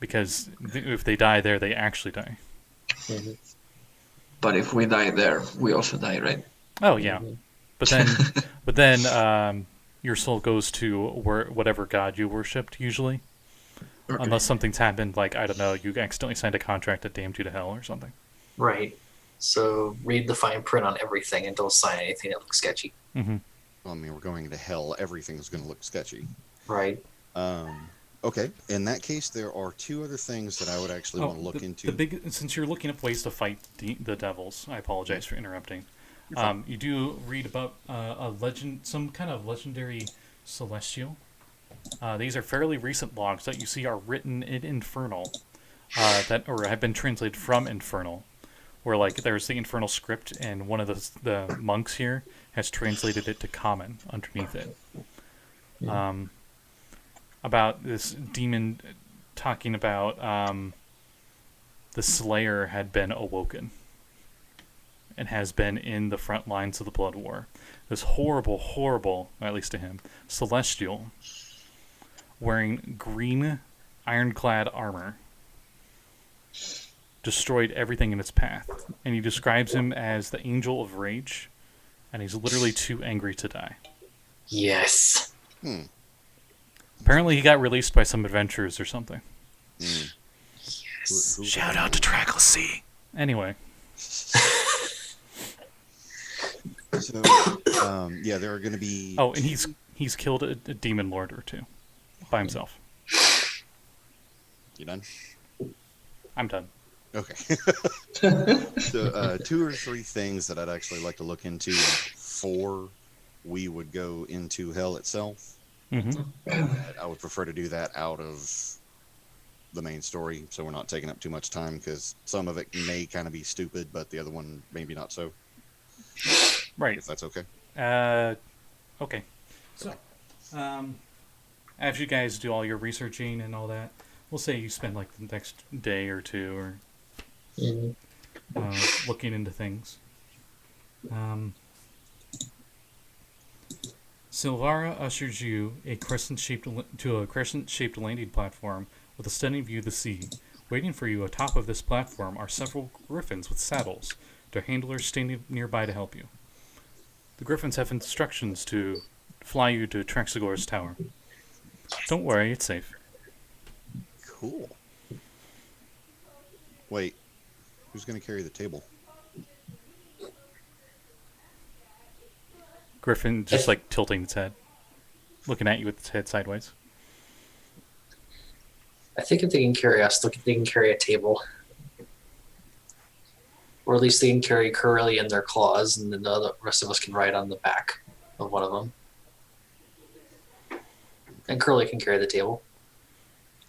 Because if they die there, they actually die. But if we die there, we also die, right? Oh yeah, but then your soul goes to whatever god you worshipped usually, Okay. unless something's happened, like I don't know, you accidentally signed a contract that damned you to hell or something. Right. So read the fine print on everything and don't sign anything that looks sketchy. Mm-hmm. I mean, we're going to hell. Everything's going to look sketchy. Right. Okay. In that case, there are two other things that I would actually want to look into. Since you're looking up ways to fight the devils, I apologize for interrupting. You do read about a legend, some kind of legendary celestial. These are fairly recent logs that you see are written in Infernal, or have been translated from Infernal, where like there's the Infernal script, and one of the monks here has translated it to Common underneath it. About this demon talking about the Slayer had been awoken and has been in the front lines of the Blood War. This horrible, at least to him, celestial wearing green ironclad armor destroyed everything in its path. And he describes him as the Angel of Rage, and he's literally too angry to die. Yes. Apparently he got released by some adventurers or something. Yes. Shout out to Trackless Sea. Anyway. So, yeah, there are going to be... Oh, and he's killed a demon lord or two by himself. You done? I'm done. Okay. So, two or three things that I'd actually like to look into before we would go into hell itself. Mm-hmm. I would prefer to do that out of the main story, so we're not taking up too much time, because some of it may kind of be stupid, but the other one maybe not so. Right. If that's okay. Okay. So, as you guys do all your researching and all that, we'll say you spend like the next day or two or looking into things. Silvara ushers you to a crescent-shaped landing platform with a stunning view of the sea. Waiting for you atop of this platform are several griffins with saddles, their handlers standing nearby to help you. The griffins have instructions to fly you to Traxagor's tower. Don't worry, it's safe. Cool. Wait, who's going to carry the table? Griffin just like tilting its head, looking at you with its head sideways. I think if they can carry us, they can carry a table. Or at least they can carry Curly in their claws, and then the rest of us can ride on the back of one of them. And Curly can carry the table.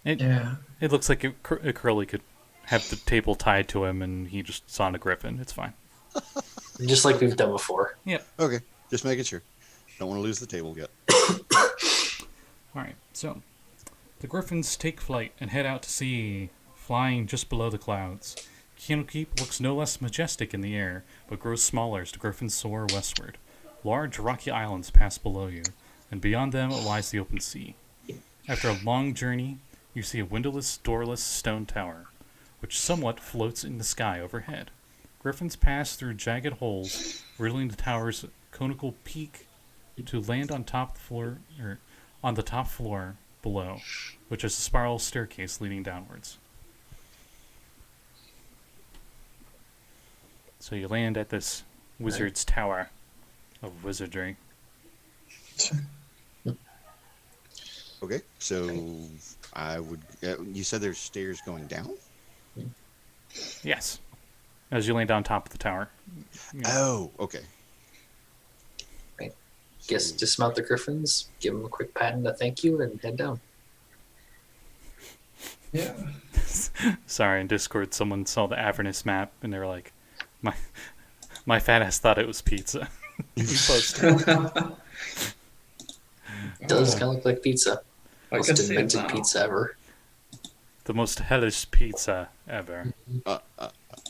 It looks like Curly could have the table tied to him, and he just saw a griffin. It's fine. Just like we've done before. Yep. Okay, just making sure. Don't want to lose the table yet. Alright, so the griffins take flight and head out to sea, flying just below the clouds. Keep looks no less majestic in the air, but grows smaller as the griffins soar westward. Large rocky islands pass below you, and beyond them lies the open sea. After a long journey, you see a windowless, doorless stone tower, which somewhat floats in the sky overhead. Griffins pass through jagged holes, revealing the tower's conical peak to land on top floor or on the top floor below, which is a spiral staircase leading downwards. So you land at this wizard's tower of wizardry. Okay, so I would. You said there's stairs going down. Yes, as you land on top of the tower. Yeah. Oh, okay. Guess dismount the griffins, give them a quick pat and a thank you, and head down. Yeah. Sorry, in Discord, someone saw the Avernus map and they were like, "My fat ass thought it was pizza." You posted. It does kind of look like pizza. I Most can see it invented now. pizza ever. The most hellish pizza ever.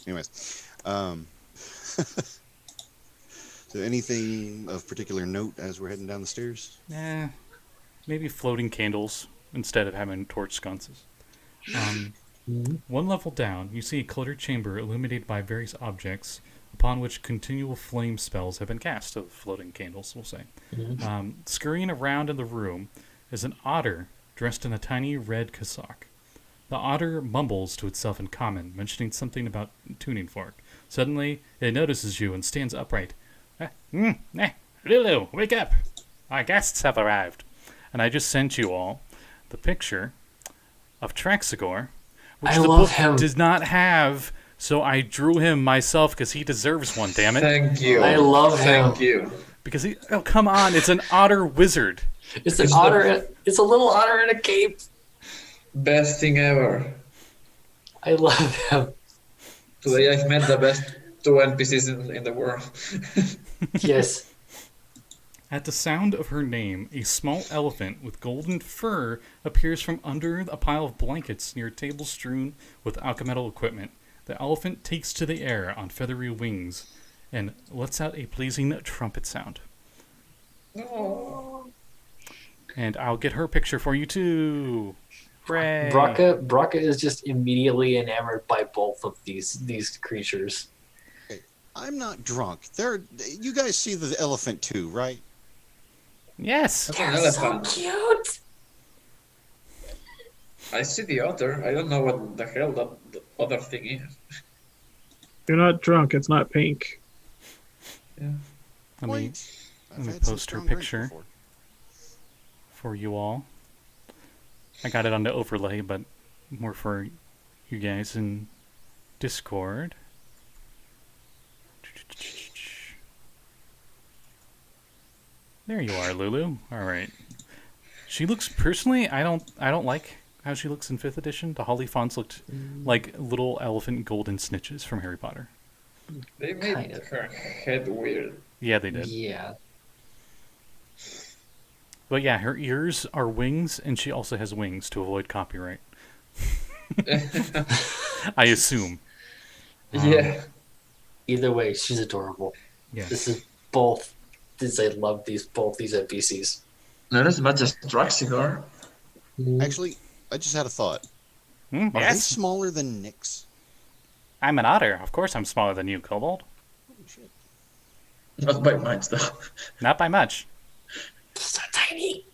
Anyways, so anything of particular note as we're heading down the stairs? Maybe floating candles instead of having torch sconces. One level down, you see a cluttered chamber illuminated by various objects upon which continual flame spells have been cast, of floating candles, we'll say. Scurrying around in the room is an otter dressed in a tiny red cassock. The otter mumbles to itself in common, mentioning something about tuning fork. Suddenly, it notices you and stands upright. Lulu, wake up! Our guests have arrived. And I just sent you all the picture of Traxigor, which I the love book him. does not have, so I drew him myself because he deserves one, damn it. Thank you. I love him. Thank you. Because oh, come on, it's an otter wizard. It's an otter. It's a little otter in a cape. Best thing ever. I love him. Today I've met the best two NPCs in the world. Yes. At the sound of her name, a small elephant with golden fur appears from under a pile of blankets near a table strewn with alchemical equipment. The elephant takes to the air on feathery wings and lets out a pleasing trumpet sound. Oh. And I'll get her picture for you too. Hooray! Brakka is just immediately enamored by both of these creatures. I'm not drunk. You guys see the elephant too, right? Yes. That's an They're so elephant. cute. I see the otter. I don't know what the hell that the other thing is. You're not drunk. It's not pink. Yeah. Let me Point. I've me had some post her strong drink picture. before. for you all. I got it on the overlay, but more for you guys in Discord. There you are, Lulu. All right. She looks personally. I don't like how she looks in 5th edition. The Hollyphonts looked like little elephant golden snitches from Harry Potter. They made Kind of. her head weird. Yeah, they did. Yeah. But yeah, her ears are wings, and she also has wings to avoid copyright. I assume. Yeah. Either way, she's adorable. Yeah. This is both. I love both these NPCs. Not as much as Draxigar. Actually, I just had a thought. Are they Yes, smaller than Nix? I'm an otter. Of course, I'm smaller than you, Kobold. Holy shit. Not by much though. Not by much. So tiny.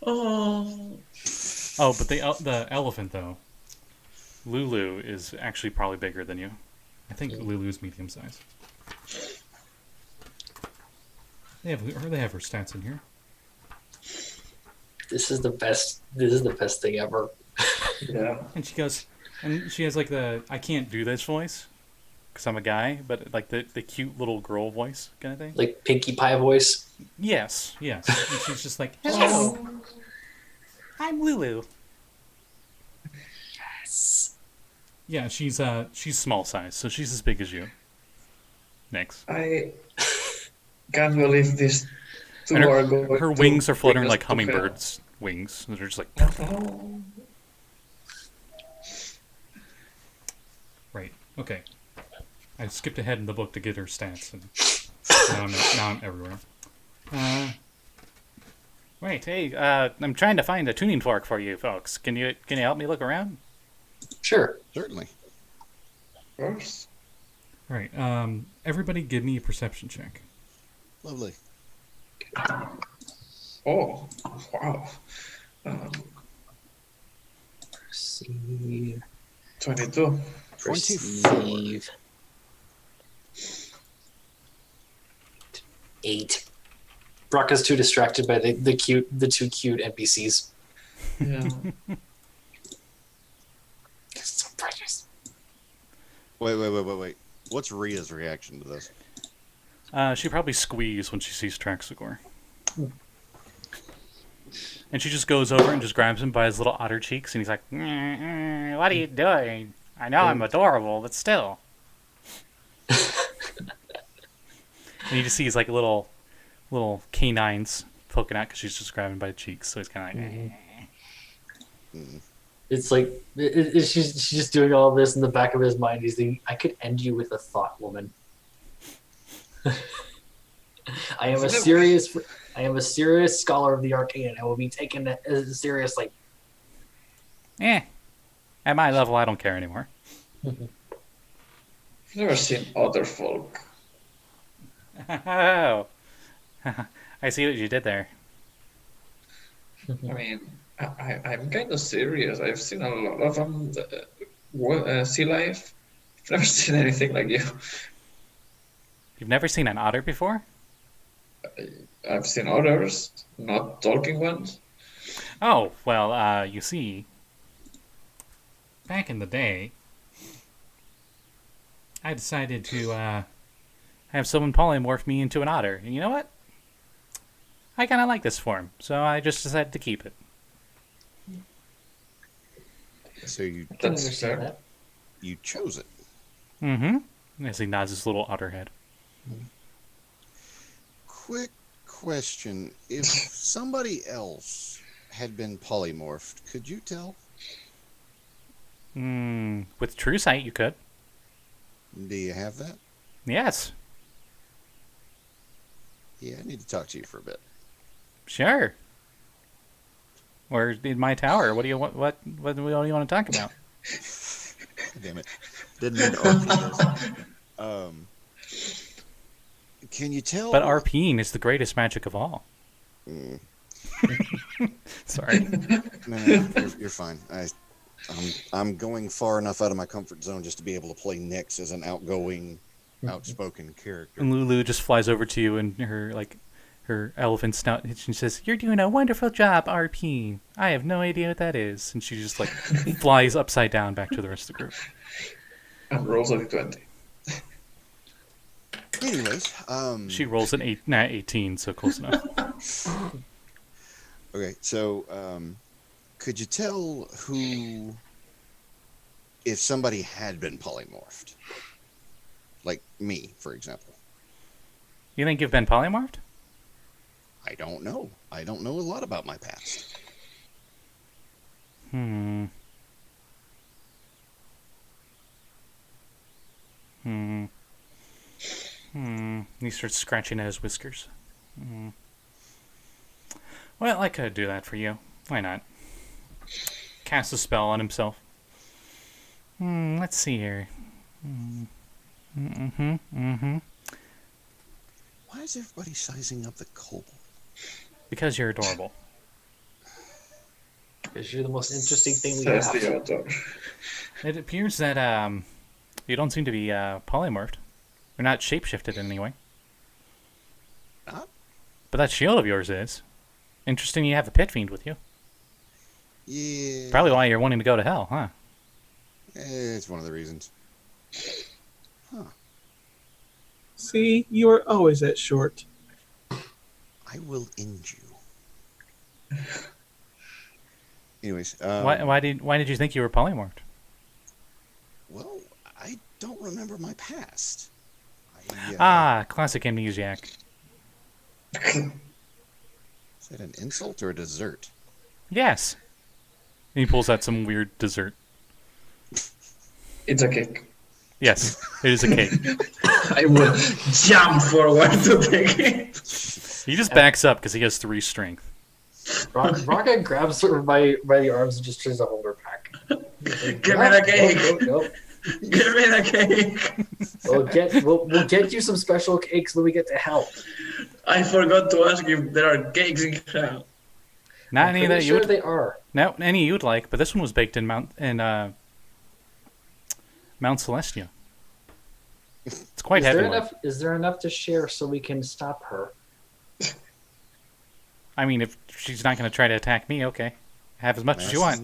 Oh. Oh, but the elephant though, Lulu is actually probably bigger than you. I think Lulu's medium size. They have her stats in here. This is the best. This is the best thing ever. Yeah. And she goes, and she has like I can't do this voice because I'm a guy, but like the cute little girl voice kind of thing. Like Pinkie Pie voice. Yes. And she's just like, hello, I'm Lulu. Yes. Yeah, she's small size, so she's as big as you. Next. I can't believe this. Two And are going her to wings are fluttering bring us like to hummingbirds' wings. They're just like, hell. right. Okay. I skipped ahead in the book to get her stats, and now I'm everywhere. Wait, hey, I'm trying to find a tuning fork for you folks. Can you help me look around? Sure. Certainly. Of course. All right. Everybody, give me a perception check. Lovely. Oh, wow. Perceive. 22. 24. Perceive. 8. Brakka's too distracted by the two cute NPCs. Yeah. It's so precious. Wait. What's Rhea's reaction to this? She probably squeezed when she sees Traxagor. And she just goes over and just grabs him by his little otter cheeks, and he's like, "What are you doing? I know I'm adorable, but still." And you just see his like little canines poking out because she's just grabbing by the cheeks, so he's kind of like. It's like she's just doing all this in the back of his mind. He's thinking, "I could end you with a thought, woman." I am a serious scholar of the arcane. I will be taken seriously. At my level, I don't care anymore. I've never seen other folk. Oh, I see what you did there. I mean, I'm kind of serious. I've seen a lot of them. Sea life. I've never seen anything like you. You've never seen an otter before? I've seen others, not talking ones. Oh, well, you see, back in the day, I decided to have someone polymorph me into an otter. And you know what? I kind of like this form, so I just decided to keep it. So you I can That's understand fair. that. you chose it. Mm-hmm. As he nods his little otter head. Quick question: if somebody else had been polymorphed, could you tell? With true sight, you could. Do you have that? Yes, Yeah, I need to talk to you for a bit. sure. Or in my tower. What do you want? What do you want to talk about? Damn it! Didn't mean to RP this. Can you tell? But RPing is the greatest magic of all. Sorry. No, you're fine. I'm going far enough out of my comfort zone just to be able to play Nyx as an outgoing, outspoken character. And Lulu just flies over to you and her elephant snout, and she says, "You're doing a wonderful job, RP. I have no idea what that is." And she just like flies upside down back to the rest of the group. And rolls a 20. Anyways, She rolls an 18, so close enough. okay, so could you tell who, if somebody had been polymorphed, like me, for example? You think you've been polymorphed? I don't know. I don't know a lot about my past. He starts scratching at his whiskers. Well, I could do that for you. Why not? Cast a spell on himself. Let's see here. Why is everybody sizing up the kobold? Because you're adorable. Because you're the most interesting thing we Says have. the Otter. It appears that you don't seem to be polymorphed. You're not shapeshifted in any way. Not? But that shield of yours is. Interesting you have a pit fiend with you. Yeah. Probably why you're wanting to go to hell, huh? It's one of the reasons. Huh. See, you are always at short. I will end you. Anyways, Why did you think you were polymorphed? well, I don't remember my past. Classic amnesiac. Is that an insult or a dessert? Yes. And he pulls out some weird dessert. It's a cake. Yes, it is a cake. I will jump forward to take it. He just backs up because he has 3 strength. Brakka grabs her by the arms and just tries to hold her back. Give me the cake. Nope. Give me the cake. We'll get you some special cakes when we get to hell. I forgot to ask if there are cakes in hell. Not I'm any pretty that you sure would. they are. No, any you'd like, but this one was baked in Mount Celestia. It's quite Is there heavy. enough? Is there enough to share so we can stop her? I mean, if she's not going to try to attack me, okay. Have as much as you want.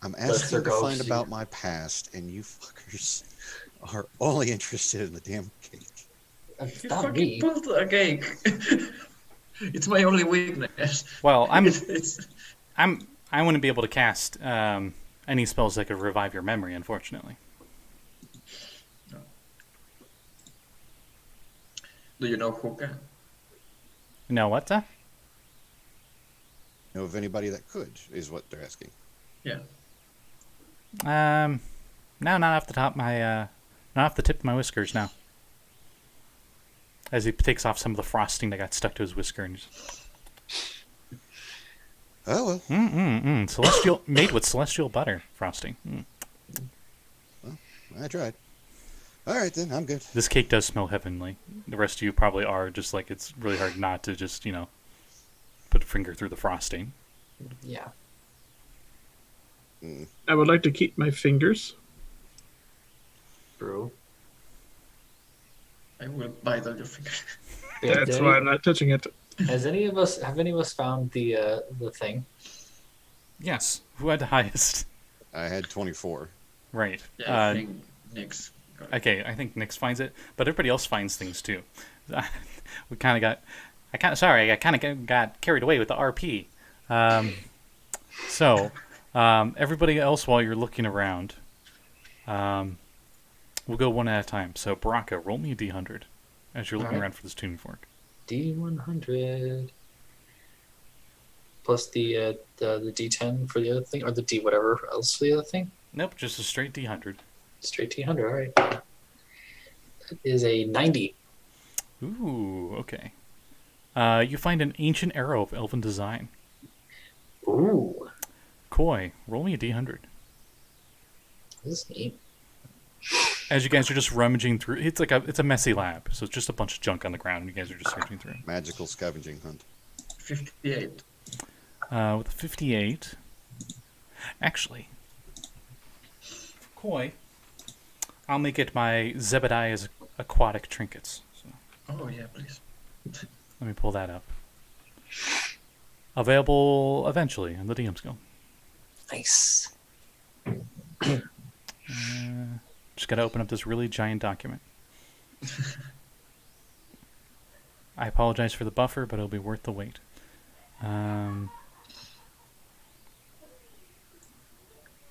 I'm Let her asking to go, find see. about my past, and you fuckers are only interested in the damn cake. You It's not fucking me. pulled a cake. It's my only weakness. Well, I wouldn't be able to cast any spells that could revive your memory, unfortunately. Do you know who can? No, what? Know of anybody that could, is what they're asking. Yeah. No, not off the top of my, not off the tip of my whiskers, no. As he takes off some of the frosting that got stuck to his whisker and just, Oh, well, celestial, made with celestial butter frosting. I tried. All right, then, I'm good. This cake does smell heavenly. The rest of you probably are, just like it's really hard not to just, put a finger through the frosting. Yeah. I would like to keep my fingers. True. I will bite all your fingers. That's why I'm not touching it. Have any of us found the thing? Yes. Who had the highest? I had 24. Right. Yeah, I think Nix. got it. Okay, I think Nix finds it, but everybody else finds things too. We kind of got. I kind of got carried away with the RP. So, everybody else, while you're looking around, we'll go one at a time. So, Brakka, roll me a d100 as you're looking Alright. around for this tuning fork. D100 plus the D10 for the other thing, or the D whatever else for the other thing. Nope, just a straight d100. Straight D100. All right. That is a 90. Ooh, okay. You find an ancient arrow of elven design. Ooh, Koi, roll me a d100. this is neat. As you guys are just rummaging through, it's a messy lab, so it's just a bunch of junk on the ground, and you guys are just searching through. Magical scavenging hunt. 58. With a 58, actually, for Koi, I'll make it my Zebediah's aquatic trinkets. So Oh yeah, please. let me pull that up. Available eventually on the DM skill. Nice. Just gotta open up this really giant document. I apologize for the buffer, but it'll be worth the wait.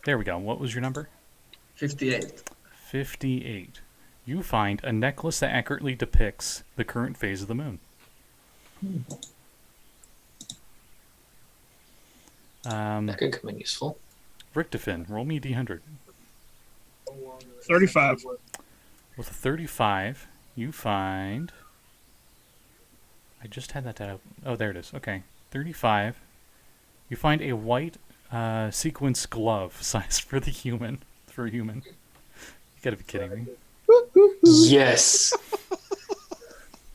There we go. What was your number? 58. 58. You find a necklace that accurately depicts the current phase of the moon. That could come in useful. Richtofen, roll me a d100. 35. With a 35, you find... I just had that data. Oh, there it is. Okay. 35. You find a white sequence glove size for the human. For a human. You gotta be kidding me. Yes.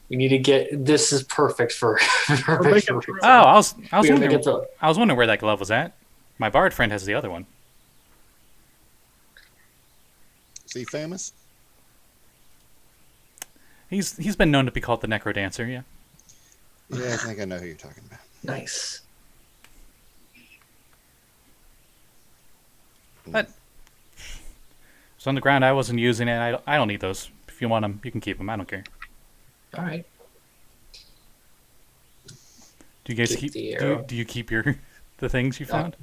We need to get. This is perfect for. make it- Oh, I was We gotta make wondering. it through. I was wondering where that glove was at. My bard friend has the other one. Is he famous? He's been known to be called the Necro Dancer. Yeah. Yeah, I think I know who you're talking about. Nice. But it's on the ground. I wasn't using it. I don't need those. If you want them, you can keep them. I don't care. All right. Do you guys Keep keep? the arrow. Do you keep your the things you found?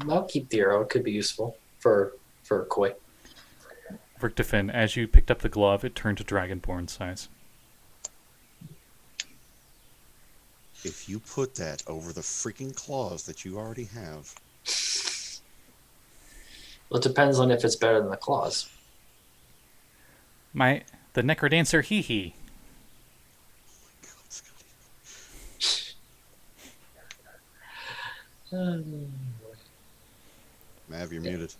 I'll keep the arrow. It could be useful for Koi. Richtofen, as you picked up the glove, it turned to Dragonborn size. If you put that over the freaking claws that you already have, Well, it depends on if it's better than the claws. The Necrodancer hee. Mav, you're muted.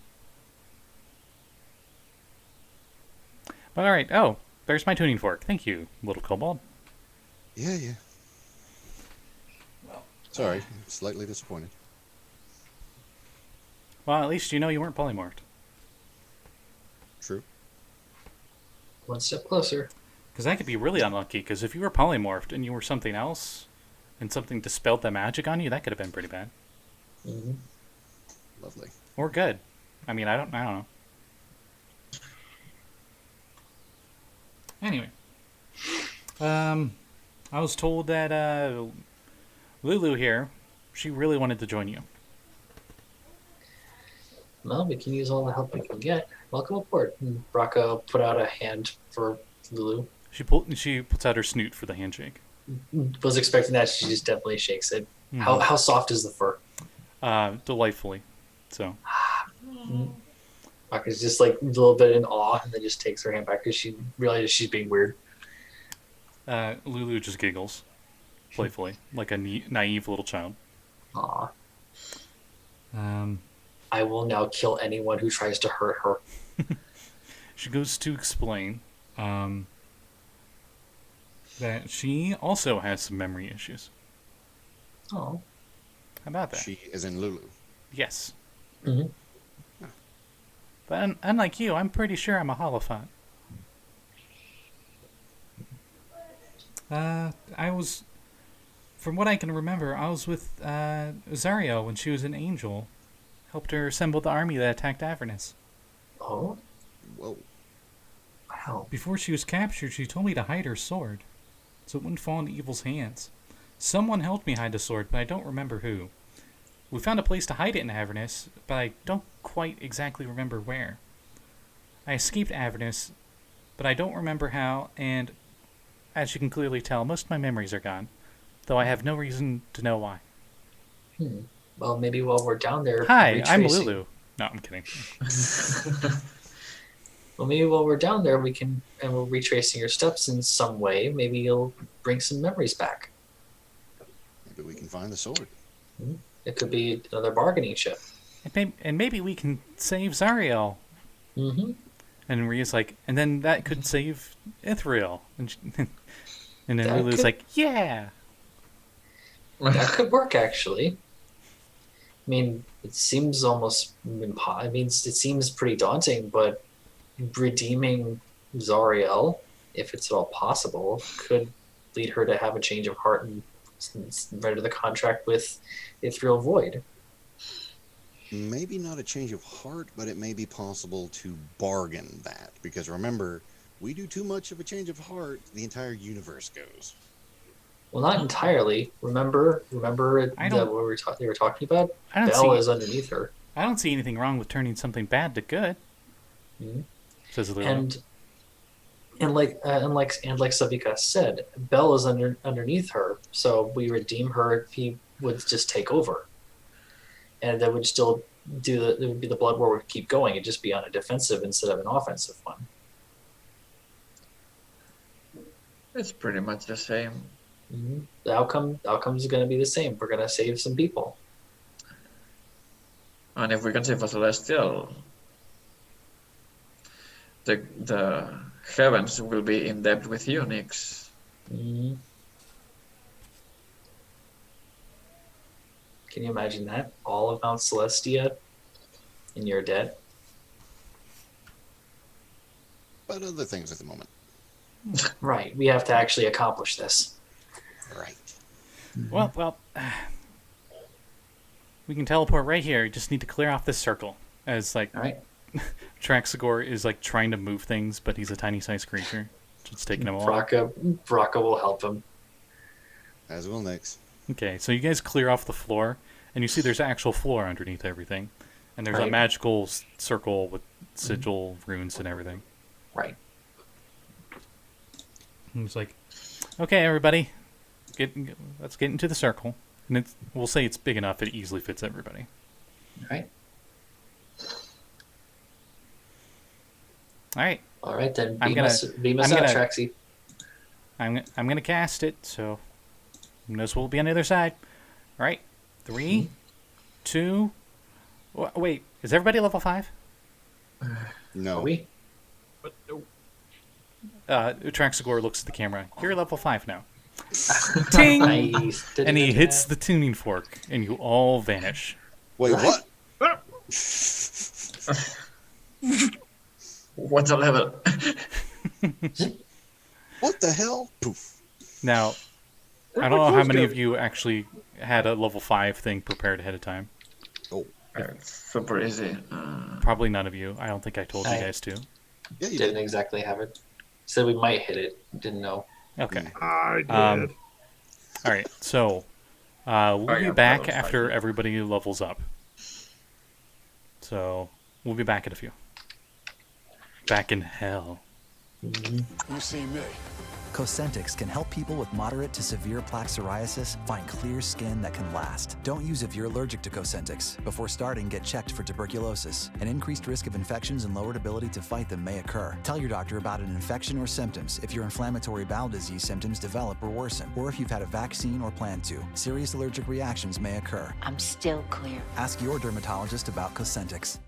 But all right. Oh, there's my tuning fork. Thank you, little kobold. Yeah. Sorry, slightly disappointed. Well, at least you know you weren't polymorphed. True. One step closer. Because that could be really unlucky. Because if you were polymorphed and you were something else, and something dispelled the magic on you, that could have been pretty bad. Mm-hmm. Lovely. Or good. I mean, I don't know. Anyway, I was told that Lulu here, she really wanted to join you. Well, we can use all the help we can get. Welcome aboard. And Brakka put out a hand for Lulu. She puts out her snoot for the handshake. Was expecting that. She just definitely shakes it. Mm-hmm. How soft is the fur? Delightfully. So. Brakka's just like a little bit in awe, and then just takes her hand back because she realizes she's being weird. Lulu just giggles playfully, like a naive little child. Aw. I will now kill anyone who tries to hurt her. She goes to explain that she also has some memory issues. Oh. How about that? She is in Lulu. Yes. Mm-hmm. But unlike you, I'm pretty sure I'm a Hollyphont. From what I can remember, I was with Zariel when she was an angel. Helped her assemble the army that attacked Avernus. Oh? Whoa. Wow. Before she was captured, she told me to hide her sword, so it wouldn't fall into evil's hands. Someone helped me hide the sword, but I don't remember who. We found a place to hide it in Avernus, but I don't quite exactly remember where. I escaped Avernus, but I don't remember how, and as you can clearly tell, most of my memories are gone, though I have no reason to know why. Well, maybe while we're down there... Hi, I'm Lulu. No, I'm kidding. Well, maybe while we're down there, we're retracing your steps in some way. Maybe you'll bring some memories back. Maybe we can find the sword. It could be another bargaining chip. And maybe we can save Zariel. Mm-hmm. And Maria's like, and then that could save Ithriel. And then That Lulu's could- like, yeah. That could work, actually. I mean, it seems almost impossible. I mean, it seems pretty daunting, but redeeming Zariel, if it's at all possible, could lead her to have a change of heart and render the contract with Ithriel void. Maybe not a change of heart, but it may be possible to bargain that. Because remember, we do too much of a change of heart, the entire universe goes. Well, not entirely. Remember I that don't- what they were talking about? I don't Bell see- is underneath her. I don't see anything wrong with turning something bad to good. Mhm. Says Lulu. And like Savika said, Bell is underneath her, so we redeem her if he would just take over, and that would still it would be the blood war would keep going. It'd just be on a defensive instead of an offensive one. It's pretty much the same. The outcome's going to be the same. We're going to save some people. And if we can save a celestial, the heavens will be in debt with you, Nix. Mhm. Can you imagine that? All of Mount Celestia in your debt? But other things at the moment. Right. We have to actually accomplish this. Right. Well, we can teleport right here. You just need to clear off this circle. As like All right. Traxagor is like trying to move things, but he's a tiny sized creature. So it's taking him a while. Brakka will help him. As will Nix. Okay, so you guys clear off the floor, and you see there's actual floor underneath everything. And there's a Right. magical circle with sigil runes and everything. Right. And it's like, okay, everybody, let's get into the circle. And we'll say it's big enough; it easily fits everybody. All right. All right, All right, then I'm beam gonna- us I'm out, gonna- Traxy. I'm gonna cast it, so who knows what will be on the other side. All right, 3, 2. Wait, is everybody level 5? No. Are we? Traxagor looks at the camera. You're level 5 now. Ting! Nice. And he hits the tuning fork, and you all vanish. Wait, what? What's a level? What the hell? Poof. Now, I don't know how many of you actually had a level 5 thing prepared ahead of time. Oh, It's super easy. Probably none of you. I don't think I told you I- guys to. yeah, you Didn't did. exactly have it. Said we might hit it. Didn't know. Okay. I did. All right. So, we'll I be got back level 5. after everybody levels up. So, we'll be back in a few. Back in hell. You see me. Cosentix can help people with moderate to severe plaque psoriasis find clear skin that can last. Don't use if you're allergic to Cosentix. Before starting, get checked for tuberculosis. An increased risk of infections and lowered ability to fight them may occur. Tell your doctor about an infection or symptoms if your inflammatory bowel disease symptoms develop or worsen, or if you've had a vaccine or plan to. Serious allergic reactions may occur. I'm still clear. Ask your dermatologist about Cosentix.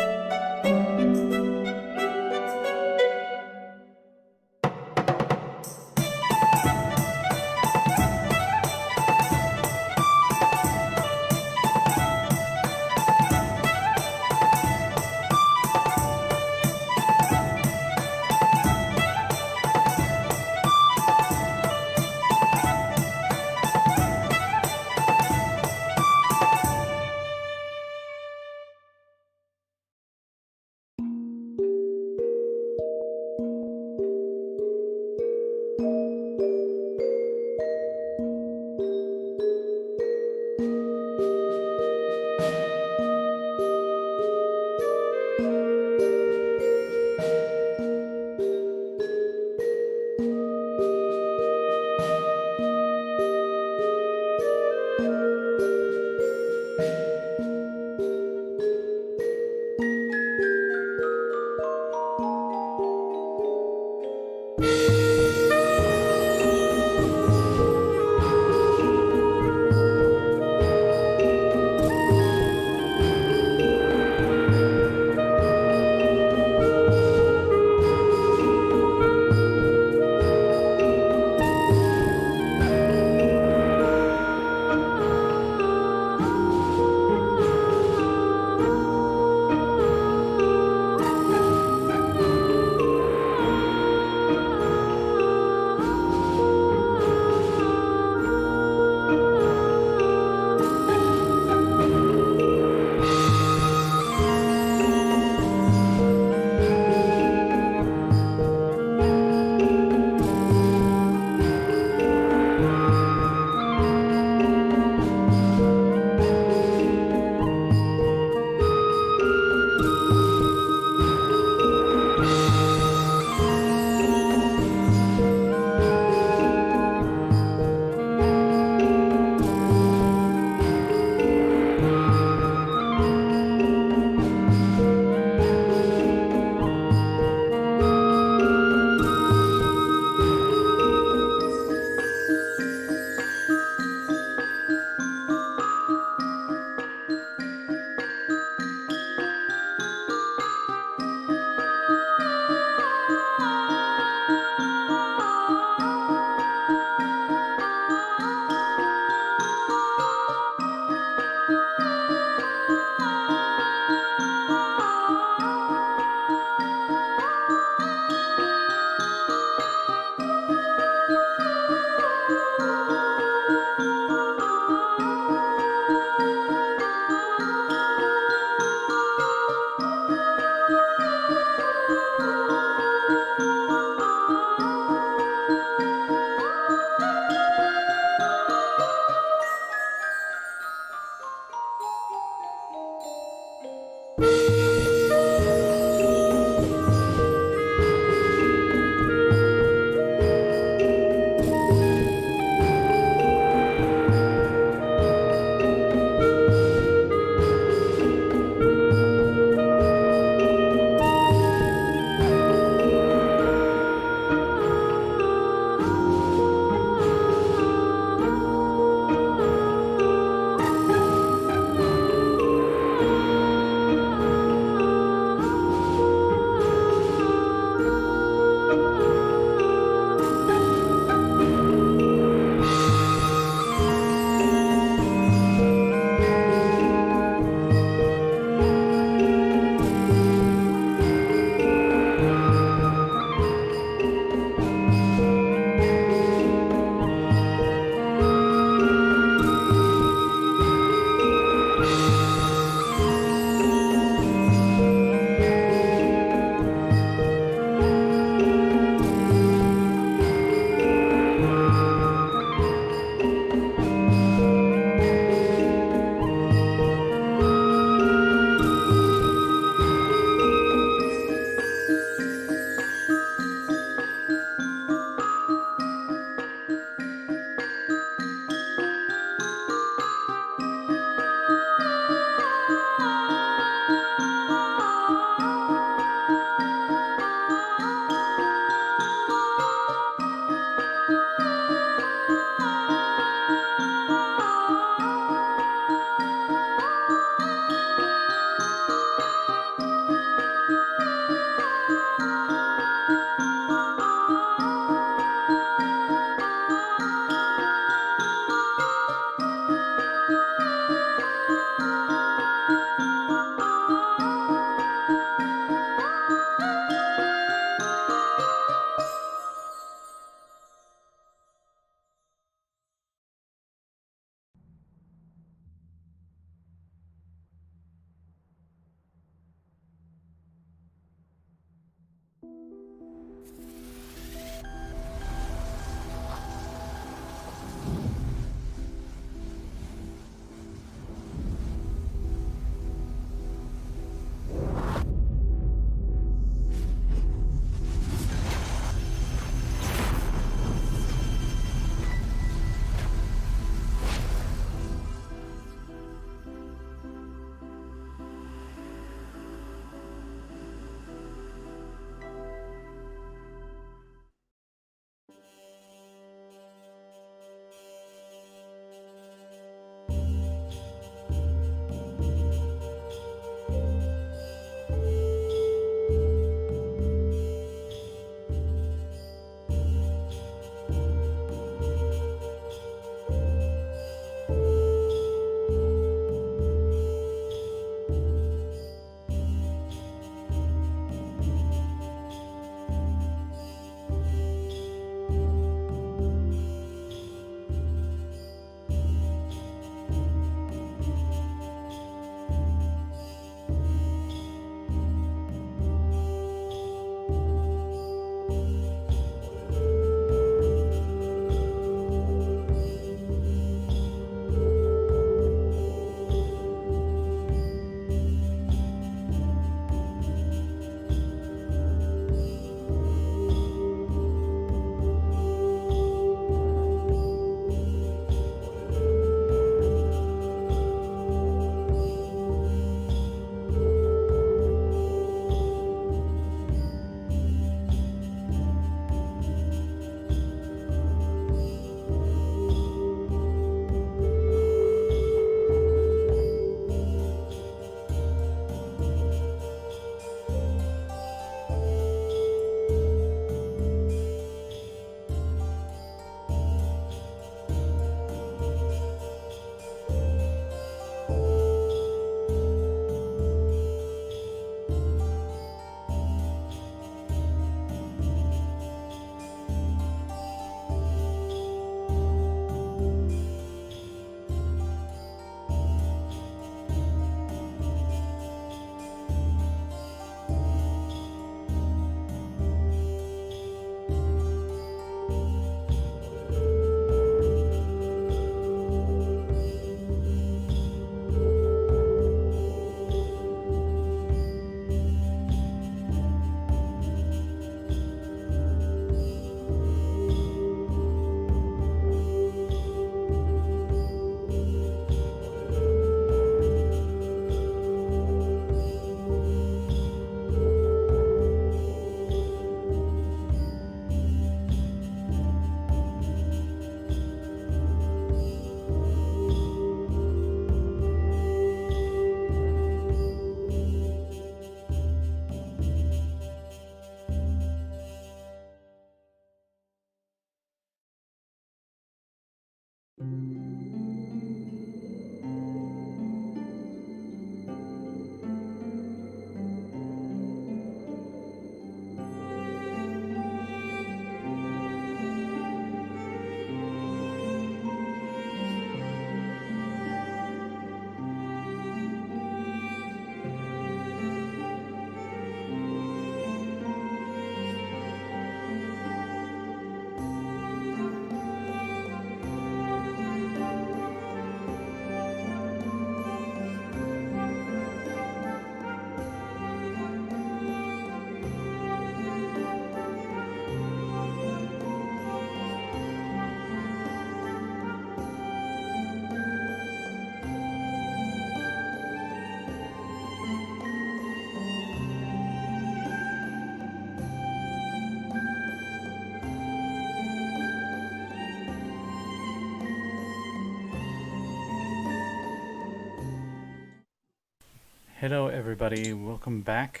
Hello, everybody. Welcome back.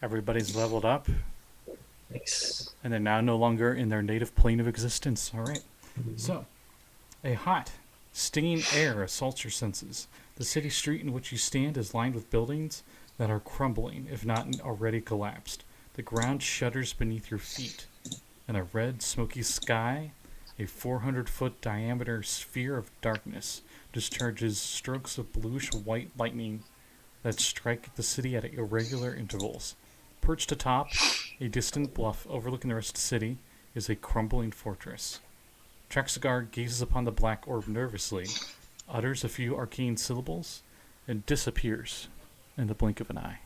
Everybody's leveled up, Nice. and they're now no longer in their native plane of existence. All right. So, a hot, stinging air assaults your senses. The city street in which you stand is lined with buildings that are crumbling, if not already collapsed. The ground shudders beneath your feet. In a red, smoky sky, a 400-foot diameter sphere of darkness discharges strokes of bluish-white lightning that strike the city at irregular intervals. Perched atop a distant bluff overlooking the rest of the city is a crumbling fortress. Traxagar gazes upon the black orb nervously, utters a few arcane syllables, and disappears in the blink of an eye.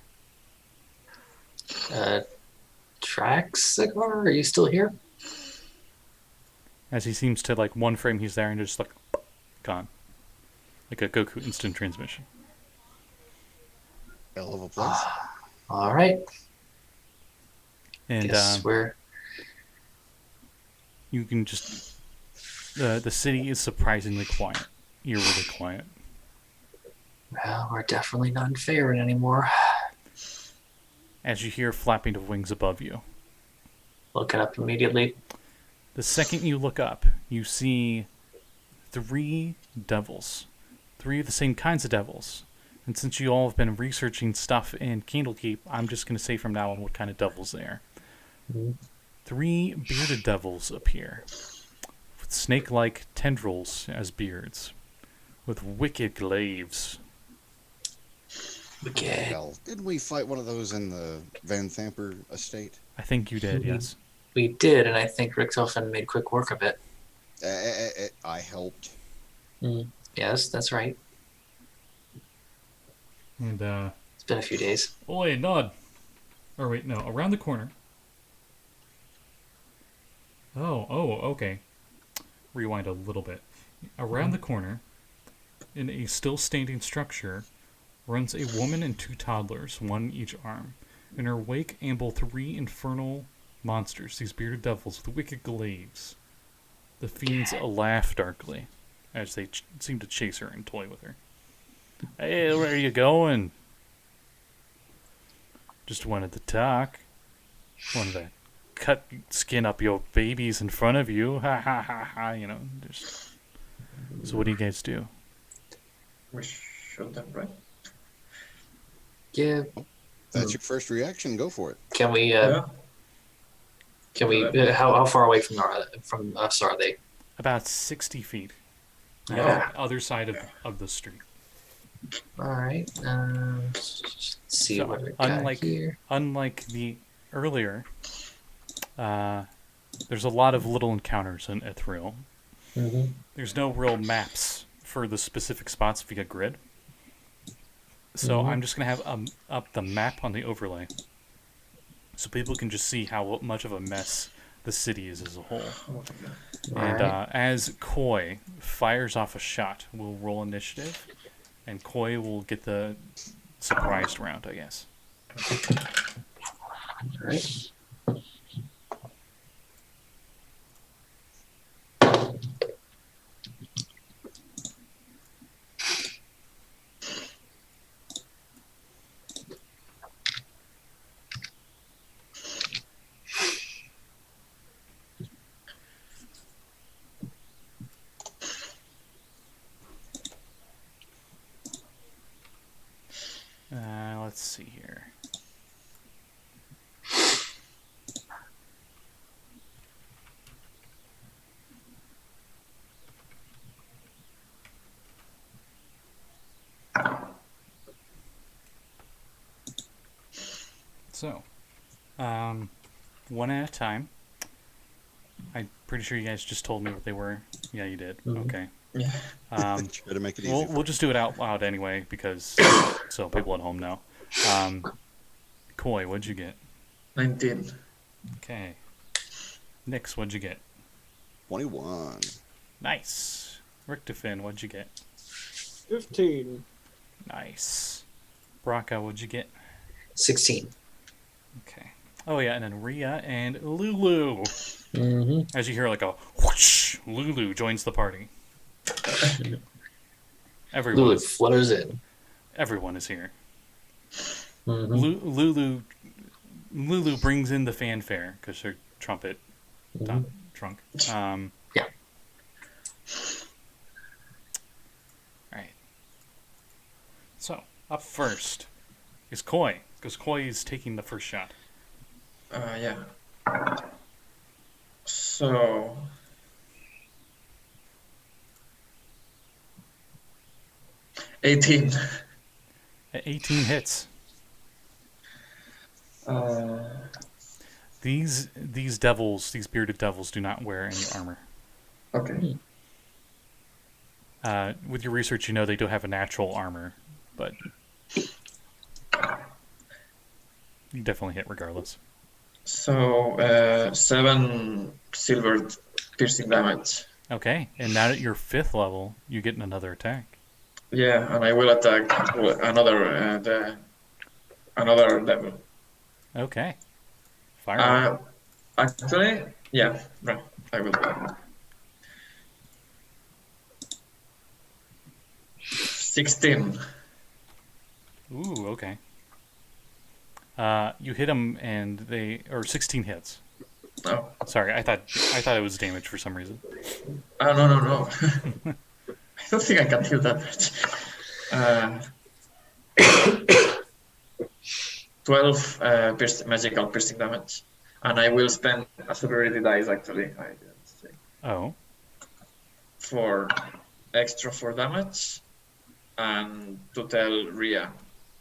Traxagar, are you still here? As he seems to, like, one frame he's there and just, like, gone. Like a Goku instant transmission. Hell of a place. All right. And Guess we're you can just... The city is surprisingly quiet. Eerily quiet. well, we're definitely not in Faerun anymore. As you hear flapping of wings above you. Looking up immediately. The second you look up, you see 3 devils. 3 of the same kinds of devils. And since you all have been researching stuff in Candlekeep, I'm just going to say from now on what kind of devils they are. 3 bearded devils appear, with snake-like tendrils as beards, with wicked glaives. Wicked. Well, didn't we fight one of those in the Van Thamper estate? I think you did, yes. We did, and I think Richtofen made quick work of it. I helped. Yes, that's right. And, It's been a few days. Oi, nod! Or wait, no, around the corner. Oh, okay. Rewind a little bit. Around the corner, in a still-standing structure, runs a woman and 2 toddlers, one each arm. In her wake amble 3 infernal monsters, these bearded devils with wicked glaives. The fiends laugh darkly as they seem to chase her and toy with her. Hey, where are you going? Just wanted to talk. Wanted to cut skin up your babies in front of you. Ha ha ha ha, you know. Just... So what do you guys do? We shoot them, right? Yeah. That's your first reaction. Go for it. Can we? Yeah. Can we? How far away from us are they? About 60 feet. On Yeah. the other side of the street. All right. Let's see So, what we got here. Unlike the earlier, there's a lot of little encounters in Ethereal. There's no real maps for the specific spots via grid. So I'm just going to have up the map on the overlay so people can just see how much of a mess the city is as a whole. And as Koi fires off a shot, we'll roll initiative, and Koi will get the surprised round, I guess. All right. So, one at a time. I'm pretty sure you guys just told me what they were. Yeah, you did. Mhm. Okay. Yeah. Um, Try to make it easy. we'll just do it out loud anyway, because so people at home know. Koi, what'd you get? 19. Okay. Nix, what'd you get? 21. Nice. Richtofen, what'd you get? 15. Nice. Brakka, what'd you get? 16. Okay. Oh yeah, and then Rhea and Lulu. Mm-hmm. As you hear like a whoosh, Lulu joins the party. Everyone, Lulu flutters in. everyone is here. Mm-hmm. Lulu brings in the fanfare because her trumpet trunk. Yeah. All right. So up first is Koi, because Koi is taking the first shot. Yeah. So. $18. 18 hits. These devils, these bearded devils, do not wear any armor. Okay. With your research, you know they do have a natural armor, but you definitely hit regardless. So 7 silver piercing damage. Okay, and now at your 5th level, you get another attack. Yeah, and I will attack another devil. Okay. Fire. Actually, yeah, right. I will do that. 16. Ooh, okay. You hit them, and or 16 hits. No. Sorry, I thought it was damage for some reason. Oh, no. I don't think I can heal that much. 12 magical piercing damage. And I will spend a superiority dice, actually. I didn't say. Oh. For extra 4 damage. And to tell Rhea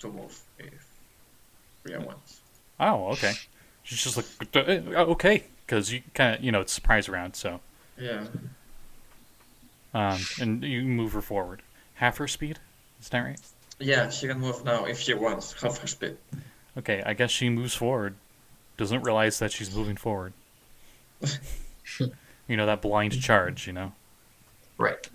to move if Rhea wants. Oh, okay. She's just like, okay, because you kind of, it's surprise round, so. Yeah. And you move her forward. Half her speed? Is that right? Yeah, she can move now if she wants, half her speed. Okay, I guess she moves forward. Doesn't realize that she's moving forward. That blind charge, Right.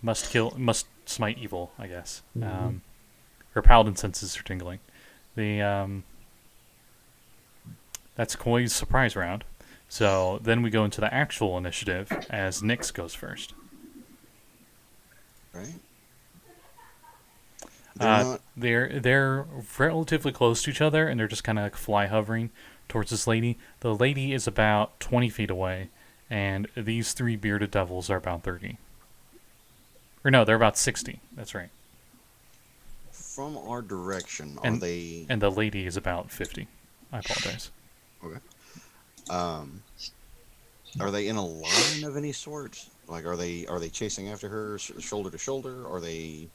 Must smite evil, I guess. Her paladin senses are tingling. That's Koi's surprise round. So then we go into the actual initiative as Nix goes first. Right? They're relatively close to each other, and they're just kind of like fly hovering towards this lady. The lady is about 20 feet away, and these 3 bearded devils are about 30. Or no, they're about 60. That's right. From our direction, are And- they... And the lady is about 50. I apologize. Okay. Are they in a line of any sort? Like, are they chasing after her shoulder to shoulder? Are they...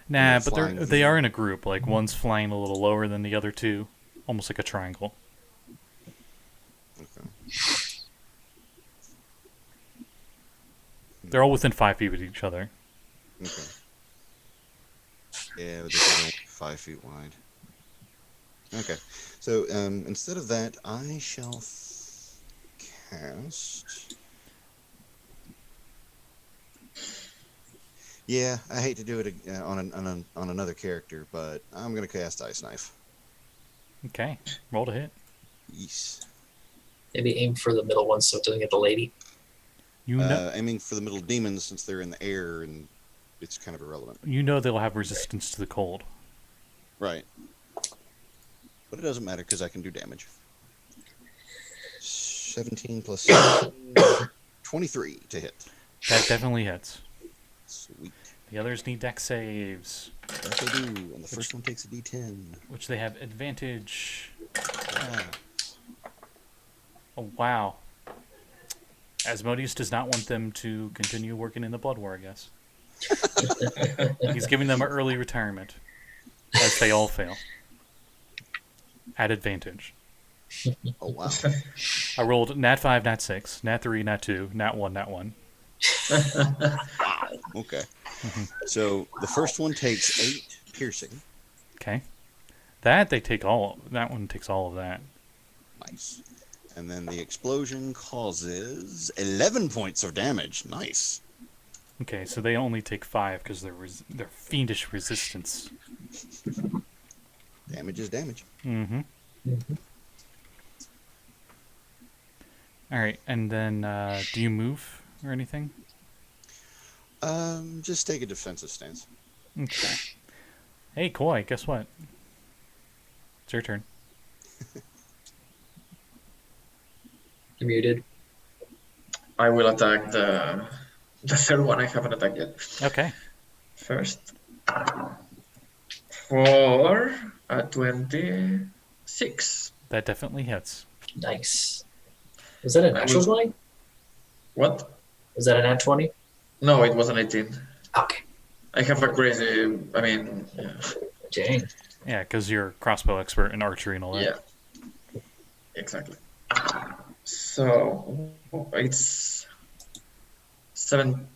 Nah, they're but flying they in. are in a group. Like, one's flying a little lower than the other two. Almost like a triangle. Okay. They're all within 5 feet of each other. Okay. Yeah, but this is only 5 feet wide. Okay. So, instead of that, I shall cast... Yeah, I hate to do it on another character, but I'm going to cast Ice Knife. Okay, roll to hit. Yes. Maybe aim for the middle one so it doesn't get the lady. Aiming for the middle demons since they're in the air and it's kind of irrelevant. They'll have resistance to the cold. Right. But it doesn't matter because I can do damage. 17 plus 23 to hit. That definitely hits. Sweet. The others need dex saves, That they do. And the first one takes a d10. which they have advantage. Oh, wow. Asmodeus does not want them to continue working in the Blood War, I guess. He's giving them an early retirement, as they all fail. At advantage. Oh wow. I rolled nat 5, nat 6, nat 3, nat 2, nat 1, nat 1. Wow. Okay. Mm-hmm. So the first one takes 8 piercing. Okay. That one takes all of that. Nice. And then the explosion causes 11 points of damage. Nice. Okay, so they only take 5 because they're fiendish resistance. Damage is damage. Mm-hmm. All right, and then do you move or anything? Just take a defensive stance. Okay. Hey, Koi, guess what? It's your turn. You're muted. I will attack the third one I haven't attacked yet. Okay. First. For a 26. That definitely hits. Nice. Was that a natural 20? What? Was that a nat 20? No, it was an 18. Okay. I have a crazy, yeah. Dang. Yeah, because you're a crossbow expert in archery and all that. Yeah. Exactly. So, it's 17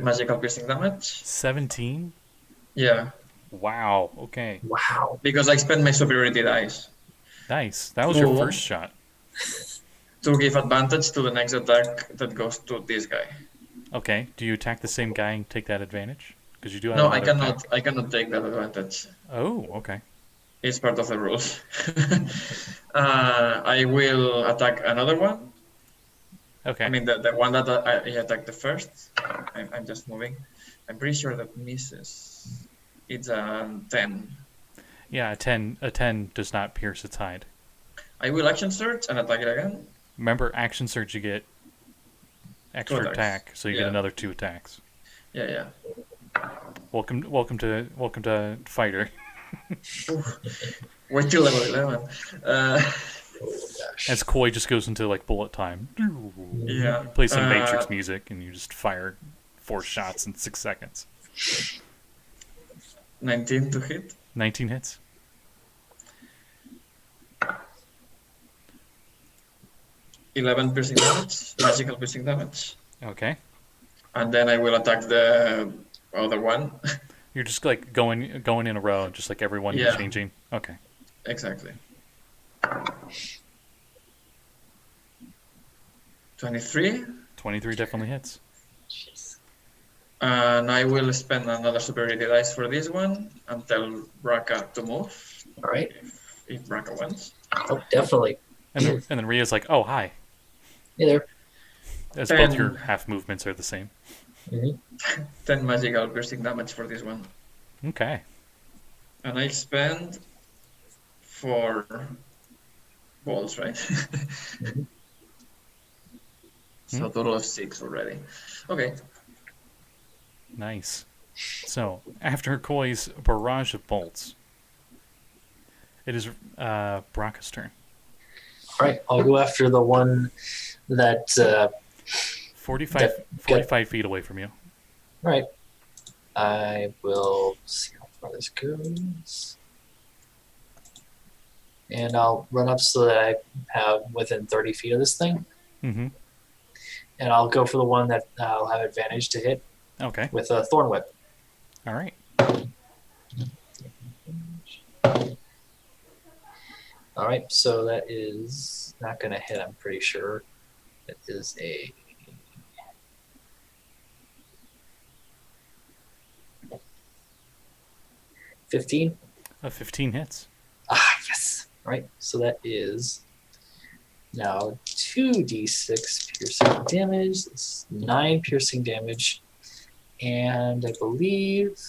magical piercing damage. 17? Yeah, Wow, okay. Wow. because I spent my superiority dice Nice. That was your Cool. first shot. to give advantage to the next attack that goes to this guy. Okay. Do you attack the same guy and take that advantage? Because you do have No, I another cannot. attack. I cannot take that advantage. Oh, okay. It's part of the rules. I will attack another one. Okay. I mean, the one that I attacked the first. I'm just moving. I'm pretty sure that misses. It's a 10. Yeah, a 10 does not pierce its hide. I will action search and attack it again. Remember, action surge, you get extra attacks. attack, so you get Yeah. another 2 attacks. Yeah. Welcome to fighter. Wait till level 11. As Koi just goes into like bullet time. Yeah. Play some Matrix music, and you just fire 4 shots in 6 seconds. 19 to hit. 19 hits. Eleven piercing damage, magical piercing damage, Okay. and then I will attack the other one. You're just like going in a row, just like everyone you're Yeah. changing. Okay. Exactly. 23, 23 definitely hits. and I will spend another superiority dice for this one and tell Brakka to move All right. if Brakka wins. Oh, definitely. And then Rhea's like, "Oh, hi." Hey there. As 10. both your half movements are the same. 10 magical piercing damage for this one, Okay. and I spend 4 balls, right? So a total of 6 already. Okay. Nice. So, after Koi's barrage of bolts, it is Brakka's turn. All right. I'll go after the one that. 45 feet away from you. All right. I will see how far this goes. And I'll run up so that I have within 30 feet of this thing. Mm-hmm. And I'll go for the one that I'll have advantage to hit Okay. with a thorn whip. All right. All right. So that is not going to hit, I'm pretty sure. It is a. $15. 15 hits. Ah, yes. All right. So that is now 2d6 piercing damage. It's 9 piercing damage. And I believe,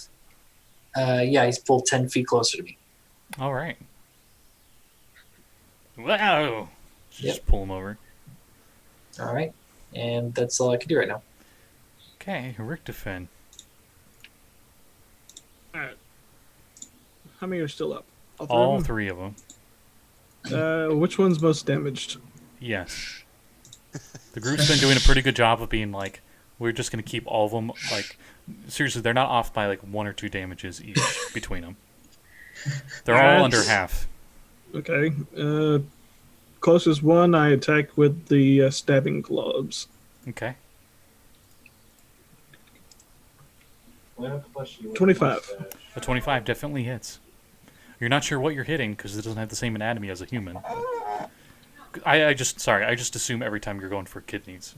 yeah, he's pulled 10 feet closer to me. All right. Wow. Just pull him over. All right. And that's all I can do right now. Okay, Richtofen. Alright. How many are still up? All of 3 of them. them? Which one's most damaged? Yes. The group's been doing a pretty good job of being like, we're just going to keep all of them, like, seriously, they're not off by like 1 or 2 damages each between them. They're all That's- under half. Okay. Closest one, I attack with the stabbing clubs. Okay. 25. A 25 definitely hits. You're not sure what you're hitting because it doesn't have the same anatomy as a human. I just assume every time you're going for kidneys.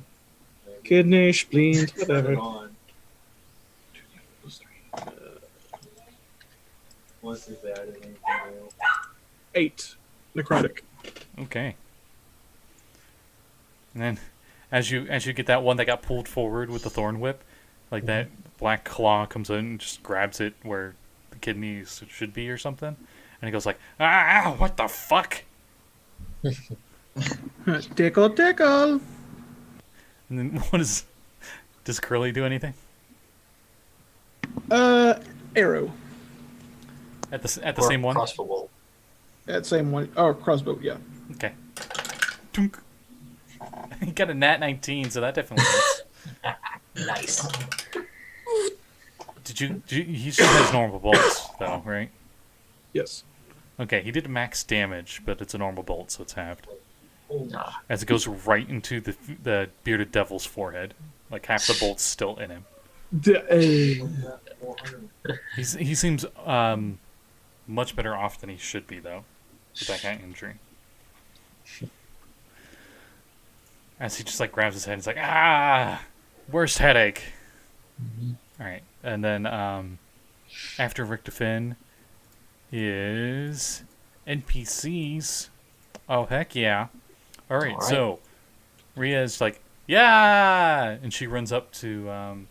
Kidney, spleens, whatever. Once it's added, anything else. 8. Necrotic. Okay. And then, as you get that one that got pulled forward with the thorn whip, like that black claw comes in and just grabs it where the kidneys should be or something, and he goes like, "Ah, what the fuck?" Tickle, tickle. And then does Curly do anything Arrow. at the Or same one? crossbow bolt. That same one. Oh, crossbow, yeah. Okay. Tunk. He got a nat 19, so that definitely hits. Nice. He still has normal bolts, though, right? Yes. Okay, he did max damage, but it's a normal bolt, so it's halved. Ah, As it goes right into the bearded devil's forehead. Like, half the bolt's still in him. He seems much better off than he should be, though, with that kind of injury. As he just, like, grabs his head, he's like, ah! Worst headache! Alright, and then, after Richtofen is NPCs. Oh, heck yeah. Alright, Alright. so, Rhea is like, yeah! And she runs up to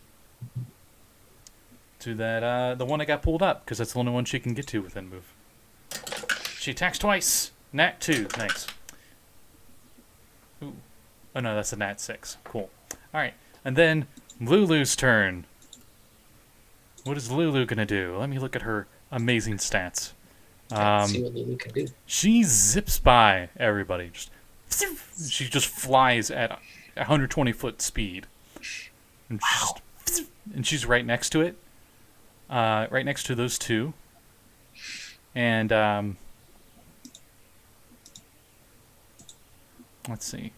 that, the one that got pulled up, because that's the only one she can get to within move. She attacks twice! Nat 2, nice. Ooh. Oh no, that's a nat 6. Cool. Alright, and then Lulu's turn. What is Lulu gonna do? Let me look at her amazing stats. see what Lulu can do. She zips by everybody. She just flies at 120-foot speed. And, and she's right next to it. Right next to those two. And, let's see.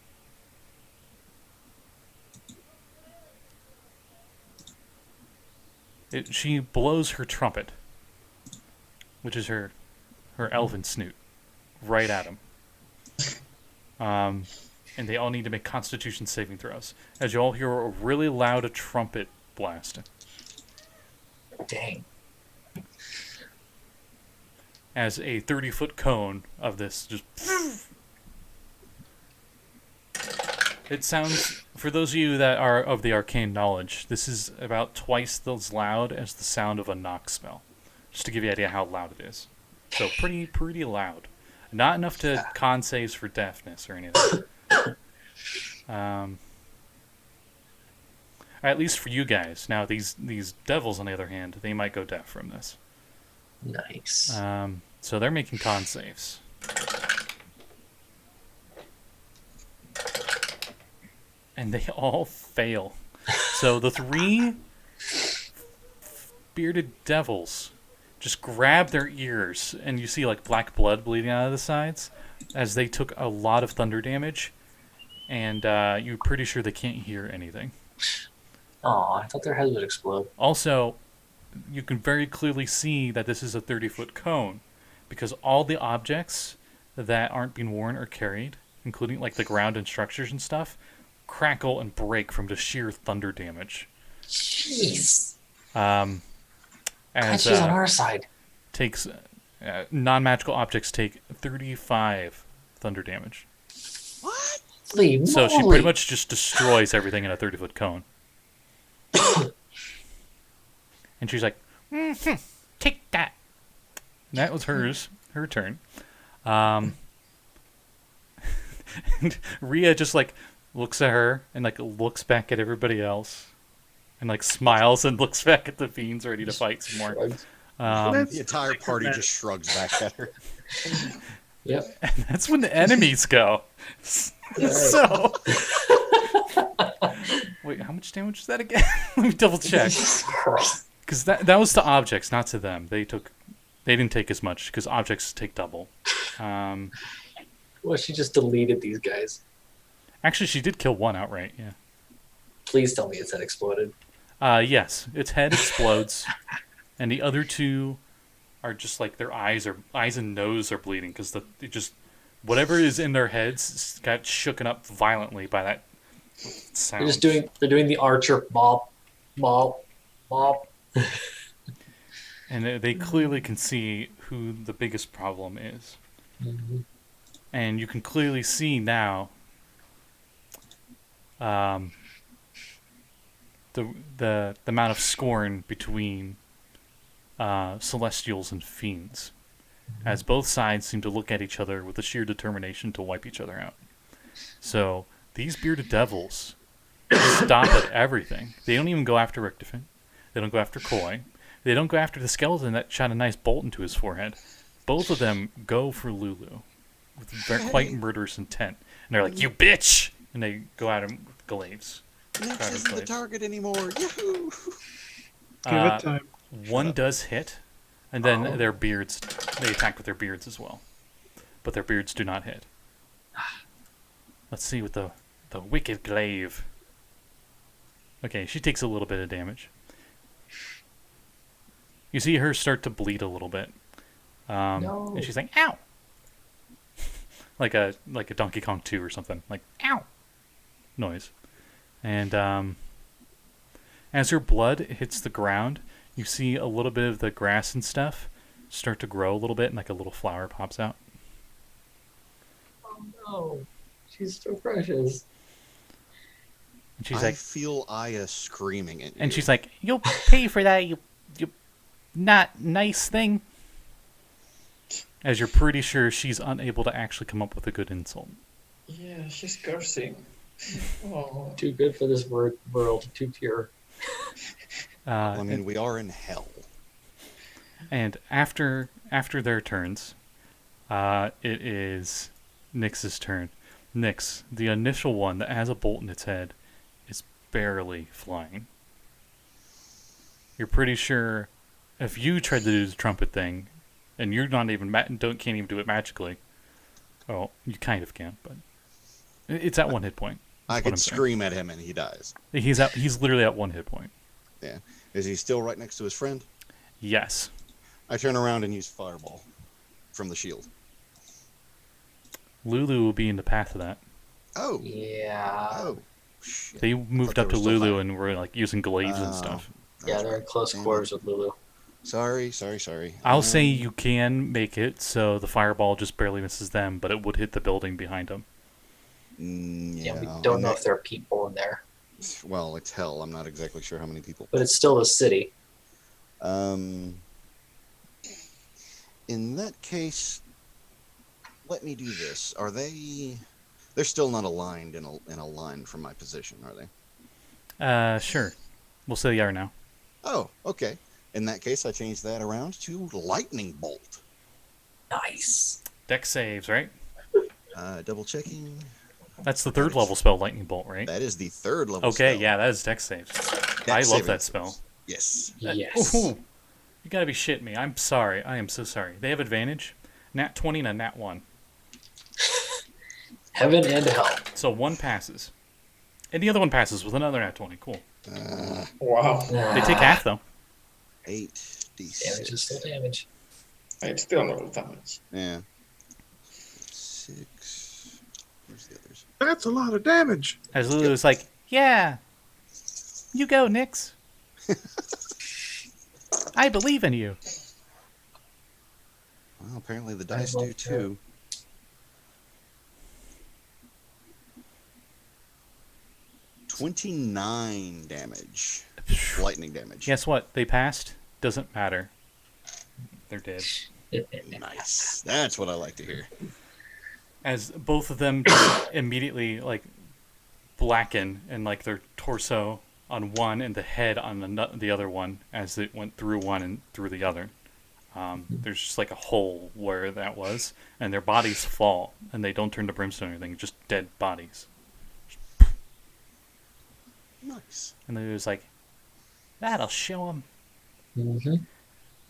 She blows her trumpet, which is her elven snoot, right at him. And they all need to make Constitution saving throws, as you all hear a really loud trumpet blast. Dang. As a 30-foot cone of this just... It sounds, for those of you that are of the arcane knowledge, this is about twice as loud as the sound of a knock spell. Just to give you an idea how loud it is. So pretty loud. Not enough to con saves for deafness or anything. At least for you guys. Now these devils, on the other hand, they might go deaf from this. Nice. So they're making con saves. And they all fail. So the 3 bearded devils just grab their ears, and you see like black blood bleeding out of the sides, as they took a lot of thunder damage, and you're pretty sure they can't hear anything. Oh, I thought their heads would explode. Also, you can very clearly see that this is a 30-foot cone, because all the objects that aren't being worn or carried, including like the ground and structures and stuff, crackle and break from the sheer thunder damage. Jeez. As She's on our side. takes non-magical objects take 35 thunder damage. Holy So she moly. pretty much just destroys everything in a 30-foot cone. And she's like, take that. And that was her turn. And Rhea just like looks at her and like looks back at everybody else and like smiles and looks back at the fiends ready to fight some more. The entire party just shrugs back at her. Yep. And that's when the enemies go. So wait, how much damage is that again? Let me double check. Jesus Christ. Because that was to objects, not to them. They took They didn't take as much because objects take double. Well, she just deleted these guys. Actually, she did kill one outright. Yeah. Please tell me its head exploded. Yes, its head explodes, and the other two are just like their eyes and nose are bleeding because whatever is in their heads got shooken up violently by that sound. They're doing the archer bop, bop, bop. And they clearly can see who the biggest problem is. Mm-hmm. And you can clearly see now the amount of scorn between Celestials and Fiends, as both sides seem to look at each other with a sheer determination to wipe each other out. So these bearded devils stop at everything. They don't even go after Richtofen. They don't go after Koi. They don't go after the skeleton that shot a nice bolt into his forehead. Both of them go for Lulu with quite murderous intent. And they're like, "You bitch!" And they go at him with glaives. Nix isn't the target anymore. Yahoo! Give it time. One does hit, and then their beards, they attack with their beards as well. But their beards do not hit. Let's see with the wicked glaive. Okay, she takes a little bit of damage. You see her start to bleed a little bit. No. And she's like, "Ow!" like a Donkey Kong 2 or something. Like, "Ow!" noise. And as her blood hits the ground, you see a little bit of the grass and stuff start to grow a little bit, and like a little flower pops out. Oh no, she's so precious. And she's I like, feel Aya screaming at you. and she's like, "You'll pay for that, you not nice thing." As you're pretty sure she's unable to actually come up with a good insult. Yeah, she's cursing. Oh. Too good for this world, too pure. I mean, we are in hell. And after their turns, it is Nyx's turn. Nyx, the initial one that has a bolt in its head, is barely flying. You're pretty sure if you tried to do the trumpet thing, and you're not even can't even do it magically. Oh, you kind of can, but it's at 1 hit point. I could scream at him and he dies. He's literally at 1 hit point. Yeah. Is he still right next to his friend? Yes. I turn around and use Fireball from the shield. Lulu will be in the path of that. Oh. Yeah. Oh. Shit. They moved up to Lulu and were like using glaives and stuff. Yeah, they're in close quarters with Lulu. Sorry. I'll say you can make it so the fireball just barely misses them, but it would hit the building behind them. Yeah, we don't know if there are people in there. Well, it's hell. I'm not exactly sure how many people. But it's still a city. In that case, let me do this. Are they? They're still not aligned in a line from my position, are they? Sure. We'll say they are now. Oh, okay. In that case, I change that around to Lightning Bolt. Nice. Dex saves, right? Double checking. That's the third level spell, Lightning Bolt, right? That is the third level Okay, spell. yeah, that is Dex saves. Dex I love saving that throws. spell. Yes. Yes. Ooh, you gotta be shitting me. I'm sorry. I am so sorry. They have advantage. Nat 20 and a nat 1. Heaven and hell. So one passes. And the other one passes with another nat 20. Cool. Wow. They take half, though. 8d6. Damage is still damage. It's still no damage. Yeah. 6. Where's the others? That's a lot of damage. As Lulu was like, "Yeah, you go, Nyx. I believe in you." Well, apparently the dice do too. 29 damage. Lightning damage. Guess what? They passed. Doesn't matter. They're dead. Nice. That's what I like to hear. As both of them immediately like blacken and like their torso on one and the head on the other one as it went through one and through the other. There's just like a hole where that was, and their bodies fall, and they don't turn to brimstone or anything, just dead bodies. Nice. And then it was like, "That'll show them. Mm-hmm.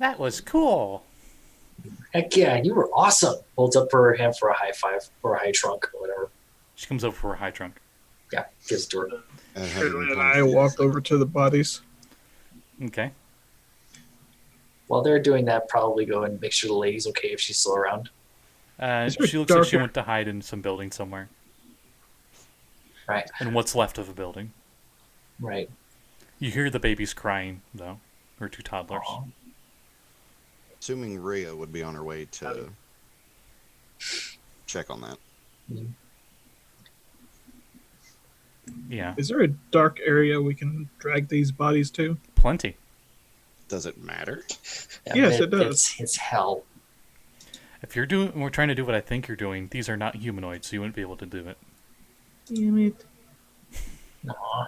That was cool." Heck yeah, you were awesome. Holds up her hand for a high five or a high trunk or whatever. She comes over for her high trunk. Yeah, gives it to her. At Curly and 120 I feet. walk over to the bodies. Okay. While they're doing that, probably go and make sure the lady's okay if she's still around. Is there She looks like she darker- went to hide in some building somewhere. Right, In what's left of a building. right. You hear the babies crying, though. Her two toddlers. Aw. Assuming Rhea would be on her way to check on that. Yeah, Is there a dark area we can drag these bodies to? plenty. Does it matter? Yeah, Yes, it does. It's hell. If we're trying to do what I think you're doing, these are not humanoids, so you wouldn't be able to do it. Damn it. Aw.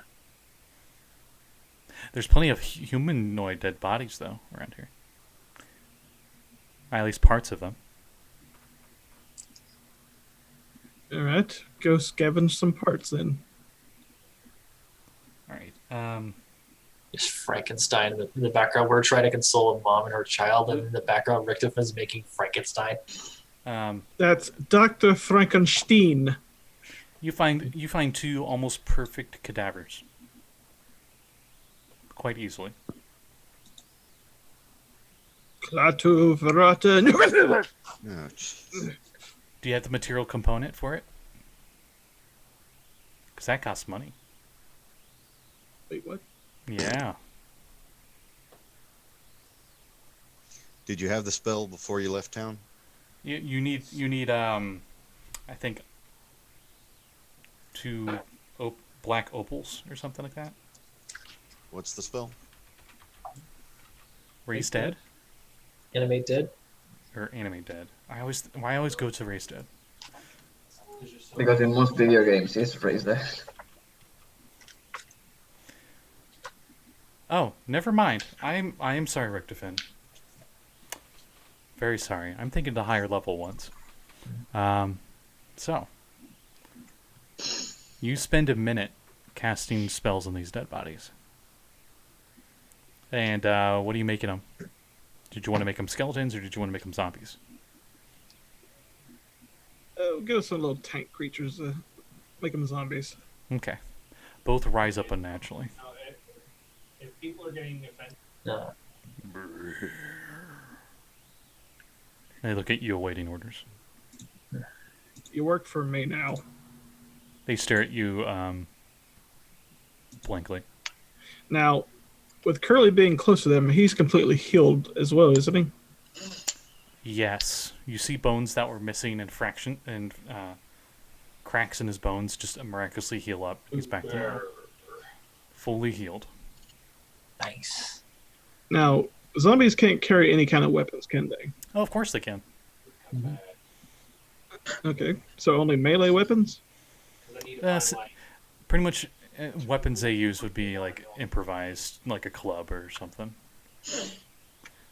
There's plenty of humanoid dead bodies, though, around here. At least parts of them. Alright, go scavenge some parts then. Alright. There's Frankenstein in the background. We're trying to console a mom and her child, and in the background, Richtofen is making Frankenstein. That's Dr. Frankenstein. You find two almost perfect cadavers. Quite easily. Klaatu Verata. Oh, jeez. Do you have the material component for it? Because that costs money. Wait, what? Yeah. Did you have the spell before you left town? You need I think two black opals or something like that. What's the spell? Raise dead Animate dead. or animate dead. I always go to raise dead. Because in most video games, it's raised there. Oh, never mind. I am sorry, Richtofen. Very sorry. I'm thinking the higher level ones. So you spend a minute casting spells on these dead bodies. And what are you making them? Did you want to make them skeletons or did you want to make them zombies? Give us some little tank creatures. Make them zombies. Okay. Both rise up unnaturally. If people are getting offended, No. They look at you awaiting orders. You work for me now. They stare at you blankly. Now, with Curly being close to them, he's completely healed as well, isn't he? Yes. You see bones that were missing and cracks in his bones just miraculously heal up. He's back to normal. Fully healed. Nice. Now, zombies can't carry any kind of weapons, can they? Oh, of course they can. Okay, so only melee weapons? Pretty much weapons they use would be like improvised, like a club or something.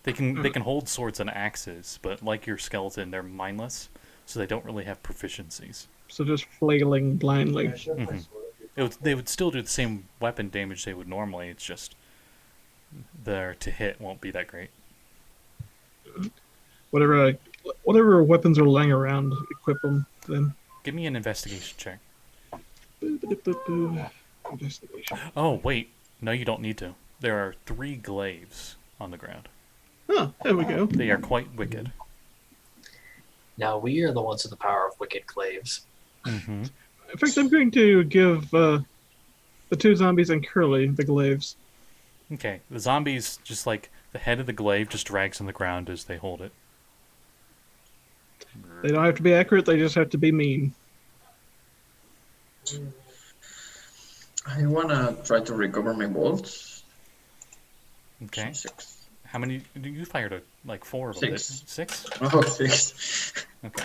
They can hold swords and axes, but like your skeleton, they're mindless, so they don't really have proficiencies. So just flailing blindly. They would still do the same weapon damage they would normally. It's just their to hit won't be that great. Whatever weapons are lying around, equip them then. Give me an investigation check. Investigation. Oh wait, no, you don't need to. There are 3 glaives on the ground. Oh, there we go. They are quite wicked. Now we are the ones with the power of wicked claves. Mm-hmm. In fact, I'm going to give the 2 zombies and Curly the glaives. Okay, the zombies, just like the head of the glaive just drags on the ground as they hold it. They don't have to be accurate, they just have to be mean. I wanna try to recover my bolts. Okay. 6. How many? You fired like 4 of them. 6. 6? Oh, 6. Okay.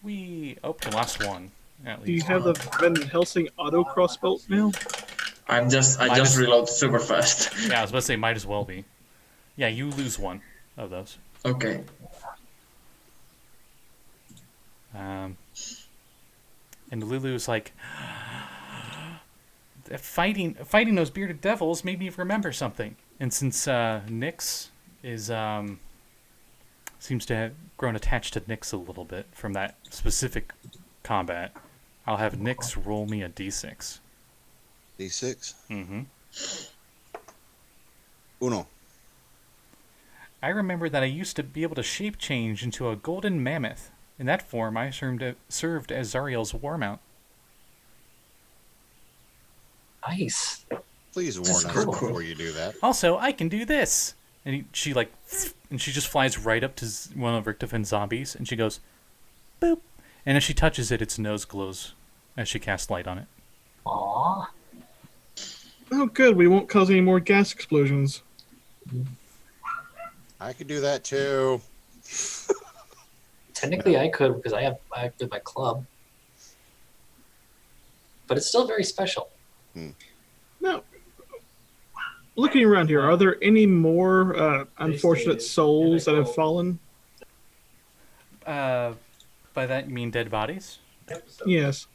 The last one. At Do you least. have the Van Helsing auto crossbow now? I just Minus- reload super fast. Yeah, I was about to say, might as well be. Yeah, you lose 1 of those. Okay. And Lulu's like, fighting those bearded devils made me remember something. And since Nyx is seems to have grown attached to Nix a little bit from that specific combat, I'll have Nix roll me a d6. D6. Mm-hmm. Uno. I remember that I used to be able to shape change into a golden mammoth. In that form, I served as Zariel's war mount. Nice. Please warn That's us cool. before you do that. Also, I can do this. And she just flies right up to one of Richtofen's zombies, and she goes, boop. And as she touches it, its nose glows as she casts light on it. Aww. Oh, good. We won't cause any more gas explosions. I could do that too. Technically, I could because I did my club, but it's still very special. Now, looking around here, are there any more unfortunate souls that have fallen? By that you mean dead bodies? Yes.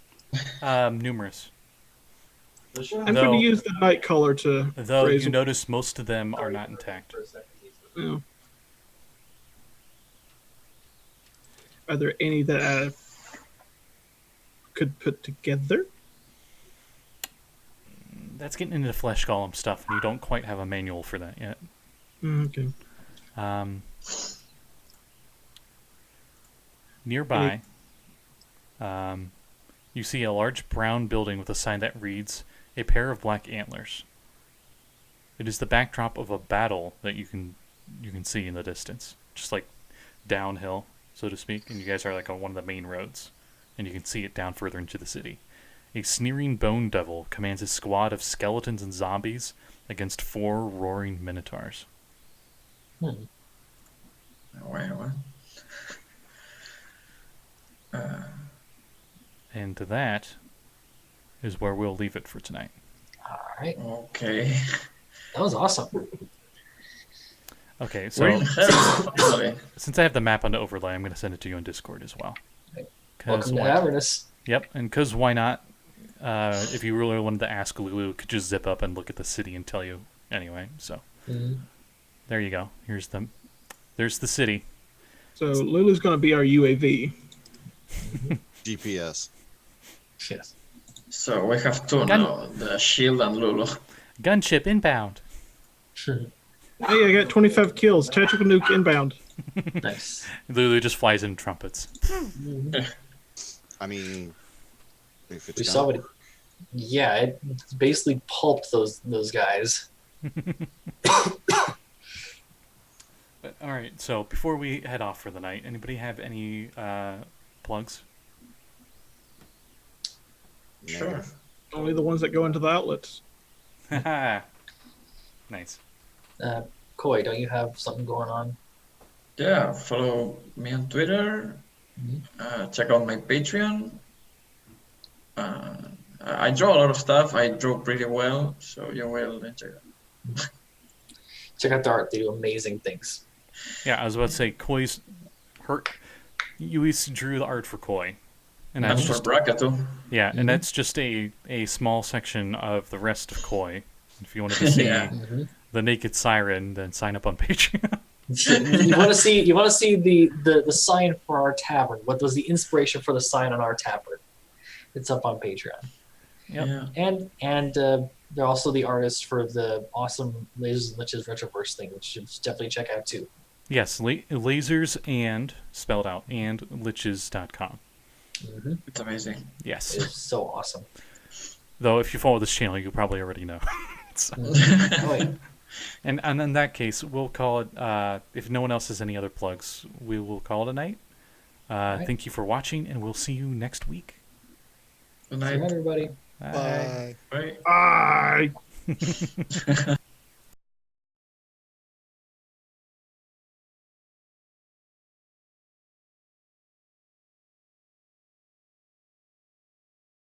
Numerous. I'm going to use the night color to Though raise. you notice most of them are not intact. Oh. Are there any that I could put together? That's getting into the flesh golem stuff, and you don't quite have a manual for that yet. Okay. Nearby, you see a large brown building with a sign that reads, "A pair of black antlers." It is the backdrop of a battle that you can see in the distance, just like downhill, so to speak, and you guys are like on one of the main roads, and you can see it down further into the city. A sneering bone devil commands a squad of skeletons and zombies against 4 roaring minotaurs. Hmm. Well. And that is where we'll leave it for tonight. All right. Okay. That was awesome. Okay, We're so in hell, finally. since I have the map on the overlay, I'm going to send it to you on Discord as well. Welcome to Avernus. Yep, and because why not? If you really wanted to ask, Lulu could just zip up and look at the city and tell you anyway. So there you go. There's the city. So Lulu's going to be our UAV. GPS. Yes. So we have 2 now, the shield and Lulu. Gunship inbound. Sure. Hey, I got 25 kills. Tactical nuke inbound. Nice. Lulu just flies in trumpets. I mean, if it's We saw what. Yeah, it basically pulped those guys. But, all right, so before we head off for the night, anybody have any plugs? Sure. Only the ones that go into the outlets. Nice. Koi, don't you have something going on? Yeah, follow me on Twitter. Check out my Patreon. I draw a lot of stuff. I draw pretty well, so you will enjoy it. Check out the art. They do amazing things. Yeah, I was about to say, Lluis drew the art for Koi. And And that's for just, Brakka too. yeah, and that's just a small section of the rest of Koi. If you wanted to see Yeah. the naked siren, then sign up on Patreon. You want to see the sign for our tavern. What was the inspiration for the sign on our tavern? It's up on Patreon. Yep. Yeah. And they're also the artists for the awesome Lasers and Liches Retroverse thing, which you should definitely check out too. Yes, lasers and, spelled out, and liches.com. It's amazing. Yes. It's so awesome. Though if you follow this channel, you probably already know. So- Oh, yeah. And in that case, we'll call it, if no one else has any other plugs, we will call it a night. Right. Thank you for watching, and we'll see you next week. Good See you, night. everybody. Bye. Bye. Bye.